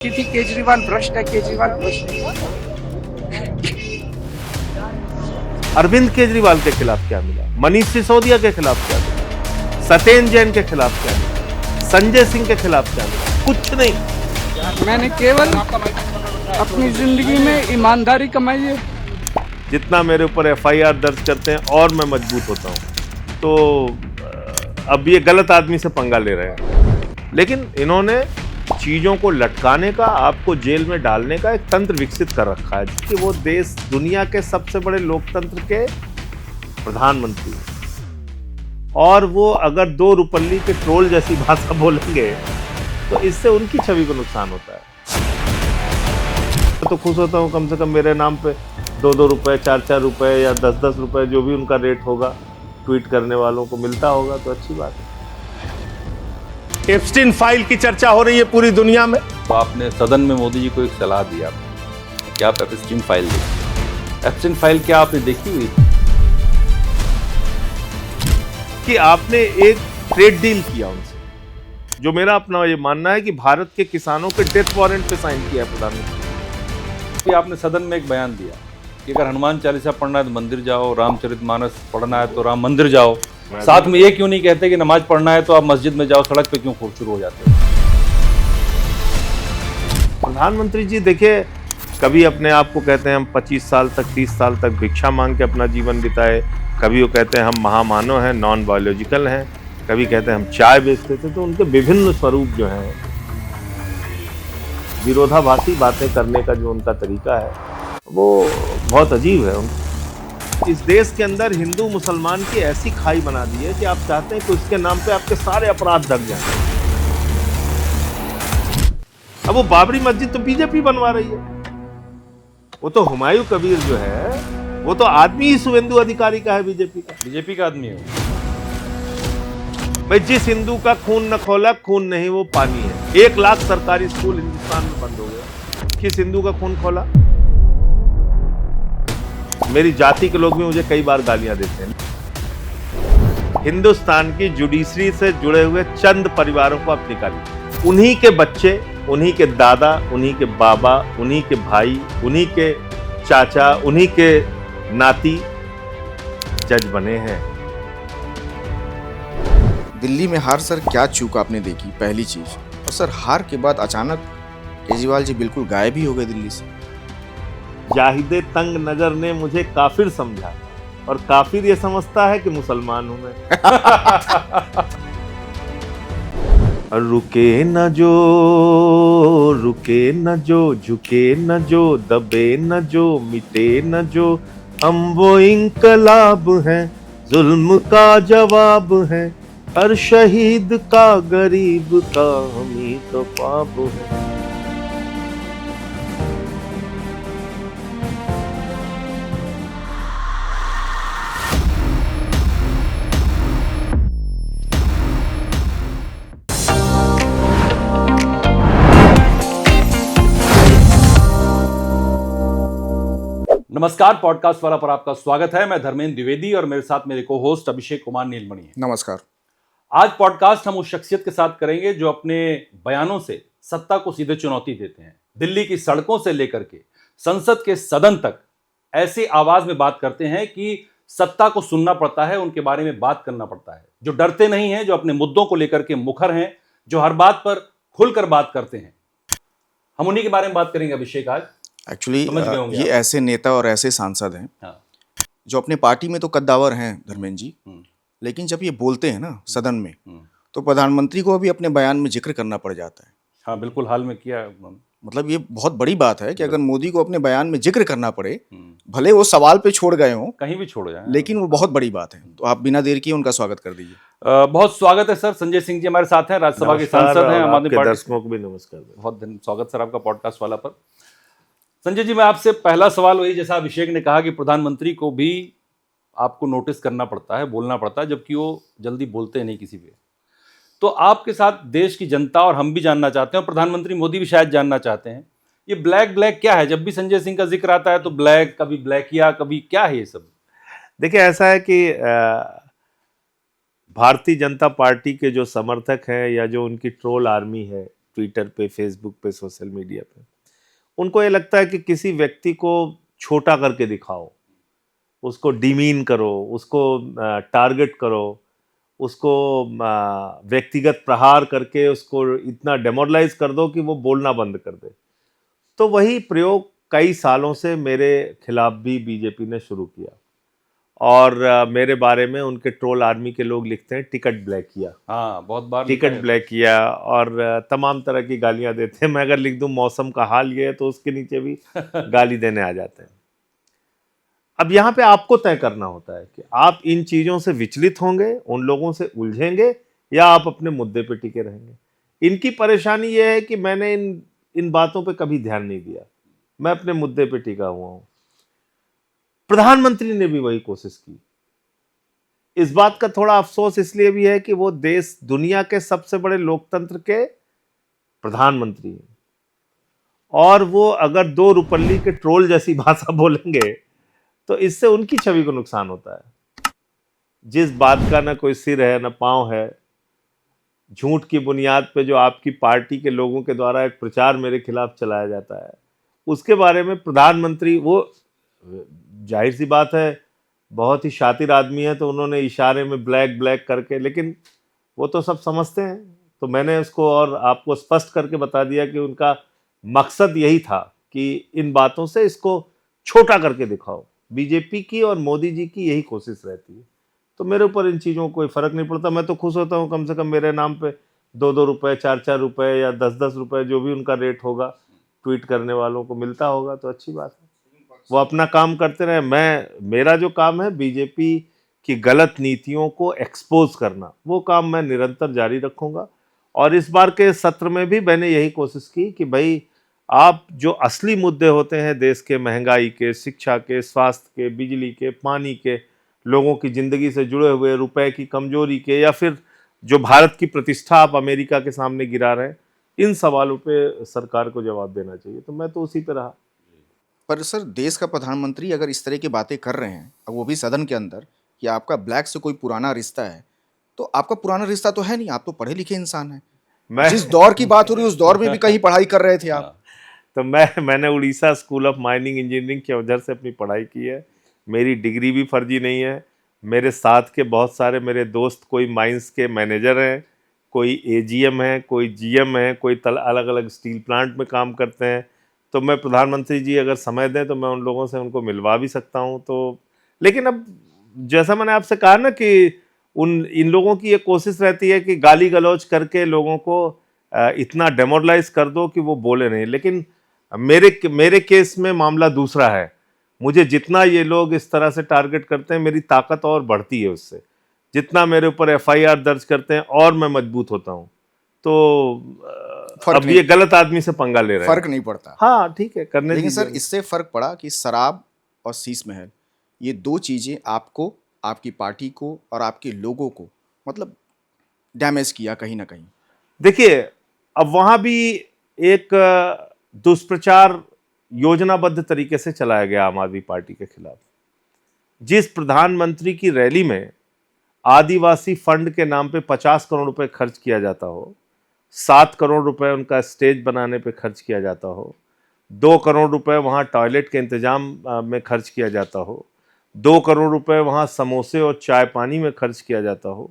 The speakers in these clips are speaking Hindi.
कि थी केजरीवाल भ्रष्ट है, केजरीवाल भ्रष्ट है। अरविंद केजरीवाल के खिलाफ क्या मिला, मनीष सिसोदिया के खिलाफ क्या मिला, सत्येंद्र जैन के खिलाफ क्या मिला, संजय सिंह के खिलाफ क्या मिला? कुछ नहीं। मैंने केवल अपनी जिंदगी में ईमानदारी कमाई है। जितना मेरे ऊपर एफआईआर दर्ज करते हैं और मैं मजबूत होता हूँ, तो अब ये गलत आदमी से पंगा ले रहे हैं। लेकिन इन्होंने चीजों को लटकाने का, आपको जेल में डालने का एक तंत्र विकसित कर रखा है कि वो देश दुनिया के सबसे बड़े लोकतंत्र के प्रधानमंत्री, और वो अगर दो रुपल्ली के ट्रोल जैसी भाषा बोलेंगे तो इससे उनकी छवि को नुकसान होता है। तो खुश होता हूँ कम से कम मेरे नाम पे 2-2 रुपए, 4-4 रुपए या 10-10 रुपए जो भी उनका रेट होगा ट्वीट करने वालों को मिलता होगा तो अच्छी बात है। एप्स्टीन फाइल की चर्चा हो रही है पूरी दुनिया में। तो आपने सदन में मोदी जी को एक सलाह दी कि आप एप्स्टीन फाइल देखिए। एप्स्टीन फाइल क्या आपने देखी हुई थी? कि आपने एक ट्रेड डील किया उनसे, जो मेरा अपना ये मानना है कि भारत के किसानों के डेथ वारंट पे साइन किया है प्रधानमंत्री। कि आपने सदन में एक बयान दिया कि अगर हनुमान चालीसा पढ़ना है तो मंदिर जाओ, रामचरितमानस पढ़ना है तो राम मंदिर जाओ, साथ में ये क्यों नहीं कहते कि नमाज पढ़ना है तो आप मस्जिद में जाओ, सड़क पे क्यों खूब शुरू हो जाते हो? प्रधानमंत्री जी देखिए, कभी अपने आप को कहते हैं हम 25 साल तक 30 साल तक भिक्षा मांग के अपना जीवन बिताए, कभी वो कहते हैं हम महामानव हैं, नॉन बायोलॉजिकल हैं, कभी कहते हैं हम चाय बेचते थे। तो उनके विभिन्न स्वरूप जो हैं, विरोधाभासी बातें करने का जो उनका तरीका है वो बहुत अजीब है। इस देश के अंदर हिंदू मुसलमान की ऐसी खाई बना दी है कि आप चाहते हैं कि उसके नाम पे आपके सारे अपराध ढक जाएं। अब वो बाबरी मस्जिद तो बीजेपी बनवा रही है, वो तो हुमायूं कबीर जो है वो तो आदमी ही शुभेंदु अधिकारी का है, बीजेपी का आदमी है भाई। जिस हिंदू का खून न खोला, खून नहीं वो पानी है। 1 लाख सरकारी स्कूल हिंदुस्तान में बंद हो गए, किस हिंदू का खून खोला? मेरी जाति के लोग भी मुझे कई बार गालियां देते हैं। हिंदुस्तान की जुडिशरी से जुड़े हुए चंद परिवारों को आप निकालिए, उन्हीं के बच्चे, उन्हीं के दादा, उन्हीं के बाबा, उन्हीं के भाई, उन्हीं के चाचा, उन्हीं के नाती जज बने हैं। दिल्ली में हार सर क्या चूक आपने देखी, पहली चीज। और सर हार के बाद अचानक केजरीवाल जी बिल्कुल गायब ही हो गए दिल्ली से। जाहिदे तंग नजर ने मुझे काफिर समझा, और काफिर ये समझता है कि मुसलमान हूं मैं। रुके न जो, रुके न जो, झुके न जो, दबे न जो, मिटे न जो, हम वो इंकलाब हैं, जुल्म का जवाब है, हर शहीद का गरीब का हम ही तो पाप है। नमस्कार, पॉडकास्ट वाला पर आपका स्वागत है। मैं धर्मेंद्र द्विवेदी और मेरे साथ मेरे को होस्ट अभिषेक कुमार नीलमणि है। नमस्कार। आज पॉडकास्ट हम उस शख्सियत के साथ करेंगे जो अपने बयानों से सत्ता को सीधे चुनौती देते हैं। दिल्ली की सड़कों से लेकर के संसद के सदन तक ऐसी आवाज में बात करते हैं कि सत्ता को सुनना पड़ता है, उनके बारे में बात करना पड़ता है। जो डरते नहीं हैं, जो अपने मुद्दों को लेकर के मुखर हैं, जो हर बात पर खुलकर बात करते हैं, हम उन्हीं के बारे में बात करेंगे अभिषेक आज। एक्चुअली ये ऐसे नेता और ऐसे सांसद हैं जो अपने पार्टी में तो कद्दावर हैं धर्मेंद्र जी, लेकिन जब ये बोलते हैं ना सदन में, तो प्रधानमंत्री को भी अपने बयान में जिक्र करना पड़ जाता है। हाँ, बिल्कुल, हाल में किया उन्होंने। मतलब ये बहुत बड़ी बात है कि अगर मोदी को अपने बयान में जिक्र करना पड़े, भले वो सवाल पे छोड़ गए हों, कहीं भी छोड़ जाए, लेकिन वो बहुत बड़ी बात है। तो आप बिना देर किए उनका स्वागत कर दीजिए। बहुत स्वागत है सर। संजय सिंह जी हमारे साथ हैं, राज्यसभा के सांसद हैं, आम आदमी पार्टी। दर्शकों को भी नमस्कार। बहुत स्वागत सर आपका पॉडकास्ट वाला पर। संजय जी, मैं आपसे पहला सवाल वही, जैसा अभिषेक ने कहा कि प्रधानमंत्री को भी आपको नोटिस करना पड़ता है, बोलना पड़ता है, जबकि वो जल्दी बोलते नहीं किसी पे। तो आपके साथ देश की जनता और हम भी जानना चाहते हैं, और प्रधानमंत्री मोदी भी शायद जानना चाहते हैं, ये ब्लैक ब्लैक क्या है? जब भी संजय सिंह का जिक्र आता है तो ब्लैक, कभी ब्लैकिया, कभी क्या है ये सब? देखिए, ऐसा है कि भारतीय जनता पार्टी के जो समर्थक हैं या जो उनकी ट्रोल आर्मी है, ट्विटर पे, फेसबुक पे, सोशल मीडिया पे। उनको ये लगता है कि किसी व्यक्ति को छोटा करके दिखाओ, उसको डिमीन करो, उसको टारगेट करो, उसको व्यक्तिगत प्रहार करके उसको इतना डेमोरलाइज कर दो कि वो बोलना बंद कर दे। तो वही प्रयोग कई सालों से मेरे खिलाफ भी बीजेपी ने शुरू किया और मेरे बारे में उनके ट्रोल आर्मी के लोग लिखते हैं टिकट ब्लैक किया। हाँ, बहुत बार टिकट ब्लैक किया और तमाम तरह की गालियां देते हैं। मैं अगर लिख दूं मौसम का हाल ये है तो उसके नीचे भी गाली देने आ जाते हैं। अब यहाँ पे आपको तय करना होता है कि आप इन चीजों से विचलित होंगे, उन लोगों से उलझेंगे या आप अपने मुद्दे पे टिके रहेंगे। इनकी परेशानी यह है कि मैंने इन बातों पे कभी ध्यान नहीं दिया, मैं अपने मुद्दे पे टिका हुआ हूं। प्रधानमंत्री ने भी वही कोशिश की। इस बात का थोड़ा अफसोस इसलिए भी है कि वो देश दुनिया के सबसे बड़े लोकतंत्र के प्रधानमंत्री हैं और वो अगर दो रुपल्ली के ट्रोल जैसी भाषा बोलेंगे तो इससे उनकी छवि को नुकसान होता है। जिस बात का ना कोई सिर है ना पांव है, झूठ की बुनियाद पे जो आपकी पार्टी के लोगों के द्वारा एक प्रचार मेरे खिलाफ चलाया जाता है, उसके बारे में प्रधानमंत्री, वो जाहिर सी बात है बहुत ही शातिर आदमी है तो उन्होंने इशारे में ब्लैक ब्लैक करके, लेकिन वो तो सब समझते हैं। तो मैंने उसको और आपको स्पष्ट करके बता दिया कि उनका मकसद यही था कि इन बातों से इसको छोटा करके दिखाओ। बीजेपी की और मोदी जी की यही कोशिश रहती है। तो मेरे ऊपर इन चीज़ों को कोई फ़र्क नहीं पड़ता। मैं तो खुश होता हूँ कम से कम मेरे नाम पे 2-2 रुपये, 4-4 रुपये या 10-10 रुपये जो भी उनका रेट होगा ट्वीट करने वालों को मिलता होगा तो अच्छी बात है, वो अपना काम करते रहे। मेरा जो काम है बीजेपी की गलत नीतियों को एक्सपोज करना, वो काम मैं निरंतर जारी रखूँगा। और इस बार के सत्र में भी मैंने यही कोशिश की कि भाई आप जो असली मुद्दे होते हैं देश के, महंगाई के, शिक्षा के, स्वास्थ्य के, बिजली के, पानी के, लोगों की ज़िंदगी से जुड़े हुए, रुपए की कमजोरी के, या फिर जो भारत की प्रतिष्ठा आप अमेरिका के सामने गिरा रहे हैं, इन सवालों पे सरकार को जवाब देना चाहिए। तो मैं तो उसी पे रहा। पर सर, देश का प्रधानमंत्री अगर इस तरह की बातें कर रहे हैं, अब वो भी सदन के अंदर, कि आपका ब्लैक से कोई पुराना रिश्ता है, तो आपका पुराना रिश्ता तो है नहीं, आप तो पढ़े लिखे इंसान हैं। जिस दौर की बात हो रही है उस दौर में भी कहीं पढ़ाई कर रहे थे आप। तो मैंने Orissa school of mining engineering के उधर से अपनी पढ़ाई की है। मेरी डिग्री भी फर्जी नहीं है। मेरे साथ के बहुत सारे मेरे दोस्त कोई माइंस के मैनेजर हैं, कोई एजीएम हैं, कोई जीएम हैं, कोई अलग अलग स्टील प्लांट में काम करते हैं। तो मैं प्रधानमंत्री जी अगर समय दें तो मैं उन लोगों से उनको मिलवा भी सकता हूँ। तो लेकिन अब जैसा मैंने आपसे कहा ना कि इन लोगों की ये कोशिश रहती है कि गाली गलौज करके लोगों को इतना डेमोरलाइज कर दो कि वो बोले नहीं। लेकिन मेरे केस में मामला दूसरा है। मुझे जितना ये लोग इस तरह से टारगेट करते हैं, मेरी ताकत और बढ़ती है उससे। जितना मेरे ऊपर एफआईआर दर्ज करते हैं और मैं मजबूत होता हूँ। तो अब ये गलत आदमी से पंगा ले रहे हैं, फर्क नहीं पड़ता। हाँ ठीक है, करने लेकिन सर इससे फर्क पड़ा कि शराब और शीश महल, ये दो चीजें आपको, आपकी पार्टी को और आपके लोगों को मतलब डैमेज किया कहीं ना कहीं। देखिए, अब वहां भी एक दुष्प्रचार योजनाबद्ध तरीके से चलाया गया आम आदमी पार्टी के खिलाफ। जिस प्रधानमंत्री की रैली में आदिवासी फंड के नाम पे 50 करोड़ रुपए खर्च किया जाता हो, 7 करोड़ रुपए उनका स्टेज बनाने पे खर्च किया जाता हो, 2 करोड़ रुपए वहाँ टॉयलेट के इंतजाम में खर्च किया जाता हो, 2 करोड़ रुपए वहाँ समोसे और चाय पानी में खर्च किया जाता हो,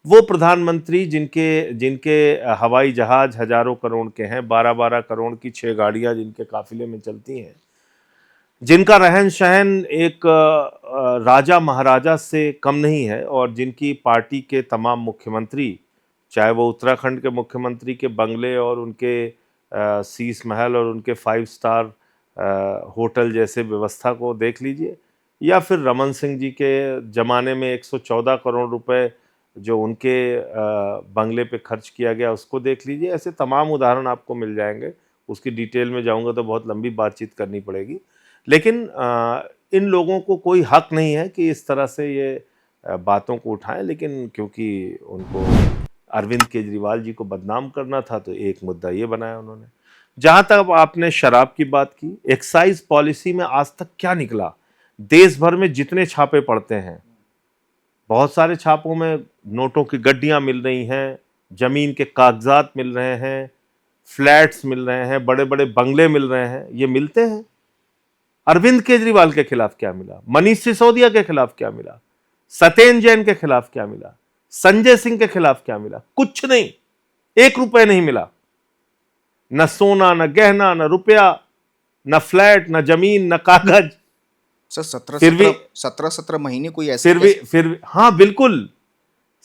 वो प्रधानमंत्री जिनके हवाई जहाज हजारों करोड़ के हैं, 12-12 करोड़ की 6 गाड़ियाँ जिनके काफिले में चलती हैं, जिनका रहन सहन एक राजा महाराजा से कम नहीं है, और जिनकी पार्टी के तमाम मुख्यमंत्री, चाहे वो उत्तराखंड के मुख्यमंत्री के बंगले और उनके शीश महल और उनके 5 स्टार होटल जैसे व्यवस्था को देख लीजिए, या फिर रमन सिंह जी के ज़माने में 114 करोड़ रुपए जो उनके बंगले पे खर्च किया गया उसको देख लीजिए। ऐसे तमाम उदाहरण आपको मिल जाएंगे। उसकी डिटेल में जाऊंगा तो बहुत लंबी बातचीत करनी पड़ेगी। लेकिन इन लोगों को कोई हक नहीं है कि इस तरह से ये बातों को उठाएं, लेकिन क्योंकि उनको अरविंद केजरीवाल जी को बदनाम करना था तो एक मुद्दा ये बनाया उन्होंने। जहाँ तक आपने शराब की बात की, एक्साइज पॉलिसी में आज तक क्या निकला? देश भर में जितने छापे पड़ते हैं, बहुत सारे छापों में नोटों की गड्डियाँ मिल रही हैं, ज़मीन के कागजात मिल रहे हैं, फ्लैट्स मिल रहे हैं, बड़े बड़े बंगले मिल रहे हैं, ये मिलते हैं। अरविंद केजरीवाल के खिलाफ क्या मिला? मनीष सिसोदिया के खिलाफ क्या मिला? सत्येंद्र जैन के खिलाफ क्या मिला? संजय सिंह के खिलाफ क्या मिला? कुछ नहीं, 1 रुपए नहीं मिला। न सोना, न गहना, न रुपया, न फ्लैट, न जमीन, न कागज। सर 17 महीने कोई ऐसे फिर भी हाँ बिल्कुल,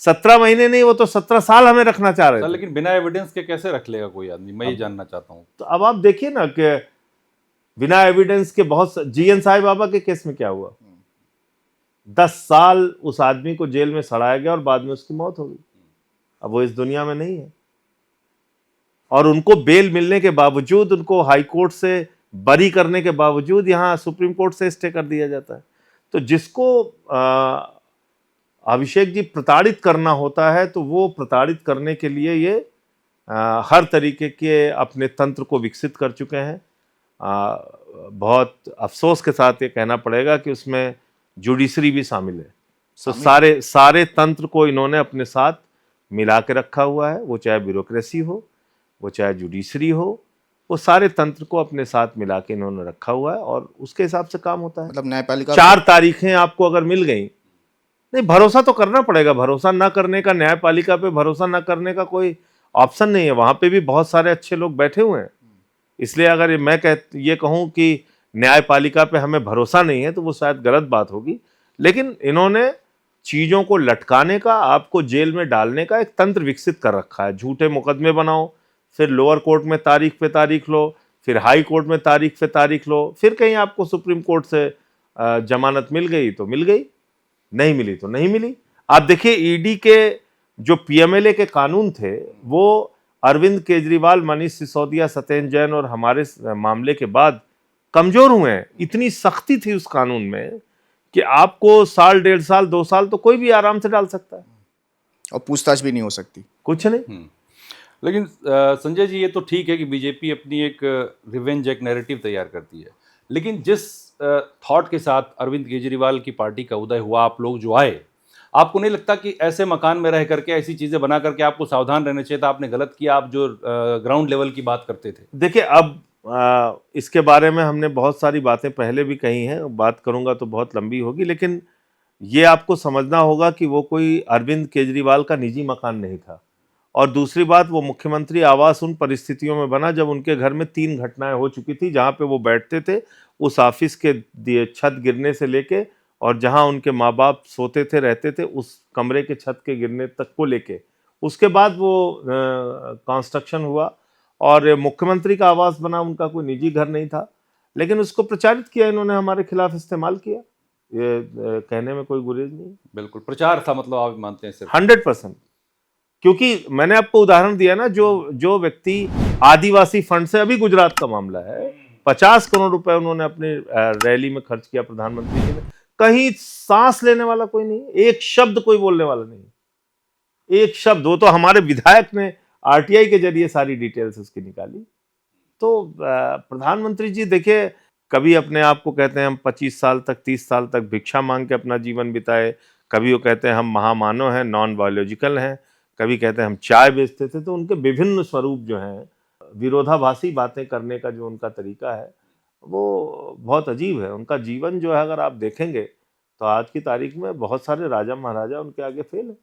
17 महीने नहीं, वो तो 17 साल हमें रखना चाह रहे थे। लेकिन बिना एविडेंस के कैसे रख लेगा कोई आदमी? मैं ये जानना चाहता हूँ। तो अब आप देखिए ना कि बिना एविडेंस के बहुत जीएन साई बाबा के केस में क्या हुआ, 10 साल उस आदमी को जेल में सड़ाया गया और बाद में उसकी मौत हो गई। अब वो इस दुनिया में नहीं है, और उनको बेल मिलने के बावजूद, उनको हाई कोर्ट से बरी करने के बावजूद यहां सुप्रीम कोर्ट से स्टे कर दिया जाता है। तो जिसको अभिषेक जी प्रताड़ित करना होता है, तो वो प्रताड़ित करने के लिए ये हर तरीके के अपने तंत्र को विकसित कर चुके हैं। बहुत अफसोस के साथ ये कहना पड़ेगा कि उसमें जुडिशरी भी शामिल है। तो सारे तंत्र को इन्होंने अपने साथ मिला के रखा हुआ है, वो चाहे ब्यूरोक्रेसी हो, वो चाहे जुडिशरी हो, वो सारे तंत्र को अपने साथ मिला के इन्होंने रखा हुआ है और उसके हिसाब से काम होता है। मतलब न्यायपालिका 4 तारीखें आपको अगर मिल गई, नहीं भरोसा तो करना पड़ेगा। भरोसा ना करने का, न्यायपालिका पे भरोसा ना करने का कोई ऑप्शन नहीं है। वहां पे भी बहुत सारे अच्छे लोग बैठे हुए हैं। इसलिए अगर मैं ये कहूं कि न्यायपालिका पे हमें भरोसा नहीं है तो वो शायद गलत बात होगी। लेकिन इन्होंने चीजों को लटकाने का, आपको जेल में डालने का एक तंत्र विकसित कर रखा है। झूठे मुकदमे बनाओ, फिर लोअर कोर्ट में तारीख पे तारीख लो, फिर हाई कोर्ट में तारीख पे तारीख लो, फिर कहीं आपको सुप्रीम कोर्ट से जमानत मिल गई तो मिल गई, नहीं मिली तो नहीं मिली। आप देखिए ईडी के जो पीएमएलए के कानून थे, वो अरविंद केजरीवाल, मनीष सिसोदिया, सत्येंद्र जैन और हमारे मामले के बाद कमजोर हुए हैं। इतनी सख्ती थी उस कानून में कि आपको साल, 1.5 साल, 2 साल तो कोई भी आराम से डाल सकता है और पूछताछ भी नहीं हो सकती, कुछ नहीं। लेकिन संजय जी, ये तो ठीक है कि बीजेपी अपनी एक रिवेंज, एक नैरेटिव तैयार करती है, लेकिन जिस थॉट के साथ अरविंद केजरीवाल की पार्टी का उदय हुआ, आप लोग जो आए, आपको नहीं लगता कि ऐसे मकान में रह करके ऐसी चीजें बना करके आपको सावधान रहना चाहिए था? आपने गलत किया, आप जो ग्राउंड लेवल की बात करते थे। देखिए अब इसके बारे में हमने बहुत सारी बातें पहले भी कही हैं, बात करूंगा तो बहुत लंबी होगी, लेकिन ये आपको समझना होगा कि वो कोई अरविंद केजरीवाल का निजी मकान नहीं था। और दूसरी बात, वो मुख्यमंत्री आवास उन परिस्थितियों में बना जब उनके घर में 3 घटनाएं हो चुकी थी। जहां पे वो बैठते थे, उस ऑफिस के छत गिरने से लेके, और जहां उनके माँ बाप सोते थे, रहते थे, उस कमरे के छत के गिरने तक को लेके, उसके बाद वो कंस्ट्रक्शन हुआ और मुख्यमंत्री का आवास बना। उनका कोई निजी घर नहीं था, लेकिन उसको प्रचारित किया इन्होंने, हमारे खिलाफ इस्तेमाल किया। ये कहने में कोई गुरेज नहीं। बिल्कुल प्रचार था, मतलब आप मानते हैं? सिर्फ 100%। क्योंकि मैंने आपको उदाहरण दिया ना, जो व्यक्ति आदिवासी फंड से, अभी गुजरात का मामला है, 50 करोड़ रुपए उन्होंने अपने रैली में खर्च किया प्रधानमंत्री जी ने। कहीं सांस लेने वाला कोई नहीं, एक शब्द कोई बोलने वाला नहीं, एक शब्द। वो तो हमारे विधायक ने आरटीआई के जरिए सारी डिटेल्स उसकी निकाली। तो प्रधानमंत्री जी देखिए, कभी अपने आप को कहते हैं हम 25 साल तक, 30 साल तक भिक्षा मांग के अपना जीवन बिताए, कभी वो कहते हैं हम महामानव हैं, नॉन बायोलॉजिकल हैं, कभी कहते हैं हम चाय बेचते थे। तो उनके विभिन्न स्वरूप जो हैं, विरोधाभासी बातें करने का जो उनका तरीका है, वो बहुत अजीब है। उनका जीवन जो है, अगर आप देखेंगे तो आज की तारीख में बहुत सारे राजा महाराजा उनके आगे फेल है।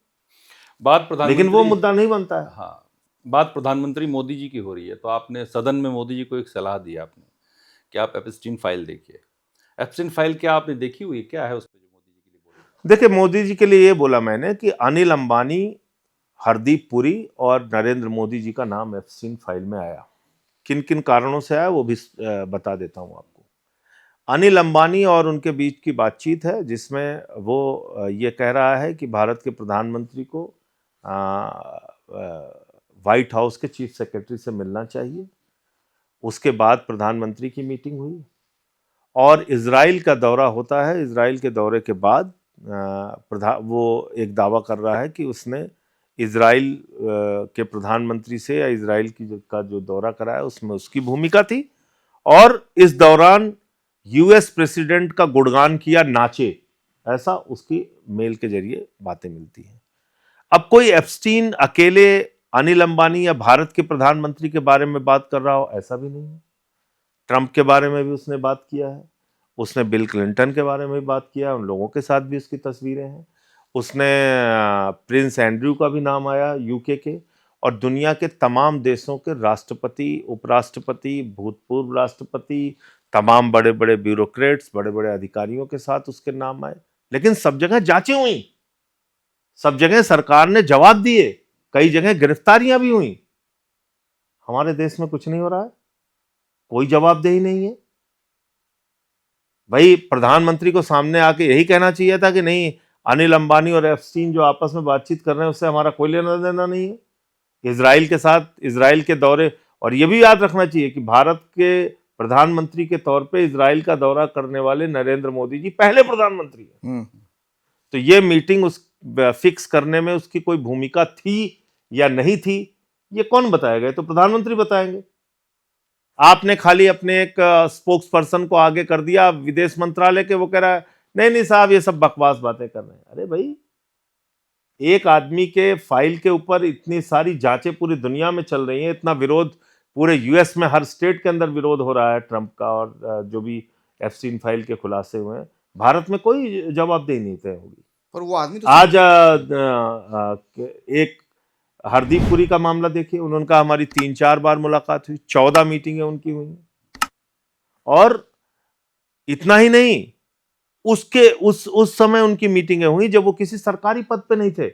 बात प्रधानमंत्री, लेकिन वो मुद्दा नहीं बनता है। हाँ, बात प्रधानमंत्री मोदी जी की हो रही है, तो आपने सदन में मोदी जी को एक सलाह दी आपने कि आप एप्स्टीन फाइल देखिए। एप्स्टीन फाइल क्या आपने देखी हुई, क्या है उस पर जो मोदी जी के लिए बोला? देखिए, मोदी जी के लिए ये बोला मैंने कि अनिल अंबानी, हरदीप पुरी और नरेंद्र मोदी जी का नाम एप्स्टीन फाइल में आया। किन किन कारणों से आया वो भी बता देता हूं आपको। अनिल अंबानी और उनके बीच की बातचीत है, जिसमें वो ये कह रहा है कि भारत के प्रधानमंत्री को व्हाइट हाउस के चीफ सेक्रेटरी से मिलना चाहिए। उसके बाद प्रधानमंत्री की मीटिंग हुई और इजराइल का दौरा होता है। इजराइल के दौरे के बाद वो एक दावा कर रहा है कि उसने इजराइल के प्रधानमंत्री से, या इजराइल का जो दौरा कराया उसमें उसकी भूमिका थी, और इस दौरान यूएस प्रेसिडेंट का गुणगान किया, नाचे, ऐसा उसकी मेल के जरिए बातें मिलती हैं। अब कोई एप्स्टीन अकेले अनिल अंबानी या भारत के प्रधानमंत्री के बारे में बात कर रहा हो, ऐसा भी नहीं है। ट्रंप के बारे में भी उसने बात किया है, उसने बिल क्लिंटन के बारे में भी बात किया है, उन लोगों के साथ भी उसकी तस्वीरें हैं। उसने प्रिंस एंड्रयू का भी नाम आया यूके के, और दुनिया के तमाम देशों के राष्ट्रपति, उपराष्ट्रपति, भूतपूर्व राष्ट्रपति, तमाम बड़े बड़े ब्यूरोक्रेट्स, बड़े बड़े अधिकारियों के साथ उसके नाम आए। लेकिन सब जगह जांचें हुई, सब जगह सरकार ने जवाब दिए, कई जगह गिरफ्तारियां भी हुई। हमारे देश में कुछ नहीं हो रहा है, कोई जवाबदेही नहीं है। भाई प्रधानमंत्री को सामने आके यही कहना चाहिए था कि नहीं, अनिल अंबानी और एप्स्टीन जो आपस में बातचीत कर रहे हैं उससे हमारा कोई लेना देना नहीं है। इजराइल के साथ इजराइल के दौरे, और ये भी याद रखना चाहिए कि भारत के प्रधानमंत्री के तौर पे इजराइल का दौरा करने वाले नरेंद्र मोदी जी पहले प्रधानमंत्री हैं। तो ये मीटिंग उस फिक्स करने में उसकी कोई भूमिका थी या नहीं थी, ये कौन बताएगा? तो प्रधानमंत्री बताएंगे। आपने खाली अपने एक स्पोक्स पर्सन को आगे कर दिया विदेश मंत्रालय के, वो कह रहा है नहीं नहीं साहब ये सब बकवास बातें कर रहे हैं। अरे भाई, एक आदमी के फाइल के ऊपर इतनी सारी जांचें पूरी दुनिया में चल रही हैं, इतना विरोध पूरे यूएस में हर स्टेट के अंदर विरोध हो रहा है ट्रंप का, और जो भी एप्स्टीन फाइल के खुलासे हुए हैं, भारत में कोई जवाबदेही नहीं तय होगी। पर वो आदमी तो आज एक हरदीप पुरी का मामला देखिए, उन्होंने कहा हमारी 3-4 बार मुलाकात हुई, 14 मीटिंगें उनकी हुई, और इतना ही नहीं, उसके उस समय उनकी मीटिंगें हुई जब वो किसी सरकारी पद पे नहीं थे।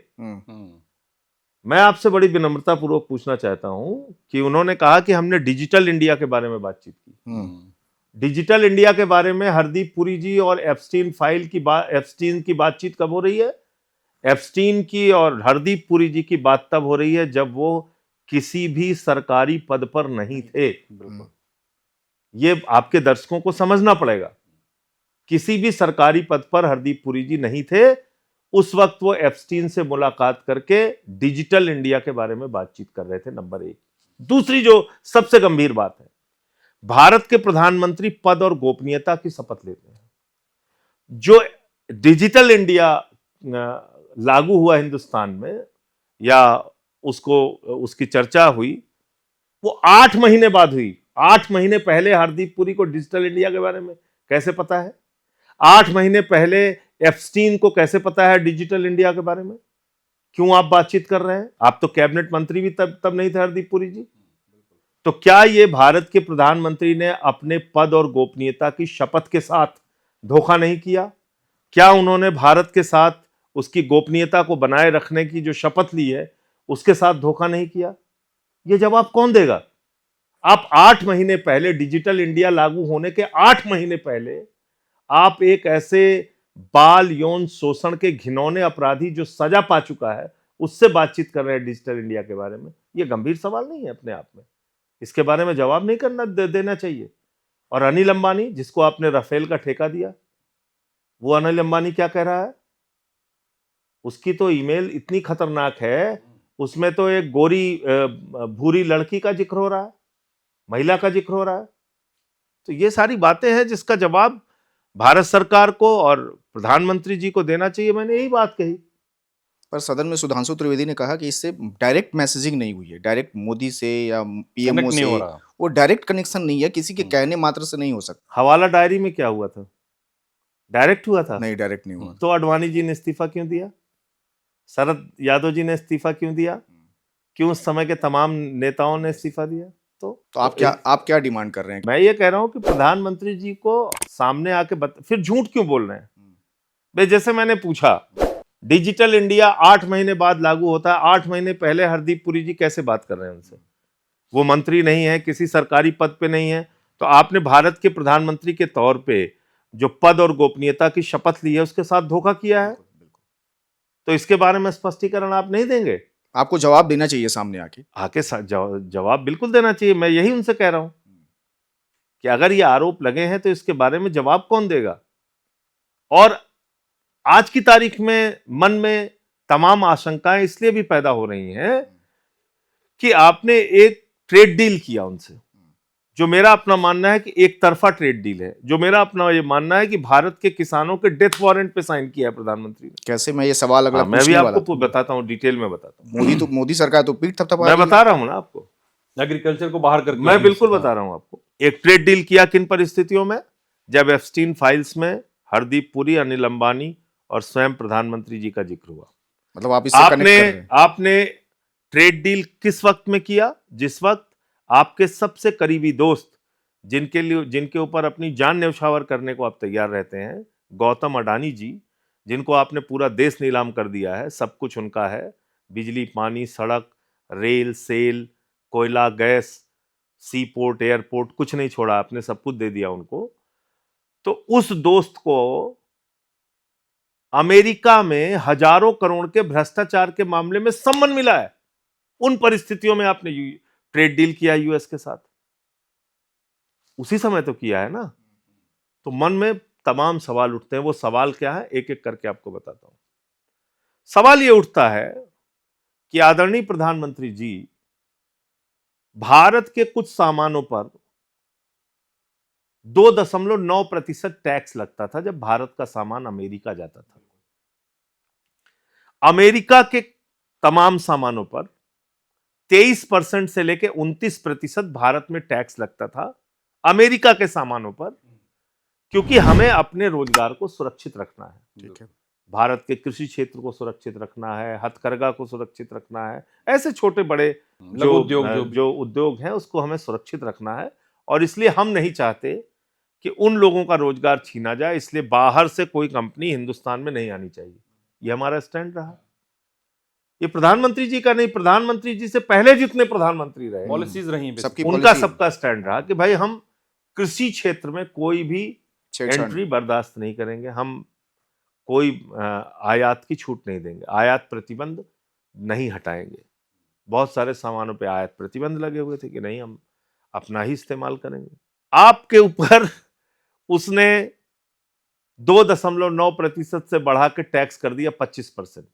मैं आपसे बड़ी विनम्रता पूर्वक पूछना चाहता हूं कि उन्होंने कहा कि हमने डिजिटल इंडिया के बारे में बातचीत की। डिजिटल इंडिया के बारे में हरदीप पुरी जी और एप्स्टीन एप्स्टीन की बातचीत कब हो रही है? एप्स्टीन की और हरदीप पुरी जी की बात तब हो रही है जब वो किसी भी सरकारी पद पर नहीं थे। ये आपके दर्शकों को समझना पड़ेगा। किसी भी सरकारी पद पर हरदीप पुरी जी नहीं थे। उस वक्त वो एप्स्टीन से मुलाकात करके डिजिटल इंडिया के बारे में बातचीत कर रहे थे, नंबर 1। दूसरी जो सबसे गंभीर बात है, भारत के प्रधानमंत्री पद और गोपनीयता की शपथ लेते हैं। जो डिजिटल इंडिया लागू हुआ हिंदुस्तान में, या उसकी चर्चा हुई, वो 8 महीने बाद हुई। 8 महीने पहले हरदीप पुरी को डिजिटल इंडिया के बारे में कैसे पता है? 8 महीने पहले एप्स्टीन को कैसे पता है डिजिटल इंडिया के बारे में? क्यों आप बातचीत कर रहे हैं? आप तो कैबिनेट मंत्री भी तब नहीं थे हरदीप पुरी जी। तो क्या ये भारत के प्रधानमंत्री ने अपने पद और गोपनीयता की शपथ के साथ धोखा नहीं किया? क्या उन्होंने भारत के साथ उसकी गोपनीयता को बनाए रखने की जो शपथ ली है उसके साथ धोखा नहीं किया? ये जवाब कौन देगा? आप 8 महीने पहले, डिजिटल इंडिया लागू होने के 8 महीने पहले, आप एक ऐसे बाल यौन शोषण के घिनौने अपराधी जो सजा पा चुका है उससे बातचीत कर रहे हैं डिजिटल इंडिया के बारे में। यह गंभीर सवाल नहीं है अपने आप में? इसके बारे में जवाब नहीं करना देना चाहिए। और अनिल अंबानी, जिसको आपने राफेल का ठेका दिया, वो अनिल अंबानी क्या कह रहा है? उसकी तो ईमेल इतनी खतरनाक है, उसमें तो एक गोरी भूरी लड़की का जिक्र हो रहा है, महिला का जिक्र हो रहा है। तो ये सारी बातें हैं जिसका जवाब भारत सरकार को और प्रधानमंत्री जी को देना चाहिए। मैंने यही बात कही। पर सदन में सुधांशु त्रिवेदी ने कहा कि इससे डायरेक्ट मैसेजिंग नहीं हुई है, डायरेक्ट मोदी से या पीएमओ से वो डायरेक्ट कनेक्शन नहीं है, किसी के कहने मात्र से नहीं हो सकता। हवाला डायरी में क्या हुआ था? डायरेक्ट हुआ था? नहीं, डायरेक्ट नहीं हुआ। तो अडवाणी जी ने इस्तीफा क्यों दिया? शरद यादव जी ने इस्तीफा क्यों दिया? क्यों उस समय के तमाम नेताओं ने इस्तीफा दिया? तो आप क्या डिमांड कर रहे हैं? मैं ये कह रहा हूं कि प्रधानमंत्री जी को सामने आके फिर झूठ क्यों बोल रहे हैं? भाई, जैसे मैंने पूछा, डिजिटल इंडिया 8 महीने बाद लागू होता है, 8 महीने पहले हरदीप पुरी जी कैसे बात कर रहे हैं उनसे? वो मंत्री नहीं है, किसी सरकारी पद पे नहीं है, तो आपने भारत के प्रधानमंत्री के तौर पे जो पद और गोपनीयता की शपथ ली है उसके साथ धोखा किया है। तो इसके बारे में स्पष्टीकरण आप नहीं देंगे? आपको जवाब देना चाहिए, सामने आके जवाब बिल्कुल देना चाहिए। मैं यही उनसे कह रहा हूं कि अगर ये आरोप लगे हैं तो इसके बारे में जवाब कौन देगा? और आज की तारीख में मन में तमाम आशंकाएं इसलिए भी पैदा हो रही हैं कि आपने एक ट्रेड डील किया उनसे, जो मेरा अपना मानना है कि एक तरफा ट्रेड डील है, जो मेरा अपना ये मानना है कि भारत के किसानों के डेथ वारंट पे साइन किया है प्रधानमंत्री ने। कैसे? मैं ये सवाल अगला मैं भी आपको बताता हूँ, डिटेल में बताता हूँ। मोदी सरकार तो पीठ थपथपा मैं बता रहा हूँ ना आपको, एग्रीकल्चर को बाहर करके। मैं बिल्कुल बता रहा हूँ आपको। एक ट्रेड डील किया किन परिस्थितियों में? जब एप्स्टीन फाइल्स में हरदीप पुरी, अनिल अंबानी और स्वयं प्रधानमंत्री जी का जिक्र हुआ। मतलब आप इससे कनेक्ट कर रहे हैं। आपने ट्रेड डील किस वक्त में किया? जिस वक्त आपके सबसे करीबी दोस्त, जिनके ऊपर अपनी जान न्यौछावर करने को आप तैयार रहते हैं, गौतम अडानी जी, जिनको आपने पूरा देश नीलाम कर दिया है, सब कुछ उनका है, बिजली, पानी, सड़क, रेल, सेल, कोयला, गैस, सी पोर्ट, एयरपोर्ट, कुछ नहीं छोड़ा आपने, सब कुछ दे दिया उनको। तो उस दोस्त को अमेरिका में हजारों करोड़ के भ्रष्टाचार के मामले में सम्मान मिला है। उन परिस्थितियों में आपने ट्रेड डील किया यूएस के साथ, उसी समय तो किया है ना। तो मन में तमाम सवाल उठते हैं। वो सवाल क्या है, एक एक करके आपको बताता हूं। सवाल ये उठता है कि आदरणीय प्रधानमंत्री जी, भारत के कुछ सामानों पर 2.9% टैक्स लगता था जब भारत का सामान अमेरिका जाता था। अमेरिका के तमाम सामानों पर 23% से लेकर 29% भारत में टैक्स लगता था, अमेरिका के सामानों पर, क्योंकि हमें अपने रोजगार को सुरक्षित रखना है। ठीक है। भारत के कृषि क्षेत्र को सुरक्षित रखना है, हथकरघा को सुरक्षित रखना है, ऐसे छोटे बड़े जो उद्योग हैं उसको हमें सुरक्षित रखना है। और इसलिए हम नहीं चाहते कि उन लोगों का रोजगार छीना जाए, इसलिए बाहर से कोई कंपनी हिंदुस्तान में नहीं आनी चाहिए। ये हमारा स्टैंड रहा। ये प्रधानमंत्री जी का नहीं, प्रधानमंत्री जी से पहले जितने प्रधानमंत्री रहे, पॉलिसीज रही, उनका सबका स्टैंड रहा कि भाई हम कृषि क्षेत्र में कोई भी एंट्री बर्दाश्त नहीं करेंगे, हम कोई आयात की छूट नहीं देंगे, आयात प्रतिबंध नहीं हटाएंगे। बहुत सारे सामानों पे आयात प्रतिबंध लगे हुए थे कि नहीं, हम अपना ही इस्तेमाल करेंगे। आपके ऊपर उसने 2.9% से बढ़ा के टैक्स कर दिया 25%,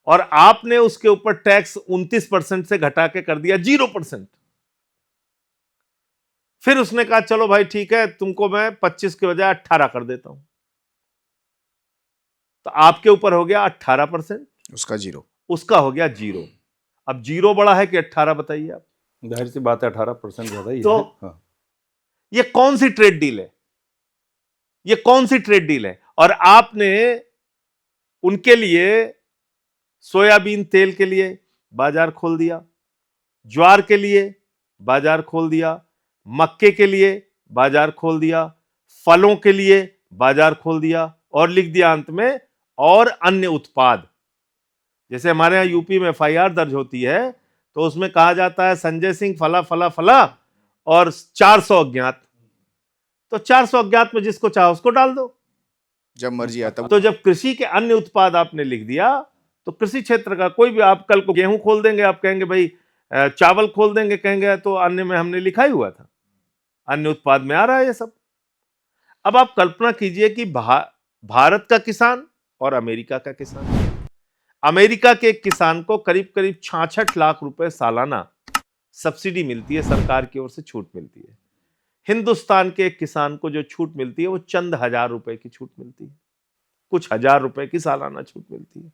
और आपने उसके ऊपर टैक्स 29% से घटा के कर दिया 0%। फिर उसने कहा चलो भाई ठीक है, तुमको मैं 25 के बजाय 18 कर देता हूं। तो आपके ऊपर हो गया 18%, उसका 0, उसका हो गया 0। अब 0 बड़ा है कि 18 बताइए आप? जाहिर सी बात है 18% ज्यादा ही तो है। हाँ। ये कौन सी ट्रेड डील है? ये कौन सी ट्रेड डील है? और आपने उनके लिए सोयाबीन तेल के लिए बाजार खोल दिया, ज्वार के लिए बाजार खोल दिया, मक्के के लिए बाजार खोल दिया, फलों के लिए बाजार खोल दिया, और लिख दिया अंत में और अन्य उत्पाद। जैसे हमारे यहां यूपी में एफआईआर दर्ज होती है तो उसमें कहा जाता है संजय सिंह फला फला फला और 400 अज्ञात। तो 400 अज्ञात में जिसको चाहो उसको डाल दो, जब मर्जी आता। तो जब कृषि के अन्य उत्पाद आपने लिख दिया तो कृषि क्षेत्र का कोई भी, आप कल को गेहूं खोल देंगे, आप कहेंगे भाई चावल खोल देंगे, कहेंगे तो अन्य में हमने लिखा ही हुआ था, अन्य उत्पाद में आ रहा है ये सब। अब आप कल्पना कीजिए कि भारत का किसान और अमेरिका का किसान, अमेरिका के किसान को करीब करीब 66 लाख रुपए सालाना सब्सिडी मिलती है, सरकार की ओर से छूट मिलती है। हिंदुस्तान के एक किसान को जो छूट मिलती है वो चंद हजार रुपए की छूट मिलती है, कुछ हजार रुपए की सालाना छूट मिलती है।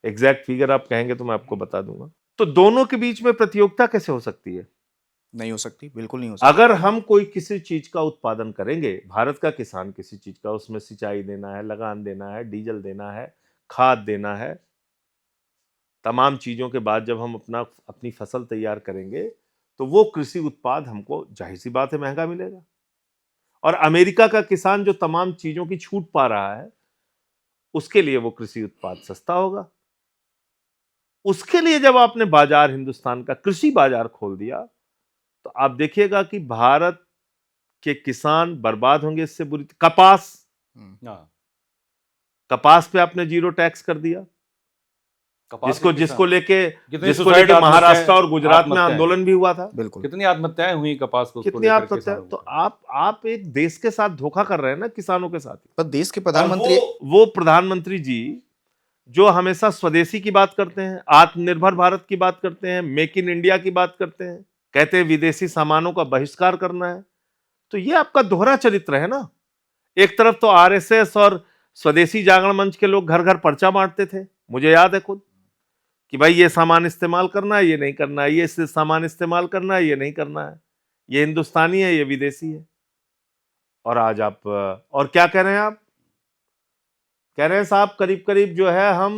एग्जैक्ट फिगर आप कहेंगे तो मैं आपको बता दूंगा। तो दोनों के बीच में प्रतियोगिता कैसे हो सकती है? नहीं हो सकती, बिल्कुल नहीं हो सकती। अगर हम कोई किसी चीज का उत्पादन करेंगे, भारत का किसान किसी चीज का, उसमें सिंचाई देना है, लगान देना है, डीजल देना है, खाद देना है, तमाम चीजों के बाद जब हम अपनी फसल तैयार करेंगे तो वो कृषि उत्पाद हमको जाहिर सी बात है महंगा मिलेगा। और अमेरिका का किसान जो तमाम चीजों की छूट पा रहा है उसके लिए वो कृषि उत्पाद सस्ता होगा। उसके लिए जब आपने बाजार, हिंदुस्तान का कृषि बाजार खोल दिया तो आप देखिएगा कि भारत के किसान बर्बाद होंगे इससे बुरी। कपास पे आपने 0 टैक्स कर दिया, जिसको लेके महाराष्ट्र और गुजरात में आंदोलन भी हुआ था। बिल्कुल, कितनी आत्महत्याएं हुई कपास को, कितनी आत्महत्याएं। तो आप एक देश के साथ धोखा कर रहे हैं ना, किसानों के साथ। पर देश के प्रधानमंत्री, वो प्रधानमंत्री जी जो हमेशा स्वदेशी की बात करते हैं, आत्मनिर्भर भारत की बात करते हैं, मेक इन इंडिया की बात करते हैं, कहते हैं विदेशी सामानों का बहिष्कार करना है। तो ये आपका दोहरा चरित्र है ना। एक तरफ तो आरएसएस और स्वदेशी जागरण मंच के लोग घर घर पर्चा बांटते थे, मुझे याद है खुद, कि भाई ये सामान इस्तेमाल करना है, ये नहीं करना है, ये सामान इस्तेमाल करना है, ये नहीं करना है, ये हिंदुस्तानी है, ये विदेशी है। और आज आप और क्या कह रहे हैं? आप कह रहे हैं साहब करीब करीब जो है हम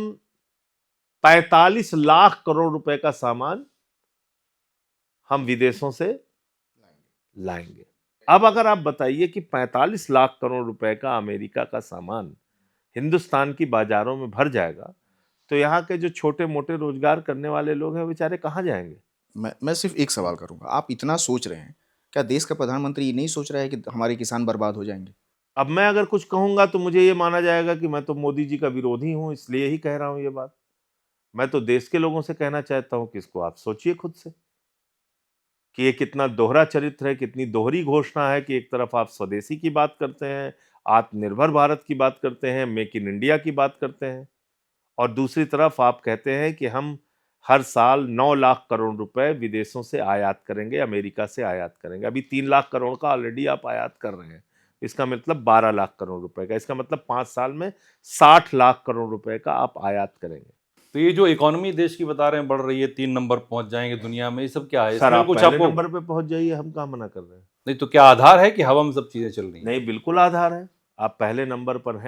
45 लाख करोड़ रुपए का सामान हम विदेशों से लाएंगे। अब अगर आप बताइए कि 45 लाख करोड़ रुपए का अमेरिका का सामान हिंदुस्तान की बाजारों में भर जाएगा, तो यहाँ के जो छोटे मोटे रोजगार करने वाले लोग हैं बेचारे कहाँ जाएंगे? मैं सिर्फ एक सवाल करूंगा, आप इतना सोच रहे हैं, क्या देश का प्रधानमंत्री ये नहीं सोच रहा है कि हमारे किसान बर्बाद हो जाएंगे? अब मैं अगर कुछ कहूंगा तो मुझे ये माना जाएगा कि मैं तो मोदी जी का विरोधी हूं, इसलिए ही कह रहा हूं ये बात। मैं तो देश के लोगों से कहना चाहता हूं कि इसको आप सोचिए खुद से कि ये कितना दोहरा चरित्र है, कितनी दोहरी घोषणा है कि एक तरफ आप स्वदेशी की बात करते हैं, आत्मनिर्भर भारत की बात करते हैं, मेक इन इंडिया की बात करते हैं, और दूसरी तरफ आप कहते हैं कि हम हर साल 9 लाख करोड़ रुपए विदेशों से आयात करेंगे, अमेरिका से आयात करेंगे। अभी 3 लाख करोड़ का ऑलरेडी आप आयात कर रहे हैं, इसका मतलब 12 लाख करोड़ रुपए का, इसका मतलब 5 साल में 60 लाख करोड़ रुपए का आप आयात करेंगे। तो ये जो इकोनॉमी देश की बता रहे हैं बढ़ रही है, 3 नंबर पहुंच जाएंगे दुनिया में, ये सब क्या है? सर आप कुछ पहले आपको नंबर पे पहुंच जाइए, हम कहाँ मना कर रहे हैं। नहीं तो क्या आधार है कि हवा में सब चीजें चल रही हैं? नहीं, बिल्कुल आधार है। आप पहले नंबर पर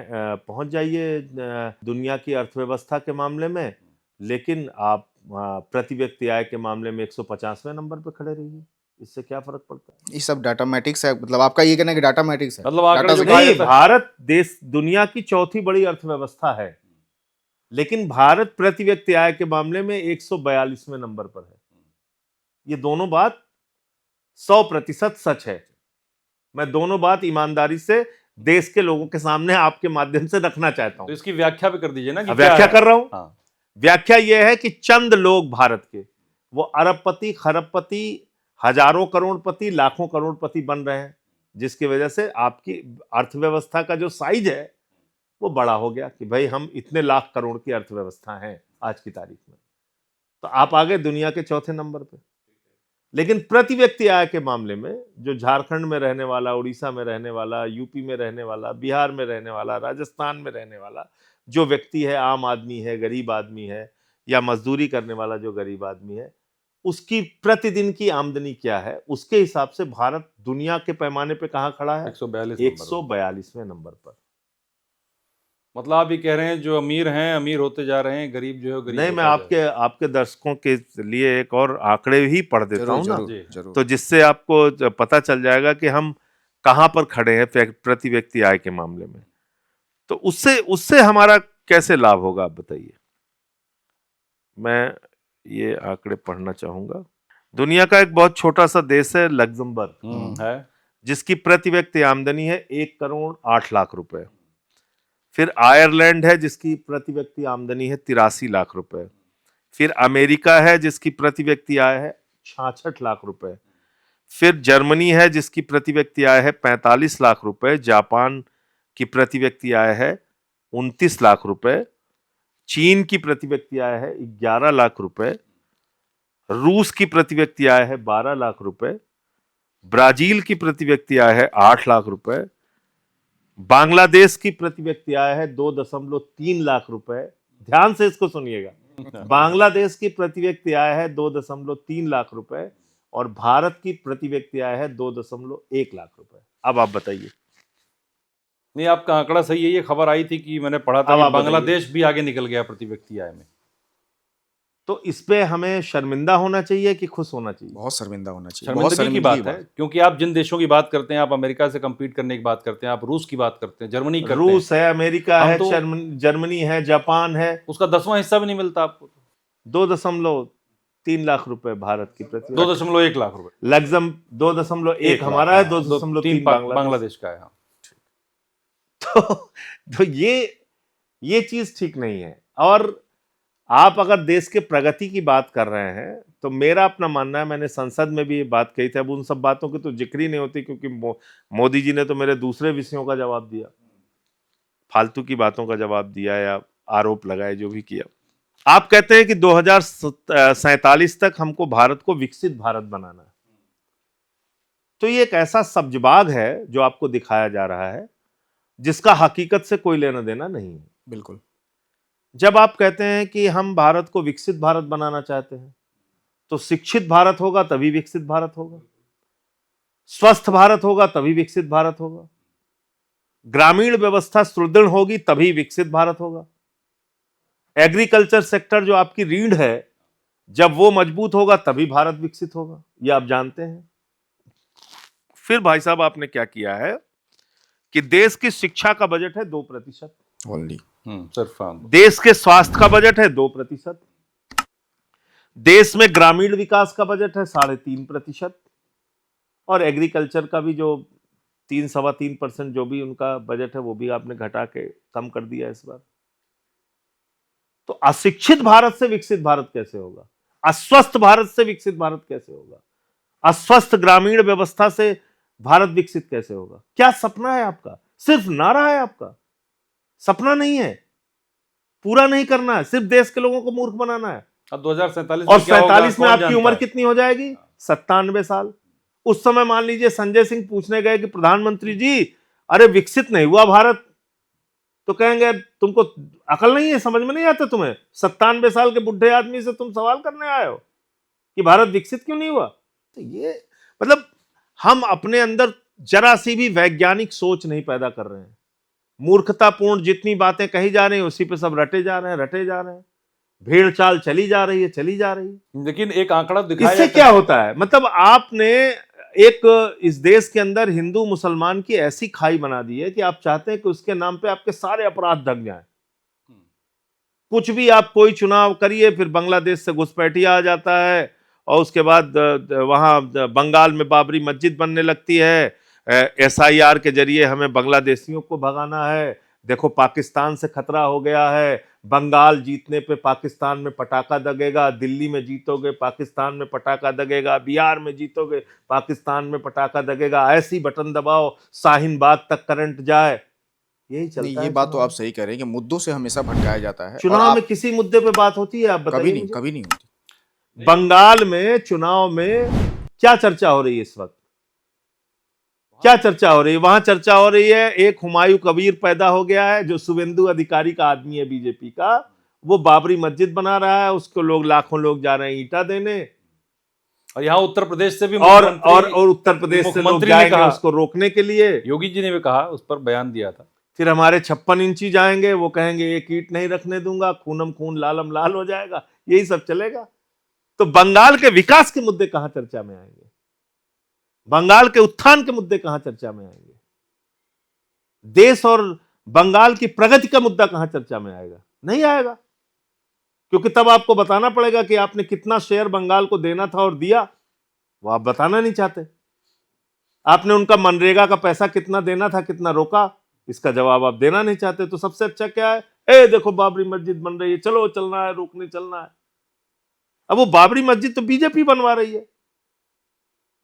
पहुंच जाइए दुनिया की अर्थव्यवस्था के मामले में, लेकिन आप प्रति व्यक्ति आय के मामले में 150वें नंबर पे खड़े रहिए, इससे क्या फर्क पड़ता है? ये सब डाटा मैट्रिक्स है, मतलब आपका ये कहना है कि डाटा मैट्रिक्स है? मतलब आंकड़े जो नहीं, भारत देश दुनिया की चौथी बड़ी अर्थव्यवस्था है, लेकिन भारत प्रति व्यक्ति आय के मामले में 142वें नंबर पर है। ये दोनों बात 100% सच है। मैं दोनों बात ईमानदारी से देश के लोगों के सामने आपके माध्यम से रखना चाहता हूं। तो इसकी व्याख्या भी कर दीजिए ना कि व्याख्या कर रहा हूं। हाँ। व्याख्या यह है कि चंद लोग भारत के, वो अरबपति, खरबपति, हजारों करोड़पति, लाखों करोड़पति बन रहे हैं, जिसकी वजह से आपकी अर्थव्यवस्था का जो साइज है वो बड़ा हो गया कि भाई हम इतने लाख करोड़ की अर्थव्यवस्था हैं आज की तारीख में। तो आप आ गए दुनिया के चौथे नंबर पे। लेकिन प्रति व्यक्ति आय के मामले में जो झारखंड में रहने वाला, उड़ीसा में रहने वाला, यूपी में रहने वाला, बिहार में रहने वाला, राजस्थान में रहने वाला जो व्यक्ति है, आम आदमी है, गरीब आदमी है, या मजदूरी करने वाला जो गरीब आदमी है, उसकी प्रतिदिन की आमदनी क्या है, उसके हिसाब से भारत दुनिया के पैमाने पे कहाँ खड़ा है? 142वें नंबर पर। मतलब आप ये कह रहे हैं जो अमीर हैं अमीर होते जा रहे हैं, गरीब जो है गरीब नहीं, मैं आपके दर्शकों के लिए एक और आंकड़े ही पढ़ देता हूं ना, तो जिससे आपको पता चल जाएगा कि हम कहां पर खड़े हैं प्रति व्यक्ति आय के मामले में। तो उससे हमारा कैसे लाभ होगा, आप बताइए। मैं ये आंकड़े पढ़ना चाहूंगा। दुनिया का एक बहुत छोटा सा देश है लग्जमबर्ग, है, जिसकी प्रति व्यक्ति आमदनी है 1 करोड़ 8 लाख रुपए। फिर आयरलैंड है जिसकी प्रति व्यक्ति आमदनी है 83 लाख रुपए। फिर अमेरिका है जिसकी प्रति व्यक्ति आय है 66 लाख रुपए। फिर जर्मनी है जिसकी प्रति व्यक्ति आय है 45 लाख रुपए। जापान की प्रति व्यक्ति आय है 29 लाख रुपए। चीन की प्रति व्यक्ति आय है 11 लाख रुपए। रूस की प्रति व्यक्ति आय है 12 लाख रुपए। ब्राजील की प्रति व्यक्ति आय है 8 लाख रुपए। बांग्लादेश की प्रति व्यक्ति आय है 2.3 लाख रुपए। ध्यान से इसको सुनिएगा, बांग्लादेश की प्रति व्यक्ति आय है 2.3 लाख रुपए और भारत की प्रति व्यक्ति आय है 2.1 लाख रुपए। अब आप बताइए। नहीं, आपका आंकड़ा सही है। ये खबर आई थी कि मैंने पढ़ा था कि बांग्लादेश भी आगे निकल गया प्रति व्यक्ति आय में। तो इस पे हमें शर्मिंदा होना चाहिए कि खुश होना चाहिए? बहुत शर्मिंदा होना चाहिए। शर्मिंदगी की बात है, क्योंकि आप जिन देशों की बात करते हैं, आप अमेरिका से compete करने की बात करते हैं, आप रूस की बात करते हैं, जर्मनी करते हैं। रूस है, अमेरिका है, जर्मनी है, जापान है, उसका 10वां हिस्सा भी नहीं मिलता आपको। 2.3 लाख रुपए भारत की प्रति, 2.1 लाख रुपए लग्जम 2.1 हमारा है, 2.3 बांग्लादेश का है। हाँ। तो ये चीज ठीक नहीं है। और आप अगर देश के प्रगति की बात कर रहे हैं तो मेरा अपना मानना है, मैंने संसद में भी ये बात कही थी, अब उन सब बातों की तो जिक्र ही नहीं होती क्योंकि मोदी जी ने तो मेरे दूसरे विषयों का जवाब दिया, फालतू की बातों का जवाब दिया या आरोप लगाए, जो भी किया। आप कहते हैं कि 2047 तक हमको भारत को विकसित भारत बनाना है। तो ये एक ऐसा सब्जबाग है जो आपको दिखाया जा रहा है, जिसका हकीकत से कोई लेना देना नहीं है। बिल्कुल। जब आप कहते हैं कि हम भारत को विकसित भारत बनाना चाहते हैं, तो शिक्षित भारत होगा तभी विकसित भारत होगा, स्वस्थ भारत होगा तभी विकसित भारत होगा, ग्रामीण व्यवस्था सुदृढ़ होगी तभी विकसित भारत होगा, एग्रीकल्चर सेक्टर जो आपकी रीढ़ है जब वो मजबूत होगा तभी भारत विकसित होगा, ये आप जानते हैं। फिर भाई साहब आपने क्या किया है कि देश की शिक्षा का बजट है 2%, ओनली सिर्फ देश के स्वास्थ्य का बजट है 2%, देश में ग्रामीण विकास का बजट है 3.5%, और एग्रीकल्चर का भी जो 3-3.25% जो भी उनका बजट है वो भी आपने घटा के कम कर दिया इस बार। तो अशिक्षित भारत से विकसित भारत कैसे होगा, अस्वस्थ भारत से विकसित भारत कैसे होगा, अस्वस्थ ग्रामीण व्यवस्था से भारत विकसित कैसे होगा? क्या सपना है आपका? सिर्फ नारा है आपका, सपना नहीं है, पूरा नहीं करना है, सिर्फ देश के लोगों को मूर्ख बनाना है। अब 2047 और 47 में आपकी उम्र कितनी हो जाएगी? 97 साल। उस समय मान लीजिए संजय सिंह पूछने गए कि प्रधानमंत्री जी अरे विकसित नहीं हुआ भारत, तो कहेंगे तुमको अकल नहीं है, समझ में नहीं आता तुम्हें? 97 साल के बुढ़े आदमी से तुम सवाल करने आए हो कि भारत विकसित क्यों नहीं हुआ? तो ये मतलब हम अपने अंदर जरा सी भी वैज्ञानिक सोच नहीं पैदा कर रहे हैं। मूर्खतापूर्ण जितनी बातें कही जा रही हैं उसी पे सब रटे जा रहे हैं, भेड़ चाल चली जा रही है। लेकिन एक आंकड़ा दिखाया इससे क्या होता है, मतलब आपने एक इस देश के अंदर हिंदू मुसलमान की ऐसी खाई बना दी है कि आप चाहते हैं कि उसके नाम पे आपके सारे अपराध ढक जाएं। कुछ भी आप कोई चुनाव करिए, फिर बांग्लादेश से घुसपैठिया आ जाता है, और उसके बाद वहां बंगाल में बाबरी मस्जिद बनने लगती है, SIR के जरिए हमें बांग्लादेशियों को भगाना है, देखो पाकिस्तान से खतरा हो गया है, बंगाल जीतने पे पाकिस्तान में पटाखा दगेगा, दिल्ली में जीतोगे पाकिस्तान में पटाखा दगेगा, बिहार में जीतोगे पाकिस्तान में पटाखा दगेगा, ऐसी बटन दबाओ शाहीन बाग तक करंट जाए, यही चलता है। ये बात तो आप सही कह रहे हैं कि मुद्दों से हमेशा भटकाया जाता है। चुनाव में किसी मुद्दे पे बात होती है? आप बताइए। कभी नहीं होती। बंगाल में चुनाव में क्या चर्चा हो रही है इस वक्त? क्या चर्चा हो रही है? वहां चर्चा हो रही है एक हुमायूं कबीर पैदा हो गया है जो शुभेंदु अधिकारी का आदमी है बीजेपी का, वो बाबरी मस्जिद बना रहा है, उसको लोग लाखों लोग जा रहे हैं ईंटा देने, और यहाँ उत्तर प्रदेश से भी और उत्तर प्रदेश से लोग जाएंगे उसको रोकने के लिए। योगी जी ने भी कहा, उस पर बयान दिया था। फिर हमारे 56 इंची जाएंगे, वो कहेंगे एक ईंट नहीं रखने दूंगा, खूनम खून लालम लाल हो जाएगा, यही सब चलेगा। तो बंगाल के विकास के मुद्दे कहां चर्चा में आएंगे? बंगाल के उत्थान के मुद्दे कहां चर्चा में आएंगे? देश और बंगाल की प्रगति का मुद्दा कहां चर्चा में आएगा? नहीं आएगा, क्योंकि तब आपको बताना पड़ेगा कि आपने कितना शेयर बंगाल को देना था और दिया, वो आप बताना नहीं चाहते। आपने उनका मनरेगा का पैसा कितना देना था, कितना रोका, इसका जवाब आप देना नहीं चाहते। तो सबसे अच्छा क्या है? देखो बाबरी मस्जिद बन रही है, चलो चलना है, रोकने चलना है। अब वो बाबरी मस्जिद तो बीजेपी बनवा रही है,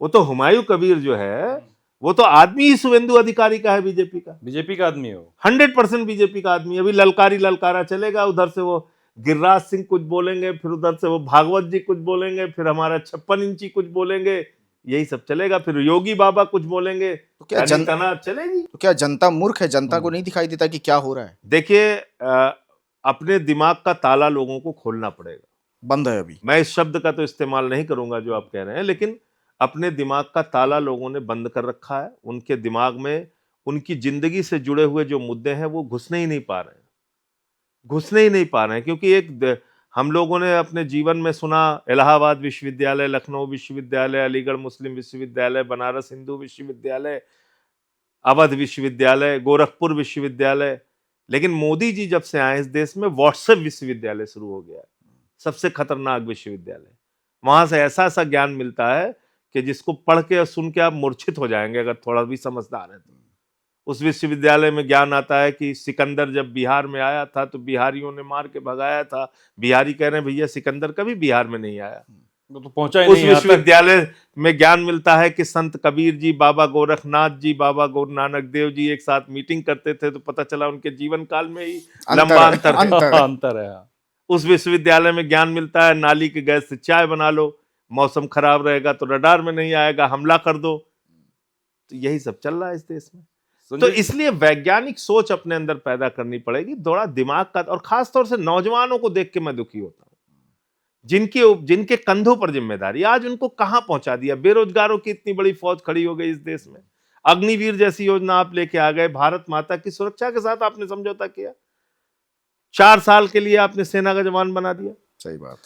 वो तो हुमायूं कबीर जो है वो तो आदमी ही शुभेंदु अधिकारी का है, बीजेपी का आदमी है वो, 100% बीजेपी का आदमी है। अभी ललकारा चलेगा, उधर से वो गिरिराज सिंह कुछ बोलेंगे, फिर उधर से वो भागवत जी कुछ बोलेंगे, फिर हमारा 56 इंची कुछ बोलेंगे, यही सब चलेगा। फिर योगी बाबा कुछ बोलेंगे, तो क्या जनता चलेगी? तो क्या जनता मूर्ख है? जनता को नहीं दिखाई देता कि क्या हो रहा है? देखिए, अपने दिमाग का ताला लोगों को खोलना पड़ेगा। बंद है अभी। मैं इस शब्द का तो इस्तेमाल नहीं करूंगा जो आप कह रहे हैं, लेकिन अपने दिमाग का ताला लोगों ने बंद कर रखा है। उनके दिमाग में उनकी जिंदगी से जुड़े हुए जो मुद्दे हैं वो घुसने ही नहीं पा रहे हैं, क्योंकि एक हम लोगों ने अपने जीवन में सुना इलाहाबाद विश्वविद्यालय, लखनऊ विश्वविद्यालय, अलीगढ़ मुस्लिम विश्वविद्यालय, बनारस हिंदू विश्वविद्यालय, अवध विश्वविद्यालय, गोरखपुर विश्वविद्यालय, लेकिन मोदी जी जब से आए इस देश में व्हाट्सएप विश्वविद्यालय शुरू हो गया है, सबसे खतरनाक विश्वविद्यालय। वहां से ऐसा ऐसा ज्ञान मिलता है कि जिसको पढ़ के और सुन के आप मूर्छित हो जाएंगे अगर थोड़ा भी समझदार है तो। उस विश्वविद्यालय में ज्ञान आता है कि सिकंदर जब बिहार में आया था तो बिहारियों ने मार के भगाया था। बिहारी कह रहे हैं भैया सिकंदर कभी बिहार में नहीं आया, तो पहुंचा ही उस नहीं। विश्वविद्यालय में ज्ञान मिलता है कि संत कबीर जी, बाबा गोरखनाथ जी, बाबा गुरु नानक देव जी एक साथ मीटिंग करते थे, तो पता चला उनके जीवन काल में ही लंबा अंतर है। उस विश्वविद्यालय में ज्ञान मिलता है नाली के गैस से चाय बना लो, मौसम खराब रहेगा तो रडार में नहीं आएगा, हमला कर दो। तो यही सब चल रहा है इस देश में। तो इसलिए वैज्ञानिक सोच अपने अंदर पैदा करनी पड़ेगी, थोड़ा दिमाग का, और खासतौर से नौजवानों को देख के मैं दुखी होता हूं, जिनके कंधों पर जिम्मेदारी, आज उनको कहां पहुंचा दिया। बेरोजगारों की इतनी बड़ी फौज खड़ी हो गई इस देश में, अग्निवीर जैसी योजना आप लेके आ गए, भारत माता की सुरक्षा के साथ आपने समझौता किया, 4 साल के लिए आपने सेना का जवान बना दिया। सही बात।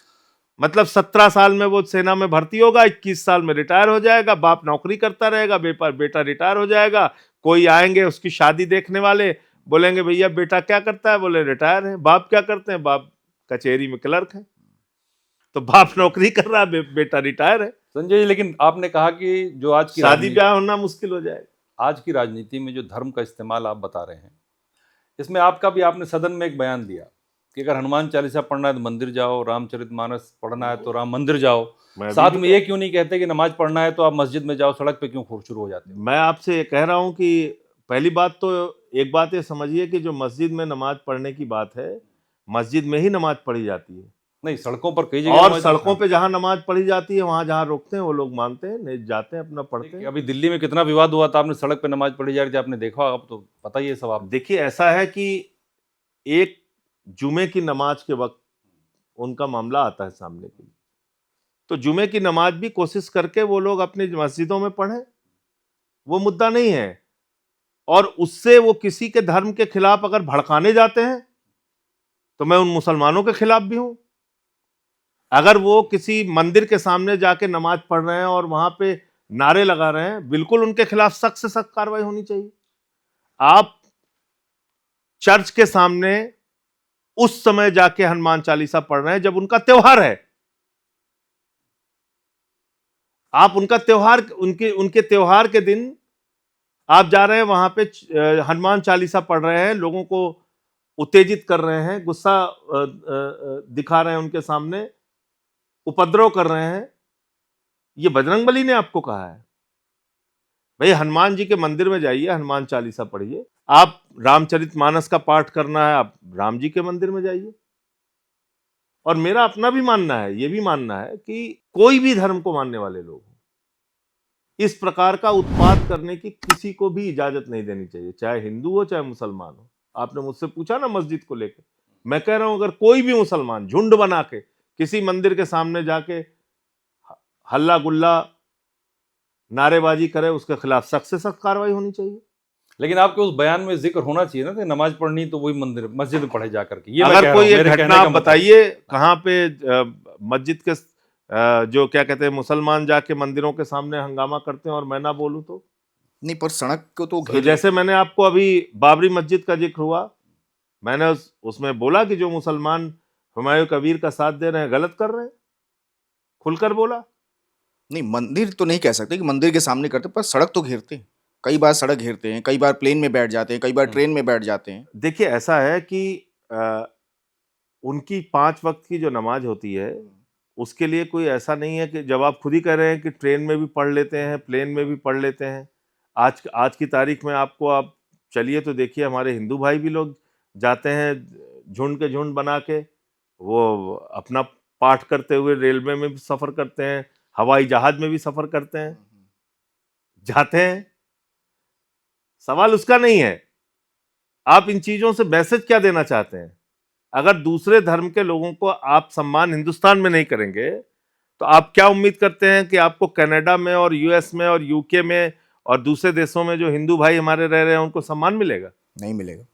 मतलब 17 साल में वो सेना में भर्ती होगा, 21 साल में रिटायर हो जाएगा, बाप नौकरी करता रहेगा, बेटा रिटायर हो जाएगा, कोई आएंगे उसकी शादी देखने वाले, बोलेंगे भैया बेटा क्या करता है, बोले रिटायर है। बाप क्या करते हैं, बाप कचहरी में क्लर्क है। तो बाप नौकरी कर रहा है, बेटा रिटायर है। संजय जी, लेकिन आपने कहा कि जो आज की शादी ब्याह होना मुश्किल हो जाएगा। आज की राजनीति में जो धर्म का इस्तेमाल आप बता रहे हैं, इसमें आपने सदन में एक बयान दिया कि अगर हनुमान चालीसा पढ़ना है तो मंदिर जाओ, रामचरितमानस पढ़ना है तो राम मंदिर जाओ। साथ में ये क्यों नहीं कहते कि नमाज पढ़ना है तो आप मस्जिद में जाओ, सड़क पे क्यों शुरू हो जाते हैं? मैं आपसे ये कह रहा हूं कि पहली बात तो एक बात ये समझिए कि जो मस्जिद में नमाज पढ़ने की बात है, मस्जिद में ही नमाज पढ़ी जाती है। नहीं, सड़कों पर कई जगह, और सड़कों पे जहां नमाज पढ़ी जाती है, वहां जहां रोकते हैं वो लोग मानते हैं, नहीं जाते हैं, अपना पढ़ते हैं। अभी दिल्ली में कितना विवाद हुआ था, आपने सड़क पे नमाज पढ़ी जा रही थी, आपने देखा, अब तो पता ही है सब। आप देखिए, ऐसा है कि एक जुमे की नमाज के वक्त उनका मामला आता है सामने के लिए, तो जुमे की नमाज भी कोशिश करके वो लोग अपनी मस्जिदों में पढ़ें, वो मुद्दा नहीं है। और उससे वो किसी के धर्म के खिलाफ अगर भड़काने जाते हैं तो मैं उन मुसलमानों के खिलाफ भी हूं। अगर वो किसी मंदिर के सामने जाके नमाज पढ़ रहे हैं और वहां पे नारे लगा रहे हैं, बिल्कुल उनके खिलाफ सख्त से सख्त कार्रवाई होनी चाहिए। आप चर्च के सामने उस समय जाके हनुमान चालीसा पढ़ रहे हैं जब उनका त्योहार है। आप उनका त्योहार, उनके त्योहार के दिन आप जा रहे हैं वहां पे हनुमान चालीसा पढ़ रहे हैं, लोगों को उत्तेजित कर रहे हैं, गुस्सा दिखा रहे हैं उनके सामने, उपद्रव कर रहे हैं। ये बजरंगबली ने आपको कहा है? भाई हनुमान जी के मंदिर में जाइए, हनुमान चालीसा पढ़िए। आप रामचरितमानस का पाठ करना है, आप राम जी के मंदिर में जाइए। और मेरा अपना भी मानना है, ये भी मानना है कि कोई भी धर्म को मानने वाले लोग इस प्रकार का उत्पात करने की किसी को भी इजाजत नहीं देनी चाहिए, चाहे हिंदू हो चाहे मुसलमान हो। आपने मुझसे पूछा ना मस्जिद को लेकर, मैं कह रहा हूं अगर कोई भी मुसलमान झुंड बना के किसी मंदिर के सामने जाके हल्ला गुल्ला नारेबाजी करे, उसके खिलाफ सख्त से सख्त कार्रवाई होनी चाहिए। लेकिन आपके उस बयान में जिक्र होना चाहिए ना कि नमाज पढ़नी तो वही मस्जिद में पढ़े जाकर के। ये अगर कोई एक घटना आप बताइए कहां पे मस्जिद के जो क्या कहते हैं मुसलमान जाके मंदिरों के सामने हंगामा करते हैं और मैं ना बोलूं तो नहीं, पर सड़क को तो जैसे मैंने आपको अभी बाबरी मस्जिद का जिक्र हुआ, मैंने उसमें बोला कि जो मुसलमान हुमायूं कबीर का साथ दे रहे हैं गलत कर रहे हैं, खुलकर बोला। नहीं, मंदिर तो नहीं कह सकते कि मंदिर के सामने करते, पर सड़क तो घेरते हैं, कई बार सड़क घेरते हैं, कई बार प्लेन में बैठ जाते हैं, कई बार ट्रेन में बैठ जाते हैं। देखिए ऐसा है कि उनकी 5 वक्त की जो नमाज होती है उसके लिए कोई ऐसा नहीं है कि जब आप खुद ही कह रहे हैं कि ट्रेन में भी पढ़ लेते हैं, प्लेन में भी पढ़ लेते हैं। आज की तारीख में आपको, आप चलिए तो देखिए, हमारे हिंदू भाई भी लोग जाते हैं झुंड के झुंड बना के, वो अपना पाठ करते हुए रेलवे में भी सफर करते हैं, हवाई जहाज में भी सफर करते हैं, जाते हैं। सवाल उसका नहीं है। आप इन चीजों से मैसेज क्या देना चाहते हैं? अगर दूसरे धर्म के लोगों को आप सम्मान हिंदुस्तान में नहीं करेंगे तो आप क्या उम्मीद करते हैं कि आपको कनाडा में और यूएस में और यूके में और दूसरे देशों में जो हिंदू भाई हमारे रह रहे हैं उनको सम्मान मिलेगा? नहीं मिलेगा।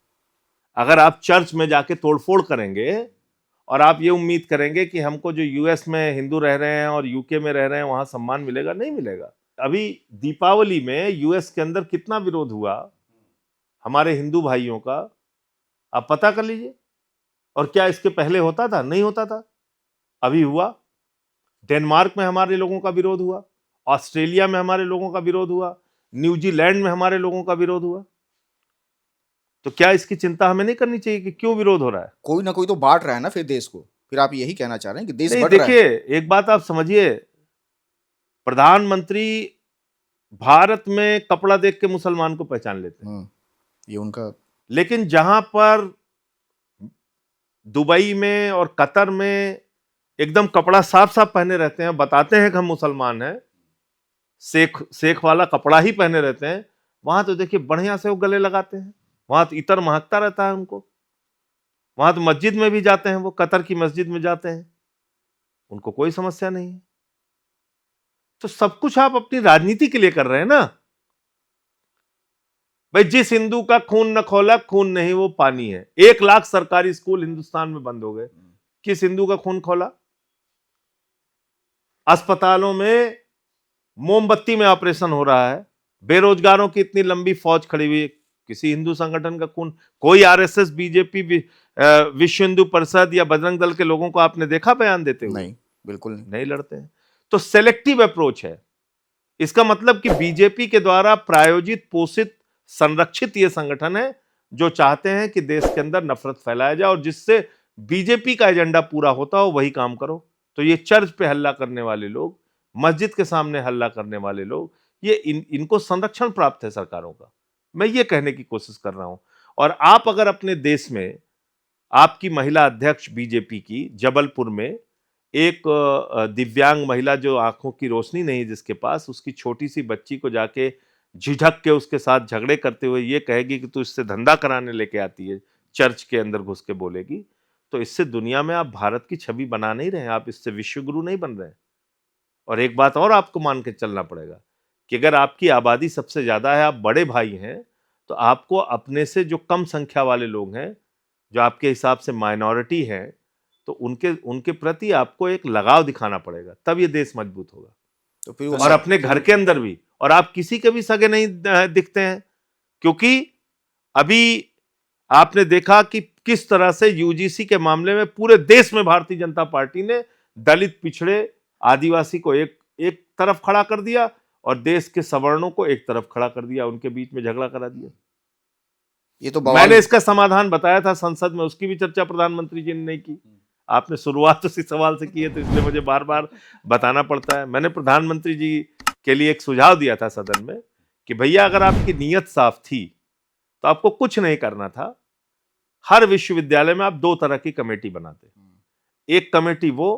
अगर आप चर्च में जाके तोड़फोड़ करेंगे और आप ये उम्मीद करेंगे कि हमको जो यूएस में हिंदू रह रहे हैं और यूके में रह रहे हैं वहां सम्मान मिलेगा, नहीं मिलेगा। अभी दीपावली में यूएस के अंदर कितना विरोध हुआ हमारे हिंदू भाइयों का, आप पता कर लीजिए। और क्या इसके पहले होता था? नहीं होता था, अभी हुआ। डेनमार्क में हमारे लोगों का विरोध हुआ, ऑस्ट्रेलिया में हमारे लोगों का विरोध हुआ, न्यूजीलैंड में हमारे लोगों का विरोध हुआ। तो क्या इसकी चिंता हमें नहीं करनी चाहिए कि क्यों विरोध हो रहा है? कोई ना कोई तो बांट रहा है ना फिर देश को। फिर आप यही कहना चाह रहे हैं कि देश बढ़ रहा है। देखिए एक बात आप समझिए, प्रधानमंत्री भारत में कपड़ा देख के मुसलमान को पहचान लेते हैं, ये उनका। लेकिन जहां पर दुबई में और कतर में एकदम कपड़ा साफ साफ पहने रहते हैं, बताते हैं कि हम मुसलमान हैं, सेख वाला कपड़ा ही पहने रहते हैं, वहां तो देखिए बढ़िया से वो गले लगाते हैं, वहां तो इतर महकता रहता है उनको, वहां तो मस्जिद में भी जाते हैं, वो कतर की मस्जिद में जाते हैं, उनको कोई समस्या नहीं है। तो सब कुछ आप अपनी राजनीति के लिए कर रहे हैं ना भाई। जिस हिंदू का खून न खौला, खून नहीं वो पानी है। 1 लाख सरकारी स्कूल हिंदुस्तान में बंद हो गए, किस हिंदू का खून खौला? अस्पतालों में मोमबत्ती में ऑपरेशन हो रहा है, बेरोजगारों की इतनी लंबी फौज खड़ी हुई, किसी हिंदू संगठन का खून? कोई आरएसएस, बीजेपी, विश्व हिंदू परिषद या बजरंग दल के लोगों को आपने देखा बयान देते हुए? नहीं, बिल्कुल नहीं लड़ते हैं। तो सेलेक्टिव अप्रोच है। इसका मतलब कि बीजेपी के द्वारा प्रायोजित, पोषित, संरक्षित ये संगठन है जो चाहते हैं कि देश के अंदर नफरत फैलाया जाए और जिससे बीजेपी का एजेंडा पूरा होता हो वही काम करो। तो ये चर्च पे हल्ला करने वाले लोग, मस्जिद के सामने हल्ला करने वाले लोग, ये इनको संरक्षण प्राप्त है सरकारों का। मैं ये कहने की कोशिश कर रहा हूं। और आप अगर अपने देश में, आपकी महिला अध्यक्ष बीजेपी की जबलपुर में एक दिव्यांग महिला जो आंखों की रोशनी नहीं जिसके पास, उसकी छोटी सी बच्ची को जाके झिझक के उसके साथ झगड़े करते हुए ये कहेगी कि तू इससे धंधा कराने लेके आती है, चर्च के अंदर घुस के बोलेगी, तो इससे दुनिया में आप भारत की छवि बना नहीं रहे हैं, आप इससे विश्व गुरु नहीं बन रहे हैं। और एक बात और आपको मान के चलना पड़ेगा कि अगर आपकी आबादी सबसे ज्यादा है, आप बड़े भाई हैं, तो आपको अपने से जो कम संख्या वाले लोग हैं, जो आपके हिसाब से माइनॉरिटी हैं, तो उनके प्रति आपको एक लगाव दिखाना पड़ेगा, तब ये देश मजबूत होगा। तो फिर और अपने घर के अंदर भी, और आप किसी के भी सगे नहीं दिखते हैं, क्योंकि अभी आपने देखा कि किस तरह से यूजीसी के मामले में पूरे देश में भारतीय जनता पार्टी ने दलित, पिछड़े, आदिवासी को एक तरफ खड़ा कर दिया और देश के सवर्णों को एक तरफ खड़ा कर दिया, उनके बीच में झगड़ा करा दिया। ये तो मैंने इसका समाधान बताया था संसद में, उसकी भी चर्चा प्रधानमंत्री जी ने नहीं की। आपने शुरुआत उसी सवाल से की है, तो इसलिए मुझे बार बार बताना पड़ता है। मैंने प्रधानमंत्री जी के लिए एक सुझाव दिया था सदन में कि भैया अगर आपकी नीयत साफ थी तो आपको कुछ नहीं करना था। हर विश्वविद्यालय में आप 2 तरह की कमेटी बनाते। एक कमेटी वो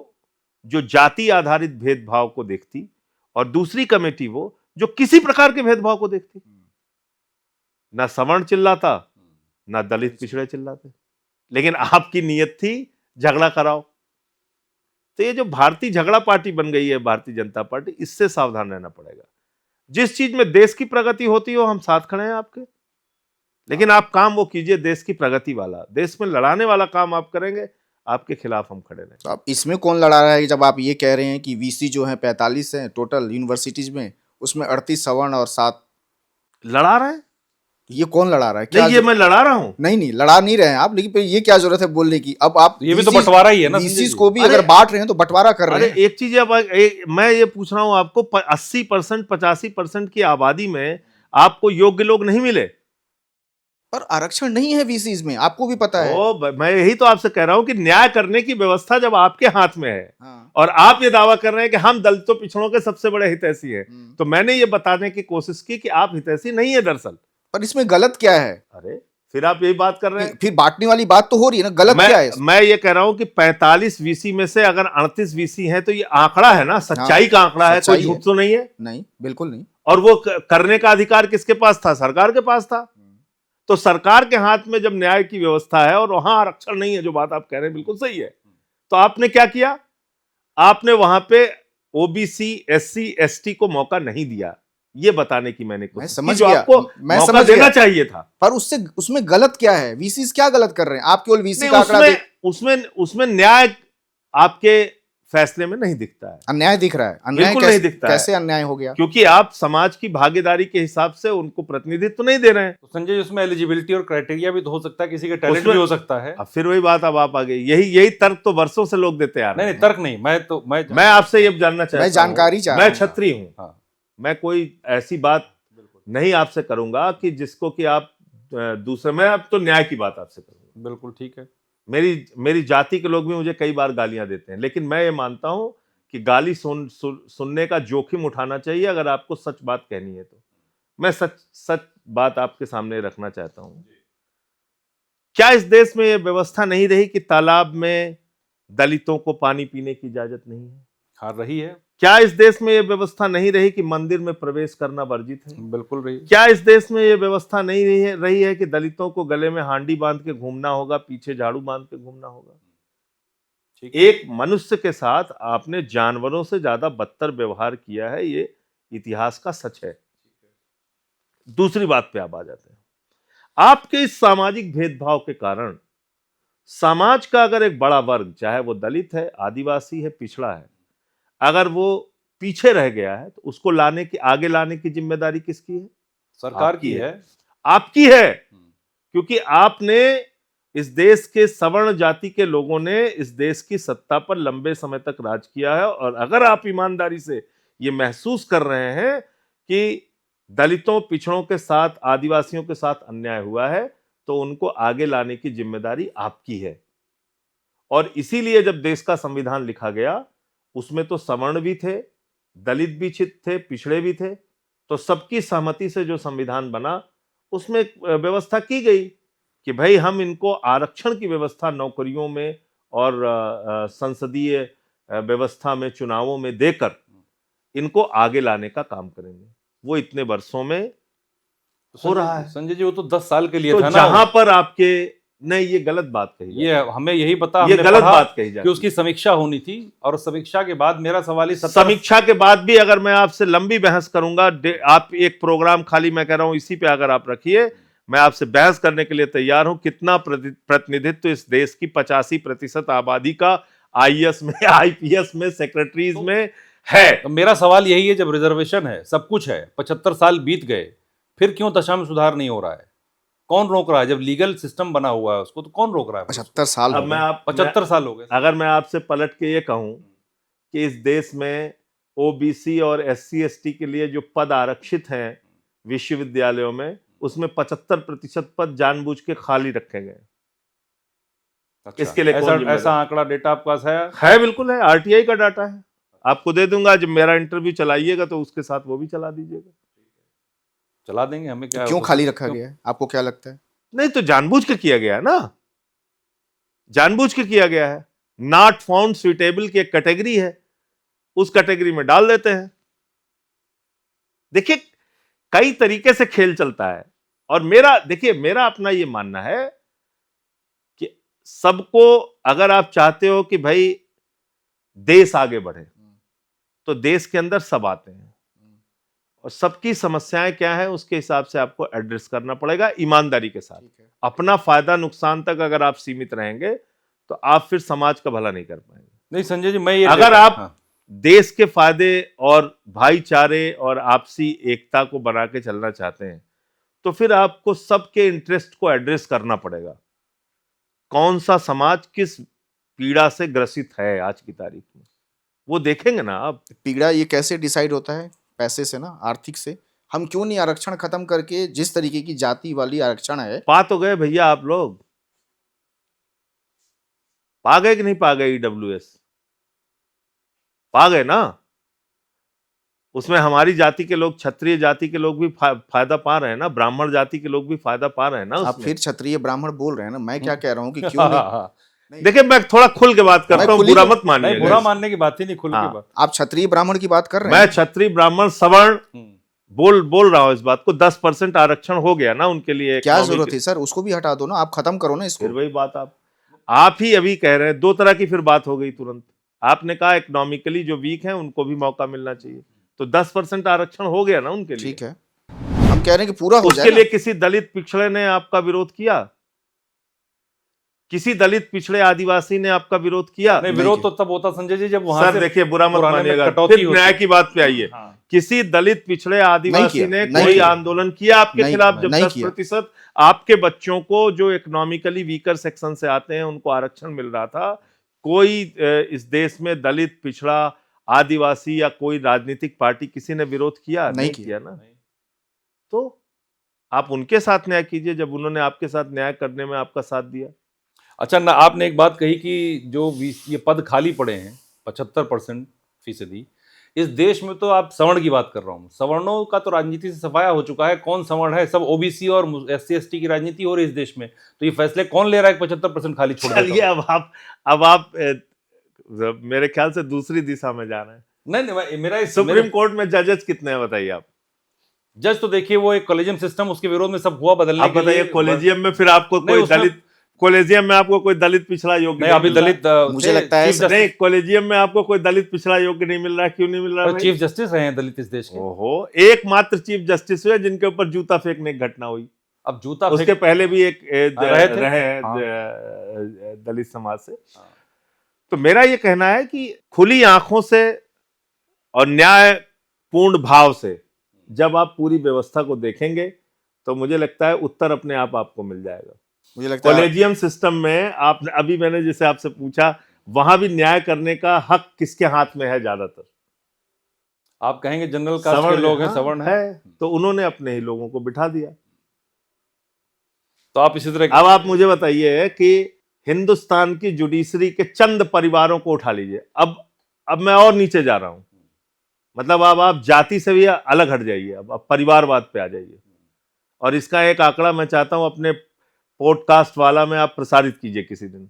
जो जाति आधारित भेदभाव को देखती, और दूसरी कमेटी वो जो किसी प्रकार के भेदभाव को देखती। ना सवर्ण चिल्लाता, ना दलित पिछड़े चिल्लाते, लेकिन आपकी नीयत थी झगड़ा कराओ। तो ये जो भारतीय झगड़ा पार्टी बन गई है भारतीय जनता पार्टी, इससे सावधान रहना पड़ेगा। जिस चीज में देश की प्रगति होती हो हम साथ खड़े हैं आपके, लेकिन आप काम वो कीजिए देश की प्रगति वाला, देश में लड़ाने वाला काम आप करेंगे, आपके खिलाफ हम खड़े रहेंगे। तो अब इसमें कौन लड़ा रहा है जब आप ये कह रहे हैं कि वीसी जो है 45 है टोटल यूनिवर्सिटीज में, उसमें 38 सवर्ण और 7 लड़ा रहे हैं? ये कौन लड़ा रहा है? क्या ये मैं लड़ा रहा हूं? नहीं लड़ा नहीं रहे हैं आप, लेकिन फिर ये क्या जरूरत है बोलने की? अब आप ये भी तो बंटवारा ही है ना, वीसीज को भी अगर बांट रहे हैं तो बंटवारा कर रहे हैं। एक चीज अब मैं ये पूछ रहा हूं आपको, 80%, 85% की आबादी में आपको योग्य लोग नहीं मिले, पर आरक्षण नहीं है वीसीज में, आपको भी पता है। मैं यही तो आपसे कह रहा हूं कि न्याय करने की व्यवस्था जब आपके हाथ में है, हाँ। और आप ये दावा कर रहे हैं कि हम दलितों पिछड़ों के सबसे बड़े हितैषी हैं, तो मैंने ये बताने की कोशिश की कि आप हितैषी नहीं है दरअसल। पर इसमें गलत क्या है? अरे फिर आप यही बात कर रहे हैं, फिर बांटने वाली बात तो हो रही है ना, गलत क्या है? मैं ये कह रहा हूं कि 45 वीसी में से अगर 38 वीसी है तो ये आंकड़ा है ना, सच्चाई का आंकड़ा है, कोई झूठ तो नहीं है। नहीं, बिल्कुल नहीं। और वो करने का अधिकार किसके पास था? सरकार के पास था। तो सरकार के हाथ में जब न्याय की व्यवस्था है और वहां आरक्षण नहीं है, जो बात आप कह रहे हैं बिल्कुल सही है, तो आपने क्या किया? आपने वहां पे ओबीसी, एससी, एसटी को मौका नहीं दिया। ये बताने की मैंने कोशिश की, जो आपको मौका देना चाहिए था। पर उसमें गलत क्या है? वीसीज क्या गलत कर रहे हैं? आप केवल वीसी का आंकड़ा उसमें न्याय आपके फैसले में नहीं दिखता है। अन्याय दिख रहा है। अन्याय नहीं दिखता है। कैसे अन्याय हो गया? क्योंकि आप समाज की भागीदारी के हिसाब से उनको प्रतिनिधित्व तो नहीं दे रहे हैं। तो संजय, उसमें एलिजिबिलिटी और क्राइटेरिया भी तो हो सकता है, किसी का टैलेंट भी हो सकता है। अब फिर वही बात, अब आप आ गए, यही तर्क तो वर्षों से लोग देते आ रहे हैं। नहीं, तर्क नहीं, मैं आपसे ये जानना चाहता हूं, मैं जानकारी चाह रहा हूं। मैं छत्री हूं, मैं कोई ऐसी बात नहीं आपसे करूंगा कि जिसको कि आप दूसरे, मैं अब तो न्याय की बात आपसे करूंगा। बिल्कुल ठीक है। मेरी जाति के लोग भी मुझे कई बार गालियां देते हैं, लेकिन मैं ये मानता हूं कि गाली सुनने का जोखिम उठाना चाहिए अगर आपको सच बात कहनी है। तो मैं सच बात आपके सामने रखना चाहता हूं। क्या इस देश में यह व्यवस्था नहीं रही कि तालाब में दलितों को पानी पीने की इजाजत नहीं है? हार रही है। क्या इस देश में ये व्यवस्था नहीं रही कि मंदिर में प्रवेश करना वर्जित है? बिल्कुल रही। क्या इस देश में ये व्यवस्था नहीं रही है कि दलितों को गले में हांडी बांध के घूमना होगा, पीछे झाड़ू बांध के घूमना होगा? एक मनुष्य के साथ आपने जानवरों से ज्यादा बदतर व्यवहार किया है, ये इतिहास का सच है। दूसरी बात पे आप आ जाते हैं। आपके इस सामाजिक भेदभाव के कारण समाज का अगर एक बड़ा वर्ग, चाहे वो दलित है, आदिवासी है, पिछड़ा है, अगर वो पीछे रह गया है तो उसको आगे लाने की जिम्मेदारी किसकी है? सरकार की है, आपकी है। क्योंकि आपने इस देश के सवर्ण जाति के लोगों ने इस देश की सत्ता पर लंबे समय तक राज किया है, और अगर आप ईमानदारी से ये महसूस कर रहे हैं कि दलितों, पिछड़ों के साथ, आदिवासियों के साथ अन्याय हुआ है, तो उनको आगे लाने की जिम्मेदारी आपकी है। और इसीलिए जब देश का संविधान लिखा गया, उसमें तो सवर्ण भी थे, दलित भी थे, पिछड़े भी थे, तो सबकी सहमति से जो संविधान बना, उसमें व्यवस्था की गई कि भाई हम इनको आरक्षण की व्यवस्था नौकरियों में और संसदीय व्यवस्था में, चुनावों में देकर इनको आगे लाने का काम करेंगे। वो इतने वर्षों में हो रहा है। संजय जी, वो तो 10 साल के लिए तो था ना। जहां पर आपके नहीं, ये गलत बात कही, ये हमें यही पता, ये गलत बात कही कि उसकी समीक्षा होनी थी, और समीक्षा के बाद मेरा सवाल ही समीक्षा के बाद भी अगर मैं आपसे लंबी बहस करूंगा, आप एक प्रोग्राम खाली, मैं कह रहा हूं इसी पे अगर आप रखिए, मैं आपसे बहस करने के लिए तैयार हूं। कितना प्रतिनिधित्व इस देश की 85% आबादी का आईएएस में, आईपीएस में, सेक्रेटरीज में है। तो मेरा सवाल यही है, जब रिजर्वेशन है, सब कुछ है, 75 साल बीत गए, फिर क्यों दशा में सुधार नहीं हो रहा है? कौन रोक रहा है? जब लीगल सिस्टम बना हुआ है उसको, तो कौन रोक रहा है? 75 साल अब 75 साल हो गए। अगर मैं आपसे पलट के ये कहूं कि इस देश में ओबीसी और एससी एसटी के लिए जो पद आरक्षित हैं विश्वविद्यालयों में, उसमें 75% पद जानबूझ के खाली रखे गए। अच्छा, इसके लिए ऐसा आंकड़ा, डेटा आपके पास है? बिल्कुल है, आरटीआई का डाटा है, आपको दे दूंगा। जब मेरा इंटरव्यू चलाइएगा तो उसके साथ वो भी चला दीजिएगा। चला देंगे, हमें क्या। क्यों खाली रखा गया है, आपको क्या लगता है? नहीं तो जानबूझ के किया गया है ना, जानबूझ के किया गया है। नॉट फाउंड सुइटेबल की एक कैटेगरी है, उस कैटेगरी में डाल देते हैं। देखिए, कई तरीके से खेल चलता है, और मेरा अपना ये मानना है कि सबको, अगर आप चाहते हो कि भाई देश आगे बढ़े, तो देश के अंदर सब आते हैं, और सबकी समस्याएं क्या है उसके हिसाब से आपको एड्रेस करना पड़ेगा ईमानदारी के साथ। अपना फायदा नुकसान तक अगर आप सीमित रहेंगे तो आप फिर समाज का भला नहीं कर पाएंगे। नहीं संजय जी, मैं ये अगर आप देश के फायदे और भाईचारे और आपसी एकता को बना के चलना चाहते हैं, तो फिर आपको सबके इंटरेस्ट को एड्रेस करना पड़ेगा। कौन सा समाज किस पीड़ा से ग्रसित है आज की तारीख में, वो देखेंगे ना आप। पीड़ा ये कैसे डिसाइड होता है? पैसे से ना, आर्थिक से। हम क्यों नहीं आरक्षण खत्म करके जिस तरीके की जाति वाली आरक्षण है। पा तो गए भैया, आप लोग पा गए कि नहीं पा गए? ईडब्ल्यूएस पा गए ना, उसमें हमारी जाति के लोग, क्षत्रिय जाति के लोग भी फायदा पा रहे हैं ना, ब्राह्मण जाति के लोग भी फायदा पा रहे हैं ना। आप फिर क्षत्रिय ब्राह्मण बोल रहे हैं ना, मैं क्या कह रहा हूं कि क्यों नहीं। देखिए, मैं थोड़ा खुल के बात करता हूँ, बुरा मत मानिए। बुरा मानने की बात ही नहीं, खुल के बात। आप क्षत्रिय ब्राह्मण की बात कर रहे हैं। मैं क्षत्रिय ब्राह्मण सवर्ण बोल रहा हूँ इस बात को। 10% आरक्षण हो गया ना उनके लिए। क्या जरूरत है सर, उसको भी हटा दो ना, आप खत्म करो ना इसको। फिर वही बात आप ही अभी कह रहे हैं, दो तरह की फिर बात हो गई तुरंत। आपने कहा इकोनॉमिकली जो वीक है उनको भी मौका मिलना चाहिए, तो 10% आरक्षण हो गया ना उनके लिए। ठीक है, हम कह रहे हैं कि पूरा हो जाए। उसके लिए किसी दलित पिछड़े ने आपका विरोध किया? किसी दलित पिछड़े आदिवासी ने आपका विरोध किया? नहीं, विरोध तो तब होता संजय जी जब वहां सर देखिए, बुरा मत मानिएगा, फिर न्याय की बात पे आइए। किसी दलित पिछड़े आदिवासी ने कोई आंदोलन किया आपके खिलाफ? जब 10% आपके बच्चों को जो इकोनॉमिकली वीकर सेक्शन से आते हैं उनको आरक्षण मिल रहा था, कोई इस देश में दलित, पिछड़ा, आदिवासी या कोई राजनीतिक पार्टी किसी ने विरोध किया? नहीं किया ना। तो आप उनके साथ न्याय कीजिए जब उन्होंने आपके साथ न्याय करने में आपका साथ दिया। अच्छा ना, आपने एक बात कही कि जो ये पद खाली पड़े हैं 75% इस देश में, तो आप सवर्ण की बात कर रहा हूँ। सवर्णों का तो राजनीति से सफाया हो चुका है, कौन सवर्ण है, सब ओबीसी और एससी एसटी की राजनीति हो रही है इस देश में। तो ये फैसले कौन ले रहा है 75% खाली छोड़ देता है? अब आप मेरे ख्याल से दूसरी दिशा में जा रहे हैं। नहीं, मेरा सुप्रीम कोर्ट में जजेस कितने हैं बताइए आप? जज तो देखिए वो एक कॉलेजियम सिस्टम, उसके विरोध में सब हुआ बदलने आप के लिए। बताइए कॉलेजियम में फिर आपको कोई दलित, कॉलेजियम में आपको कोई दलित पिछड़ा योग्य नहीं, अभी दलित मुझे लगता है नहीं, कॉलेजियम में आपको कोई दलित पिछड़ा योग्य नहीं मिल रहा है। क्यों नहीं मिल रहा है? चीफ जस्टिस रहे हैं दलित इस देश के। ओहो, एकमात्र चीफ जस्टिस हुए जिनके ऊपर जूता फेंकने की घटना हुई। अब जूता उसके पहले भी एक रहे हाँ। दलित समाज से। तो मेरा ये कहना है कि खुली आंखों से और न्यायपूर्ण भाव से जब आप पूरी व्यवस्था को देखेंगे तो मुझे लगता है उत्तर अपने आप आपको मिल जाएगा। मुझे लगता है कॉलेजियम सिस्टम में आप अभी मैंने जैसे आपसे पूछा, वहां भी न्याय करने का हक किसके हाथ में है? ज्यादातर आप कहेंगे जनरल कास्ट के लोग हैं, सवर्ण है, तो उन्होंने अपने ही लोगों को बिठा दिया। तो आप इसी तरह अब आप मुझे बताइए कि हिंदुस्तान की जुडिशरी के चंद परिवारों को उठा लीजिए। अब मैं और नीचे जा रहा हूं, मतलब अब आप जाति से भी अलग हट जाइए, अब परिवारवाद पे आ जाइए। और इसका एक आंकड़ा मैं चाहता हूं अपने पॉडकास्ट वाला में आप प्रसारित कीजिए किसी दिन।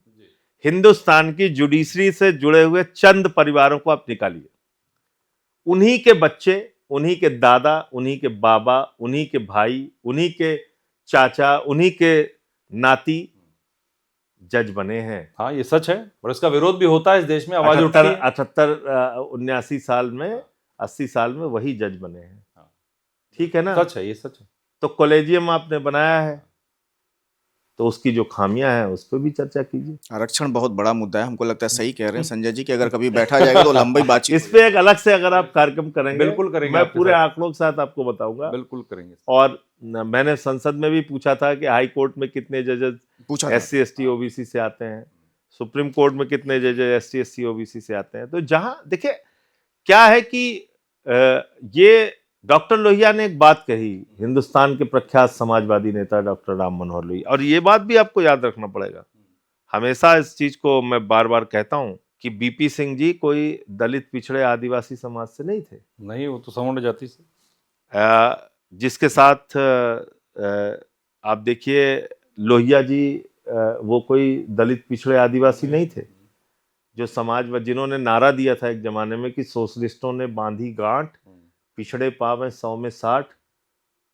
हिंदुस्तान की जुडिशरी से जुड़े हुए चंद परिवारों को आप निकालिए, उन्हीं के बच्चे, उन्हीं के दादा, उन्हीं के बाबा, उन्हीं के भाई, उन्हीं के चाचा, उन्हीं के नाती जज बने हैं। हाँ, ये सच है और इसका विरोध भी होता है इस देश में, आवाज उठती है। 78 79 साल में, 80 साल में वही जज बने हैं। ठीक है ना? सच है, ये सच है। तो कॉलेजियम आपने बनाया है तो उसकी जो खामियां हैं उस पर भी चर्चा कीजिए। आरक्षण बहुत बड़ा मुद्दा है, हमको लगता है सही कह रहे हैं संजय जी कि अगर कभी बैठा जाएगा तो लंबी बातचीत इस पे एक अलग से अगर आप कार्यक्रम करेंगे, बिल्कुल करेंगे, मैं पूरे आंकड़ों के साथ आपको बताऊंगा। बिल्कुल करेंगे। और मैंने संसद में भी पूछा था कि हाई कोर्ट में कितने जजेस SC ST OBC से आते हैं, सुप्रीम कोर्ट में कितने जजेस ST SC OBC से आते हैं। तो जहां देखिए क्या है कि ये डॉक्टर लोहिया ने एक बात कही, हिंदुस्तान के प्रख्यात समाजवादी नेता डॉक्टर राम मनोहर लोहिया, और ये बात भी आपको याद रखना पड़ेगा। हमेशा इस चीज को मैं बार बार कहता हूं कि BP सिंह जी कोई दलित पिछड़े आदिवासी समाज से नहीं थे। नहीं, वो तो सवर्ण जाति से। जिसके साथ आप देखिए लोहिया जी, वो कोई दलित पिछड़े आदिवासी नहीं थे। जो समाजवाद जिन्होंने नारा दिया था एक जमाने में कि सोशलिस्टों ने बांधी गांठ, पिछड़े पावे 100 में 60,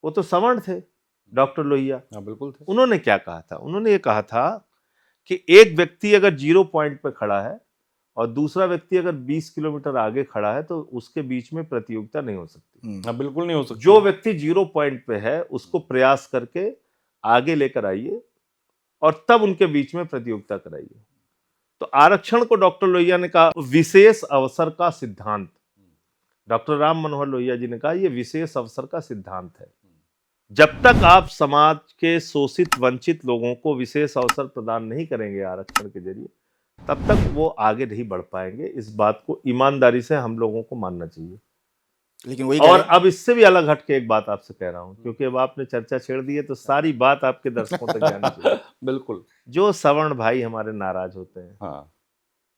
वो तो सवर्ण थे डॉक्टर लोहिया। बिल्कुल थे। उन्होंने क्या कहा था? उन्होंने ये कहा था कि एक व्यक्ति अगर 0 पॉइंट पे खड़ा है और दूसरा व्यक्ति अगर 20 किलोमीटर आगे खड़ा है तो उसके बीच में प्रतियोगिता नहीं हो सकती। बिल्कुल नहीं हो सकती। जो व्यक्ति 0 पॉइंट पे है उसको प्रयास करके आगे लेकर आइए और तब उनके बीच में प्रतियोगिता कराइए। तो आरक्षण को डॉक्टर लोहिया ने कहा विशेष अवसर का सिद्धांत। डॉक्टर राम मनोहर लोहिया जी ने कहा यह विशेष अवसर का सिद्धांत है। जब तक आप समाज के शोषित वंचित लोगों को विशेष अवसर प्रदान नहीं करेंगे आरक्षण के जरिए, तब तक वो आगे नहीं बढ़ पाएंगे। इस बात को ईमानदारी से हम लोगों को मानना चाहिए। लेकिन वही और अब इससे भी अलग हट के एक बात आपसे कह रहा हूं, क्योंकि अब आपने चर्चा छेड़ दी है तो सारी बात आपके दर्शकों तक जानी चाहिए। बिल्कुल। जो सवर्ण भाई हमारे नाराज होते हैं, हाँ,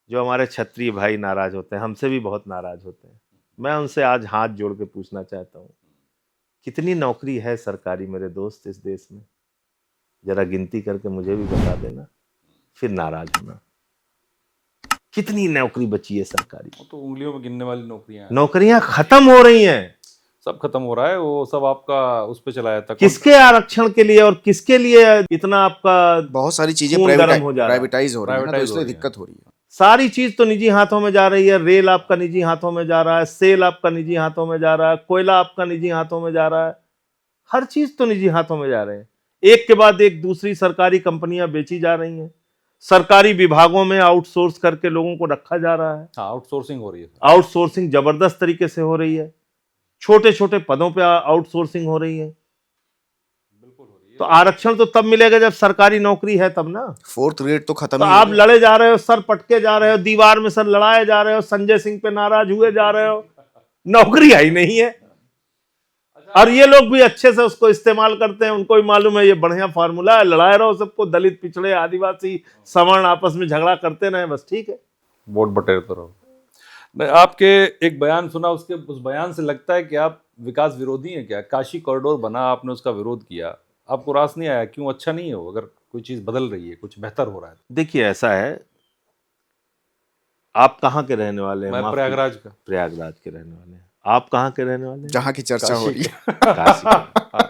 जो हमारे क्षत्रिय भाई नाराज होते हैं, हमसे भी बहुत नाराज होते हैं, मैं उनसे आज हाथ जोड़ के पूछना चाहता हूँ, कितनी नौकरी है सरकारी मेरे दोस्त इस देश में? जरा गिनती करके मुझे भी बता देना, फिर नाराज होना। कितनी नौकरी बची है सरकारी? तो उंगलियों में गिनने वाली नौकरियां हैं। नौकरियां खत्म हो रही हैं। सब खत्म हो रहा है, वो सब आपका उस पे चलाया था। किसके आरक्षण के लिए और किसके लिए इतना आपका बहुत सारी चीजें प्राइवेटाइज हो रही है, तो इसलिए दिक्कत हो रही है। सारी चीज तो निजी हाथों में जा रही है। रेल आपका निजी हाथों में जा रहा है, सेल आपका निजी हाथों में जा रहा है, कोयला आपका निजी हाथों में जा रहा है, हर चीज तो निजी हाथों में जा रहे हैं। एक के बाद एक दूसरी सरकारी कंपनियां बेची जा रही हैं। सरकारी विभागों में आउटसोर्स करके लोगों को रखा जा रहा है। आउटसोर्सिंग हो रही है। आउटसोर्सिंग जबरदस्त तरीके से हो रही है। छोटे छोटे पदों पे आउटसोर्सिंग हो रही है। तो आरक्षण तो तब मिलेगा जब सरकारी नौकरी है तब ना। 4th ग्रेड तो खत्म तो ही आप लड़े जा रहे हो, सर पटके जा रहे हो, दीवार में सर लड़ाए जा रहे हो, संजय सिंह पे नाराज हुए जा रहे हो, नौकरी आई नहीं है। और ये लोग भी अच्छे से उसको इस्तेमाल करते हैं। उनको भी मालूम है ये बढ़िया फार्मूला है, लड़ाए रहो सबको, दलित पिछड़े आदिवासी सवर्ण आपस में झगड़ा करते रहे, बस ठीक है, वोट बटेरते रहो। आपके एक बयान सुना, उसके उस बयान से लगता है कि आप विकास विरोधी हैं क्या? काशी कॉरिडोर बना, आपने उसका विरोध किया, आपको रास नहीं आया? क्यों? अच्छा नहीं है वो? अगर कोई चीज बदल रही है, कुछ बेहतर हो रहा है। देखिए ऐसा है, आप कहाँ के रहने वाले हैं? मैं माफ प्रयागराज का। प्रयागराज के रहने वाले हैं। आप कहाँ के रहने वाले हैं? जहाँ की चर्चा हो रही है। काशी के।